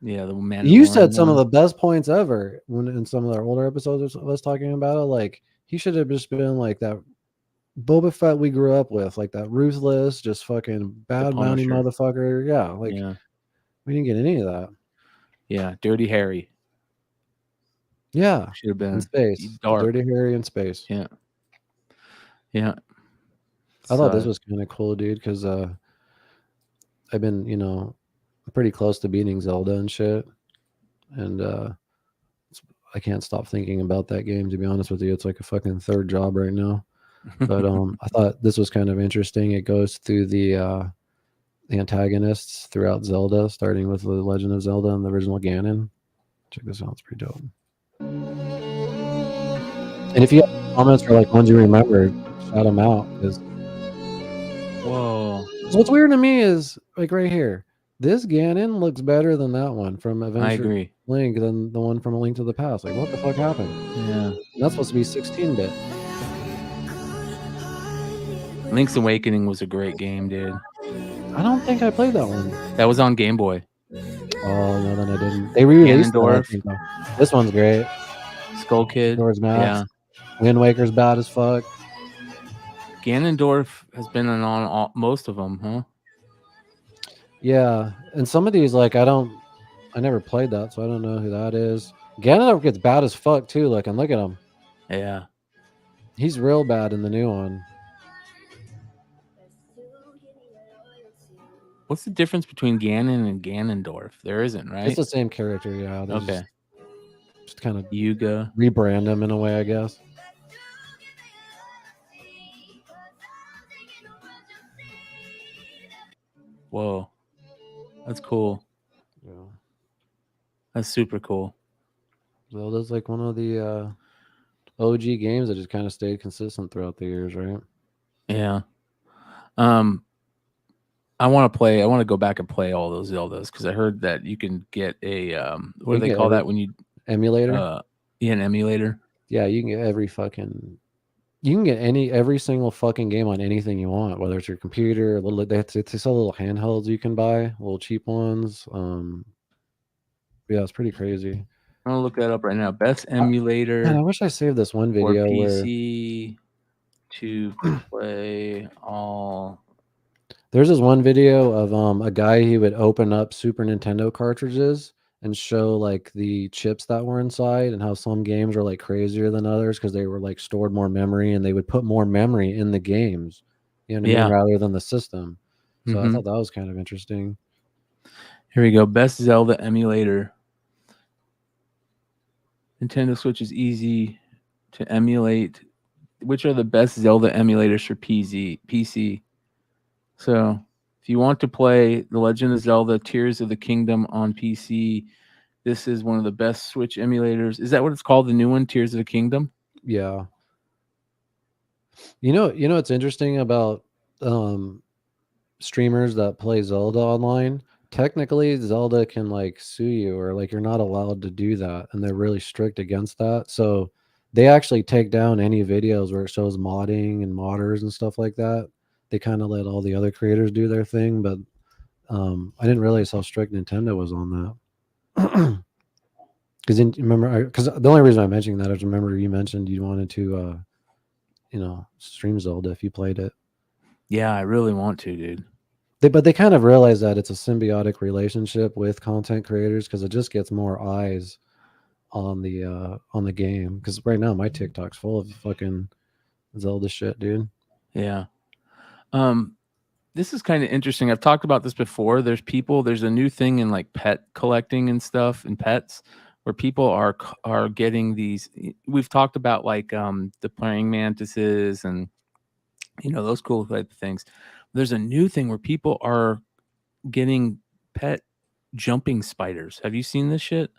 Yeah, the man. You said some of the best points ever when in some of our older episodes of us talking about it. Like, he should have just been like that Boba Fett we grew up with, like that ruthless, just fucking bad bounty motherfucker. Yeah, like we didn't get any of that. Yeah, Dirty Harry. Yeah, should have been in space. Dark. Dirty Harry in space. Yeah, yeah. I thought this was kind of cool, dude, because I've been, pretty close to beating Zelda and shit, and I can't stop thinking about that game. To be honest with you, it's like a fucking third job right now. But I thought this was kind of interesting. It goes through the antagonists throughout Zelda, starting with the Legend of Zelda and the original Ganon. Check this out; it's pretty dope. And if you have comments or like ones you remember, shout them out. Because whoa, what's weird to me is like right here, this Ganon looks better than that one from Adventure Link than the one from A Link to the Past. Like, what the fuck happened? Yeah, that's supposed to be 16-bit. Link's Awakening was a great game, dude. I don't think I played that one. That was on Game Boy. Oh no, then I didn't. They re-released that. This one's great. Skull Kid. Yeah. Wind Waker's bad as fuck. Ganondorf has been on most of them, huh? Yeah, and some of these, like, I never played that, so I don't know who that is. Ganondorf gets bad as fuck too. Like, and look at him. Yeah, he's real bad in the new one. What's the difference between Ganon and Ganondorf? There isn't, right? It's the same character, yeah. Okay. Just kind of Yuga. Rebrand him in a way, I guess. Whoa. That's cool. Yeah. That's super cool. Zelda's like one of the OG games that just kind of stayed consistent throughout the years, right? Yeah. I want to go back and play all those Zeldas because I heard that you can get a what do they call that when you emulator? Yeah, an emulator. Yeah, you can get every single fucking game on anything you want, whether it's your computer, they sell little handhelds you can buy, little cheap ones. Yeah, it's pretty crazy. I'm gonna look that up right now. Best emulator. Man, I wish I saved this one video for PC to play all. There's this one video of a guy who would open up Super Nintendo cartridges and show like the chips that were inside and how some games were like crazier than others because they were like stored more memory and they would put more memory in the games, you know what I mean, rather than the system. So I thought that was kind of interesting. Here we go. Best Zelda emulator. Nintendo Switch is easy to emulate which are the best Zelda emulators for PC. So if you want to play The Legend of Zelda Tears of the Kingdom on PC, this is one of the best Switch emulators. Is that what it's called? The new one, Tears of the Kingdom? Yeah. You know what's interesting about streamers that play Zelda online? Technically, Zelda can like sue you, or like you're not allowed to do that, and they're really strict against that. So they actually take down any videos where it shows modding and modders and stuff like that. They kind of let all the other creators do their thing, but I didn't realize how strict Nintendo was on that. Because the only reason I'm mentioning that is remember you mentioned you wanted to stream Zelda if you played it. Yeah, I really want to, dude. But they kind of realize that it's a symbiotic relationship with content creators because it just gets more eyes on the game. Because right now my TikTok's full of fucking Zelda shit, dude. Yeah. This is kind of interesting. I've talked about this before. There's a new thing in like pet collecting and stuff and pets where people are getting these. We've talked about like the praying mantises and those cool type of things. There's a new thing where people are getting pet jumping spiders. Have you seen this shit?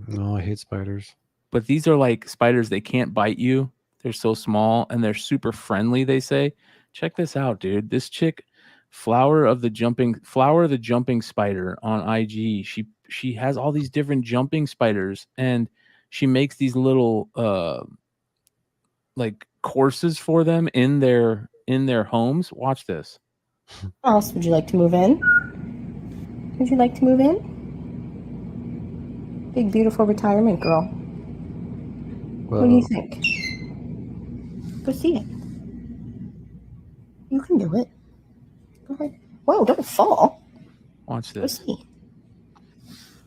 No, I hate spiders. But these are like spiders. They can't bite you. They're so small and they're super friendly, they say. Check this out, dude. This chick, Flower the Jumping Spider on IG. She has all these different jumping spiders and she makes these little like courses for them in their homes. Watch this. How else would you like to move in? Would you like to move in? Big, beautiful retirement girl. What do you think? Go see it. You can do it. Go ahead. Whoa, don't fall. Watch Go this. see.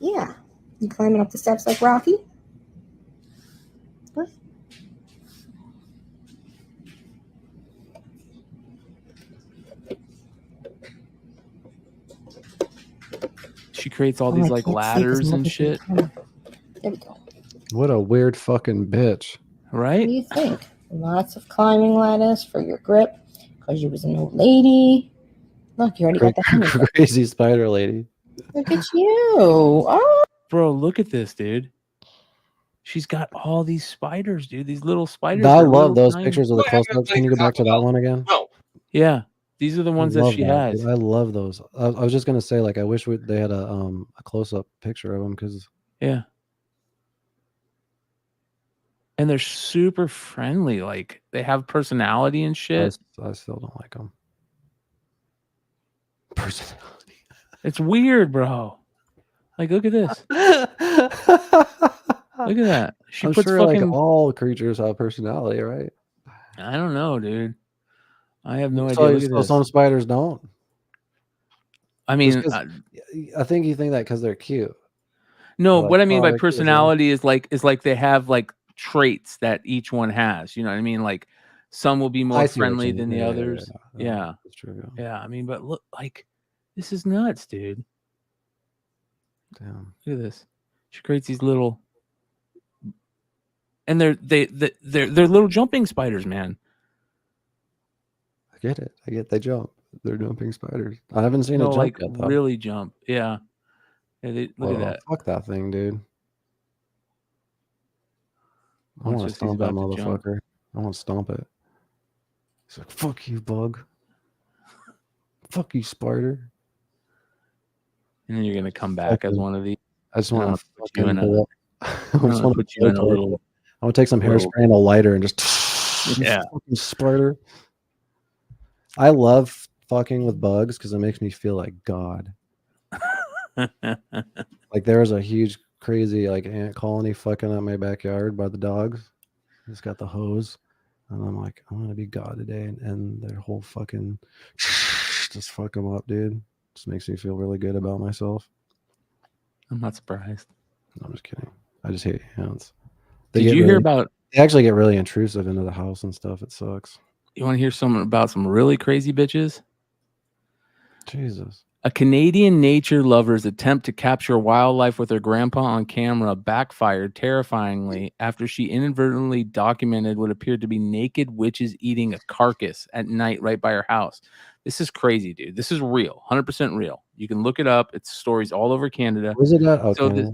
Yeah. You climbing up the steps like Rocky? Go ahead. She creates all these like ladders and shit. There we go. What a weird fucking bitch. Right? What do you think? Lots of climbing ladders for your grip because you was an old lady. Look, you already got the hang of it. Crazy spider lady. Look at you. Oh. Bro, look at this, dude. She's got all these spiders, dude. These little spiders. I They're love little those tiny. pictures of the close-ups. Can you go back to that one again? Yeah, these are the ones that she has. Dude. I love those. I was just gonna say, like, I wish they had a close-up picture of them because yeah, and they're super friendly. Like they have personality and shit. I still don't like them. Personality. It's weird, bro. Like, look at this. Look at that. She I'm puts sure fucking. like all creatures have personality, right? I don't know, dude. I have no So, idea. Look at this. some spiders don't. I mean, I think you think that because they're cute. no. Like, What I mean by they're cute as hell. personality is like they have like traits that each one has. You know what I mean? Like some will be I more see what friendly you than mean. the Yeah, others. Yeah. That's true. Yeah. I mean, but look, like this is nuts, dude. Damn. Look at this. She creates these little, and they're little jumping spiders, man. I get it. They jump. They're jumping spiders. I haven't seen a jump like yet, though. really jump. Yeah. Look at that. Fuck that thing, dude. I Watch want to this, he's stomp that about to jump. motherfucker. I want to stomp it. He's like, fuck you, bug. Fuck you, spider. And then you're gonna come back as one of these. I just want to put you in a. put you in a little. I want to take some hairspray and a lighter and just Yeah. fucking spider. I love fucking with bugs because it makes me feel like God. Like there was a huge, crazy like ant colony fucking up my backyard by the dogs. Just got the hose, and I'm like, I'm gonna be God today, and their whole fucking just fuck them up, dude. Just makes me feel really good about myself. I'm not surprised. No, I'm just kidding. I just hate ants. Did you hear about? They actually get really intrusive into the house and stuff. It sucks. You want to hear something about some really crazy bitches? Jesus. A Canadian nature lover's attempt to capture wildlife with her grandpa on camera backfired terrifyingly after she inadvertently documented what appeared to be naked witches eating a carcass at night right by her house. This is crazy, dude. This is real, 100% real. You can look it up. It's stories all over Canada. Where's it at? Okay.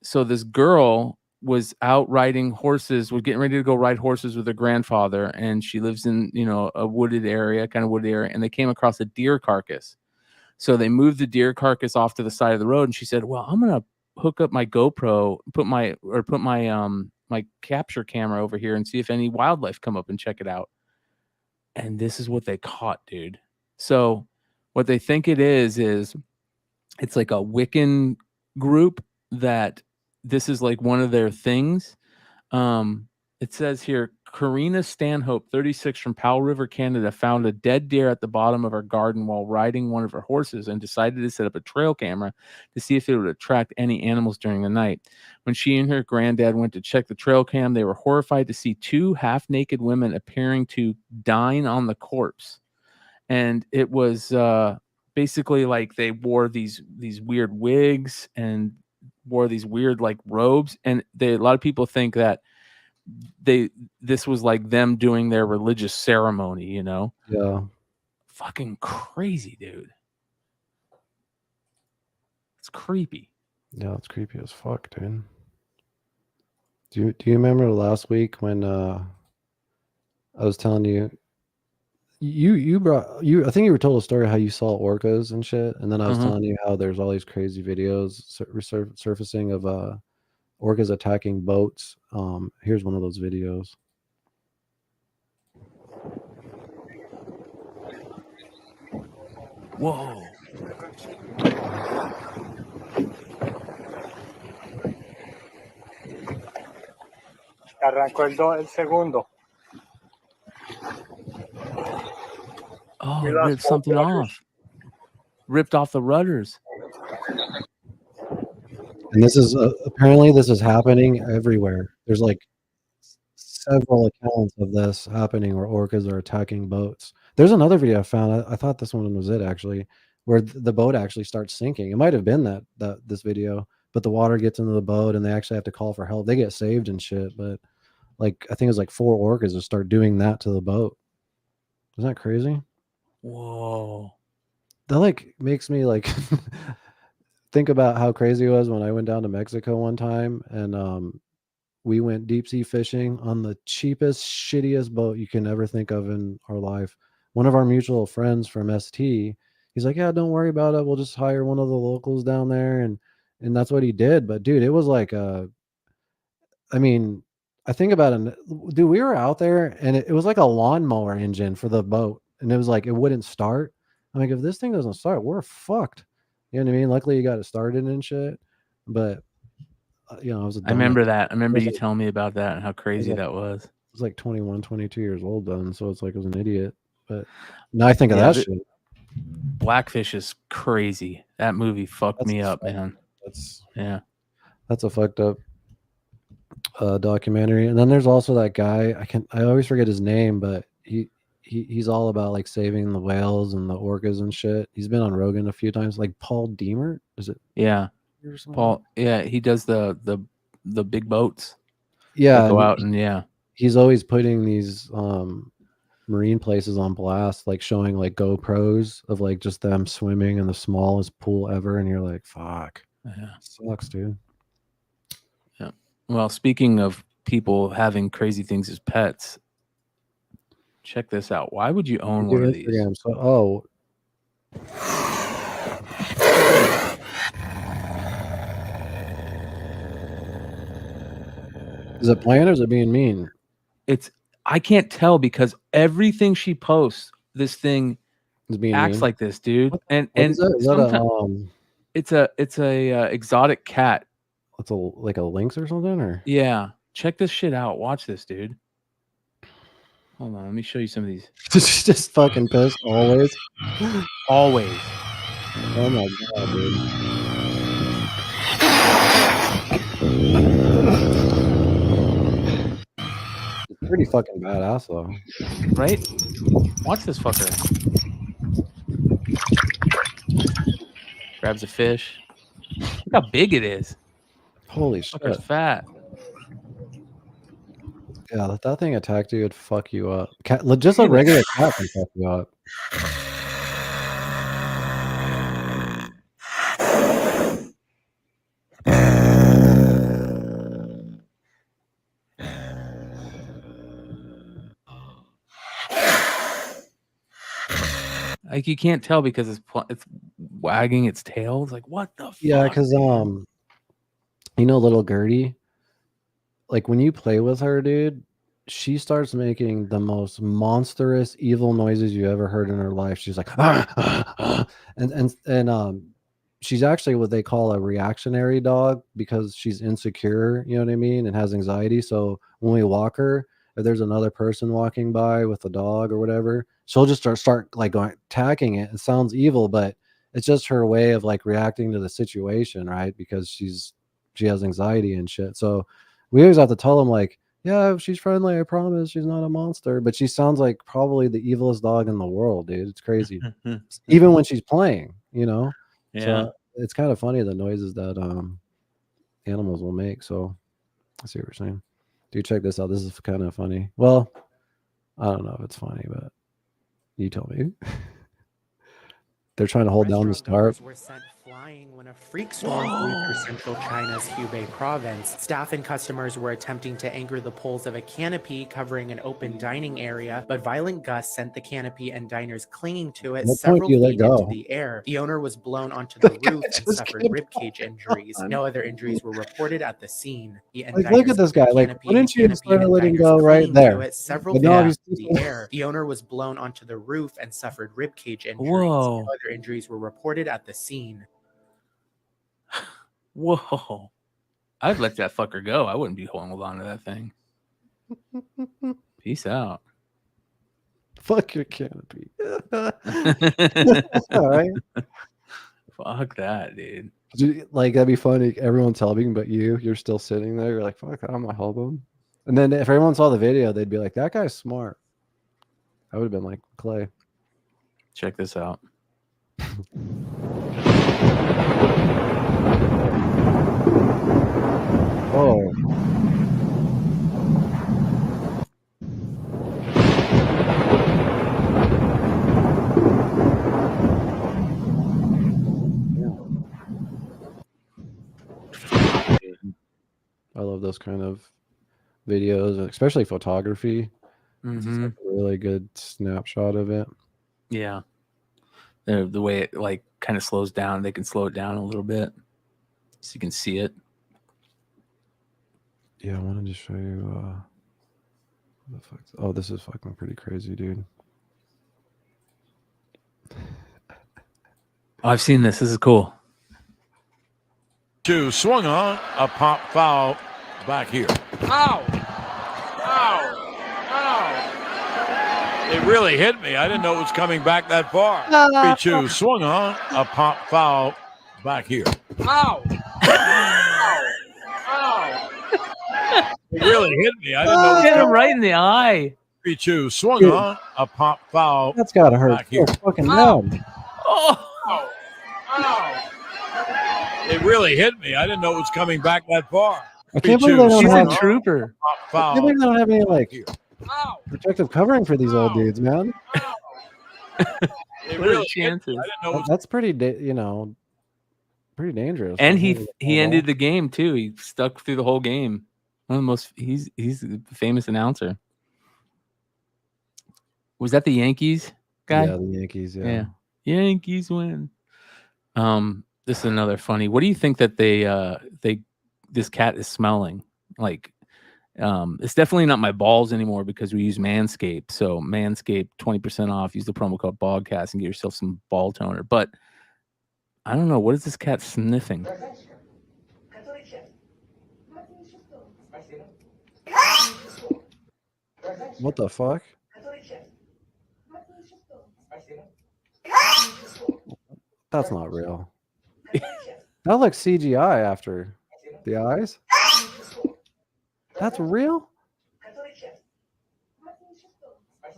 So this girl was out riding horses, was getting ready to go ride horses with her grandfather, and she lives in, a wooded area, and they came across a deer carcass. So they moved the deer carcass off to the side of the road, and she said, "Well, I'm gonna hook up my GoPro, put my my capture camera over here and see if any wildlife come up and check it out." And this is what they caught, dude. So what they think it is it's like a Wiccan group that this is like one of their things. It says here, Karina Stanhope, 36, from Powell River, Canada, found a dead deer at the bottom of her garden while riding one of her horses and decided to set up a trail camera to see if it would attract any animals during the night. When she and her granddad went to check the trail cam, they were horrified to see two half-naked women appearing to dine on the corpse. And it was basically like they wore these weird wigs and wore these weird like robes. And a lot of people think that this was like them doing their religious ceremony, Yeah. Fucking crazy, dude. It's creepy. Yeah, it's creepy as fuck, dude. Do you remember last week when I was telling you I think you were told a story how you saw orcas and shit, and then I was telling you how there's all these crazy videos surfacing of orcas attacking boats. Here's one of those videos. Whoa. Arrancó el segundo. Oh, it ripped something off. Ripped off the rudders. And this is apparently this is happening everywhere. There's like several accounts of this happening where orcas are attacking boats. There's another video I found. I thought this one was it actually, where the boat actually starts sinking. It might have been that this video, but the water gets into the boat and they actually have to call for help. They get saved and shit, but like I think it was like 4 orcas that start doing that to the boat. Isn't that crazy? Whoa. That like makes me like think about how crazy it was when I went down to Mexico one time and we went deep sea fishing on the cheapest, shittiest boat you can ever think of in our life. One of our mutual friends from ST, he's like, "Yeah, don't worry about it. We'll just hire one of the locals down there." And that's what he did. But dude, it was like I think about it, dude, we were out there and it was like a lawnmower engine for the boat. And it was like, it wouldn't start. I'm like, if this thing doesn't start, we're fucked. You know what I mean? Luckily you got it started and shit. But, I remember that. I remember you telling me about that and how crazy that was. I was like 21, 22 years old then. So it's like, I was an idiot. But now I think of that shit. Blackfish is crazy. That movie fucked me up, man. That's a fucked up documentary. And then there's also that guy, I always forget his name, but he's all about like saving the whales and the orcas and shit. He's been on Rogan a few times, like Paul Nimerc, is it? Yeah. Paul, yeah, he does the big boats. Yeah. Go out and he's always putting these marine places on blast, like showing like GoPros of like just them swimming in the smallest pool ever, and you're like, fuck. Yeah. Sucks, dude. Yeah. Well, speaking of people having crazy things as pets, check this out. Why would you own one of these? So, is it playing or is it being mean? I can't tell because everything she posts, this thing acts mean. like this, dude. And is that? Is that it's a exotic cat. It's like a lynx or something, or yeah. Check this shit out. Watch this, dude. Hold on, let me show you some of these. Just fucking pissed always. Always. Oh my god, dude. It's pretty fucking badass though. Right? Watch this fucker. Grabs a fish. Look how big it is. Holy shit. Fucker's fat. Yeah, that thing attacked you, it'd fuck you up. Just a regular cat can fuck you up. Like you can't tell because it's wagging its tail. It's like, what the fuck? Yeah, because you know, little Gertie, like when you play with her, dude, she starts making the most monstrous evil noises you ever heard in her life. She's like and she's actually what they call a reactionary dog because she's insecure, you know what I mean, and has anxiety. So when we walk her, if there's another person walking by with a dog or whatever, she'll just start like going attacking it. It sounds evil, but it's just her way of like reacting to the situation, right? Because she has anxiety and shit. So we always have to tell them like, yeah, she's friendly, I promise, she's not a monster. But she sounds like probably the evilest dog in the world, dude. It's crazy. Even when she's playing, you know. Yeah. So it's kind of funny the noises that animals will make. So I see what you're saying. Dude, check this out. This is kind of funny. Well, I don't know if it's funny, but you tell me. They're trying to hold down the scarf. Were sent flying when a freak storm flew through central China's Hubei province. Staff and customers were attempting to anchor the poles of a canopy covering an open dining area, but violent gusts sent the canopy and diners clinging to it several feet into the air. The owner was blown onto the roof and suffered ribcage injuries. No other injuries were reported at the scene. Like, look at this guy. Like, wouldn't you just start letting go right there? Several But feet no, into the air. The owner was blown onto the roof and suffered ribcage injuries. Whoa. No other injuries were reported at the scene. Whoa. I'd let that fucker go. I wouldn't be holding on to that thing. Peace out. Fuck your canopy. All right. Fuck that, dude. Like, that'd be funny. Everyone's helping, but you're still sitting there. You're like, fuck, I'm gonna help him. And then if everyone saw the video, they'd be like, that guy's smart. I would have been like, Clay. Check this out. Oh. I love those kind of videos, especially photography. It's like a really good snapshot of it. Yeah. The way it like kind of slows down, they can slow it down a little bit so you can see it. Yeah, I wanted to show you what the fuck. Oh, this is fucking pretty crazy, dude. Oh, I've seen this. This is cool. Two swung on a pop foul back here. Ow! Ow! Ow! It really hit me. I didn't know it was coming back that far. 3-2 swung on a pop foul back here. Ow! Ow! Ow! It really hit me. I didn't know it was Hit him coming right in the eye. 3-2 swung on a pop foul. That's gotta hurt. back here. So fucking loud. Oh! Ow! Ow! It really hit me. I didn't know it was coming back that far. I can't believe they don't He's have. a trooper. I can't believe they don't have any like protective covering for these old dudes, man. It What are really the hit me. chances? I didn't know it was That's pretty, pretty dangerous. And Like, he holding he the ended ball. the game too. He stuck through the whole game. One of the most he's a famous announcer. Was that the Yankees guy? Yeah, the Yankees. Yeah. Yankees win. This is another funny. What do you think that this cat is smelling like? It's definitely not my balls anymore because we use Manscaped. So Manscaped 20% off. Use the promo code Bogcast and get yourself some ball toner. But I don't know. What is this cat sniffing? What the fuck? That's not real. That looks CGI after the eyes. That's real?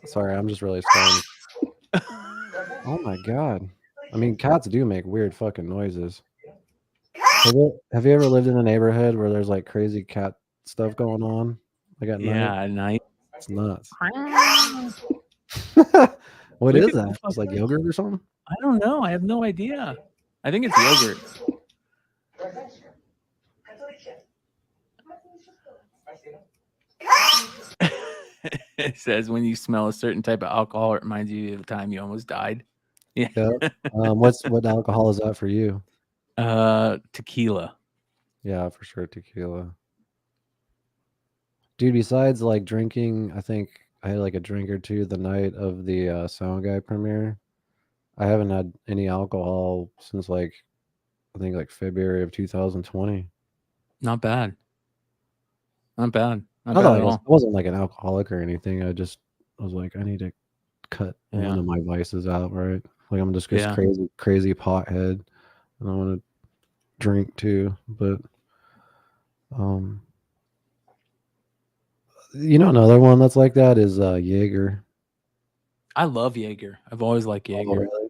Sorry, I'm just really stoned. Oh my god. I mean, cats do make weird fucking noises. Have you ever lived in a neighborhood where there's like crazy cat stuff going on? Like at night? Yeah, at night. It's nuts. Look What is at that? It's like yogurt or something? I don't know. I have no idea. I think it's yogurt. It says when you smell a certain type of alcohol, it reminds you of the time you almost died. Yeah. What alcohol is that for you? Tequila. Yeah, for sure, tequila. Dude, besides like drinking, I think I had like a drink or two the night of the Sound Guy premiere. I haven't had any alcohol since like I think like February of 2020. Not bad. Not bad. Not I bad at all. I wasn't like an alcoholic or anything. I was like, I need to cut one of my vices out, right? Like I'm just this crazy pothead, and I want to drink too. But you know, another one that's like that is Jaeger. I love Jaeger. I've always liked Jaeger. Oh, really?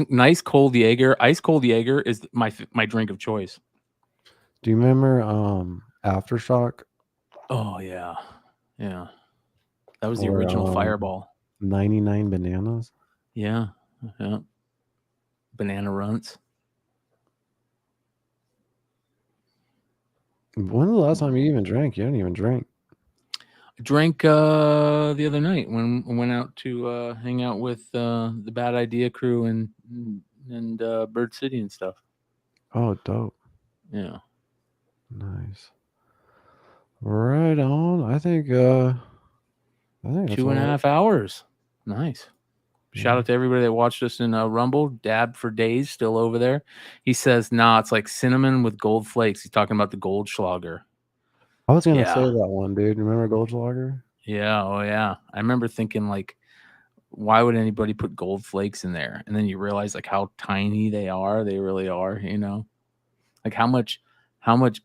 Nice cold Jaeger. Ice cold Jaeger is my drink of choice. Do you remember Aftershock? Oh yeah, yeah. That was the original Fireball. 99 bananas. Yeah, yeah. Banana runts. When was the last time you even drank? You didn't even drink. I drank the other night when I went out to hang out with the Bad Idea crew and Bird City and stuff. Oh, dope. Yeah. Nice. Right on. I think that's 2.5 hours. Nice. Shout out to everybody that watched us in Rumble. Dab for days, still over there. He says, nah, it's like cinnamon with gold flakes. He's talking about the Goldschlager. I was gonna say that one, dude. Remember Goldschlager? Yeah, oh yeah. I remember thinking like, why would anybody put gold flakes in there? And then you realize like how tiny they are. They really are, you know. Like how much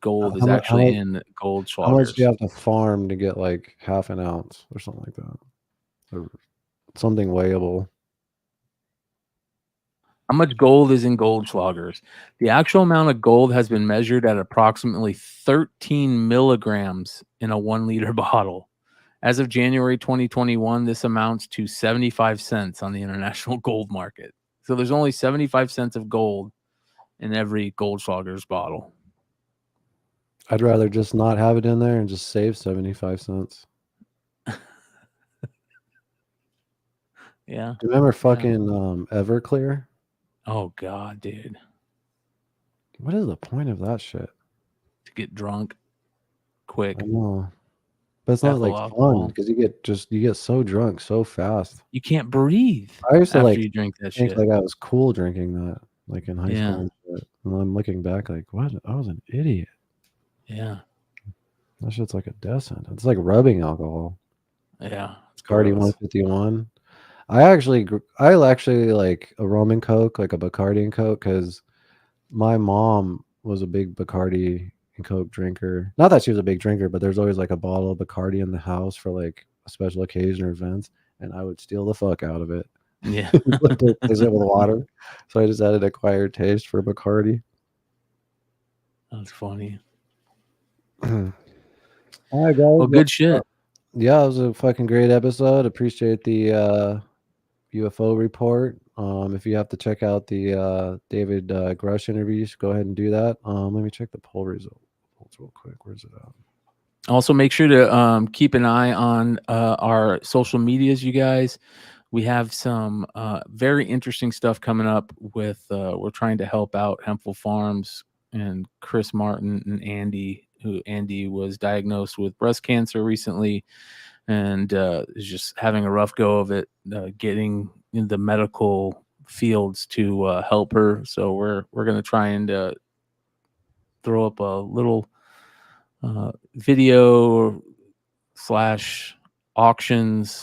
gold is actually in Goldschlagers? How much do you have to farm to get like half an ounce or something like that? Or something weighable. How much gold is in Goldschlagers? The actual amount of gold has been measured at approximately 13 milligrams in a 1 liter bottle. As of January 2021, this amounts to 75 cents on the international gold market. So there's only 75 cents of gold in every Goldschlagers bottle. I'd rather just not have it in there and just save 75 cents. Yeah. Do you remember fucking Everclear? Oh God, dude. What is the point of that shit? To get drunk quick. I know. But it's not like fun because you get so drunk so fast. You can't breathe. I used to after like you drink that think shit. like I was cool drinking that, like in high school and shit. And I'm looking back like, what? I was an idiot. Yeah. That shit's like a death sentence. It's like rubbing alcohol. Yeah. It's Cardi 151. I actually like a rum and Coke, like a Bacardi and Coke, because my mom was a big Bacardi and Coke drinker. Not that she was a big drinker, but there's always like a bottle of Bacardi in the house for like a special occasion or events, and I would steal the fuck out of it. Yeah. Replace it with water. So I just had an acquired taste for Bacardi. That's funny. All right, guys. Well, good shit. Yeah, it was a fucking great episode. Appreciate the UFO report. If you have to check out the David Grusch interviews, go ahead and do that. Let me check the poll results real quick. Where's it at? Also, make sure to keep an eye on our social medias, you guys. We have some very interesting stuff coming up with, we're trying to help out Hempful Farms and Chris Martin and Andy, who Andy was diagnosed with breast cancer recently and is just having a rough go of it, getting in the medical fields to help her. So we're going to try and throw up a little video / auction /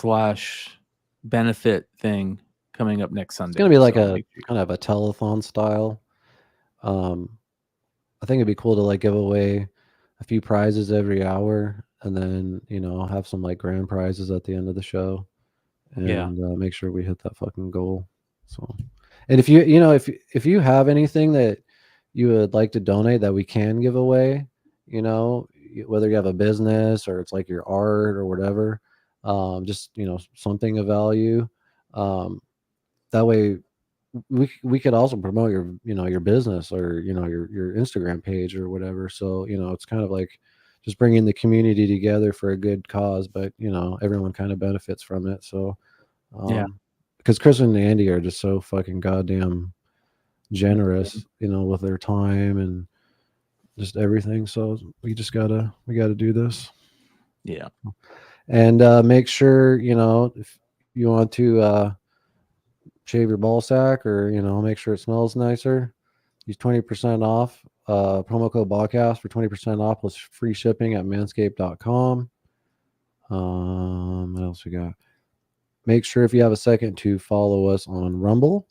benefit thing coming up next Sunday. It's gonna be like a kind of a telethon style. I think it'd be cool to like give away a few prizes every hour, and then have some like grand prizes at the end of the show, and make sure we hit that fucking goal. So And if if you have anything that you would like to donate that we can give away, whether you have a business or it's like your art or whatever, just something of value. That way we could also promote your business or your Instagram page or whatever. So it's kind of like just bringing the community together for a good cause, but everyone kind of benefits from it. So Yeah. because Chris and Andy are just so fucking goddamn generous, with their time and just everything. So we gotta do this. Yeah. And make sure if you want to shave your ball sack or make sure it smells nicer, use 20% off promo code Bogcast for 20% off plus free shipping at manscaped.com. What else we got? Make sure if you have a second to follow us on Rumble.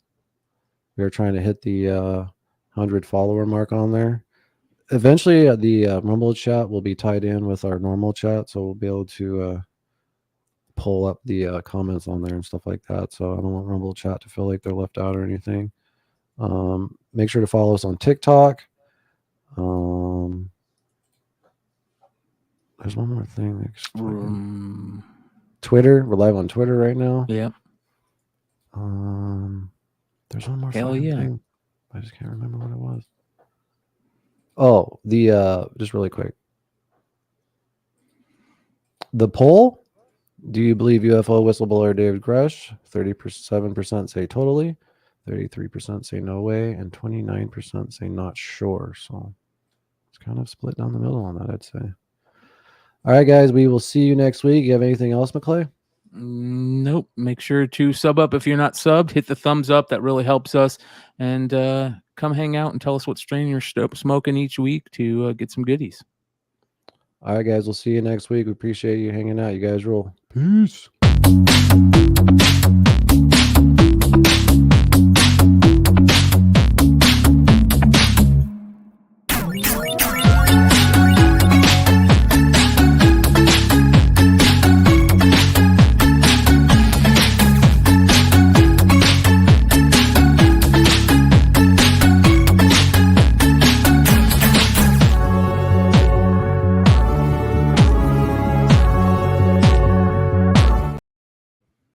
We are trying to hit the 100 follower mark on there. Eventually the Rumble chat will be tied in with our normal chat, so we'll be able to pull up the comments on there and stuff like that. So I don't want Rumble chat to feel like they're left out or anything. Make sure to follow us on TikTok. There's one more thing. Twitter. We're live on Twitter right now. Yep. There's one more Hell yeah. thing. I just can't remember what it was. Oh, the just really quick. The poll. Do you believe UFO whistleblower David Grusch? 37% say totally, 33% say no way, and 29% say not sure. So it's kind of split down the middle on that, I'd say. All right, guys, we will see you next week. You have anything else, McClay? Nope. Make sure to sub up if you're not subbed. Hit the thumbs up. That really helps us. And come hang out and tell us what strain you're smoking each week to get some goodies. All right, guys, we'll see you next week. We appreciate you hanging out. You guys rule. Peace.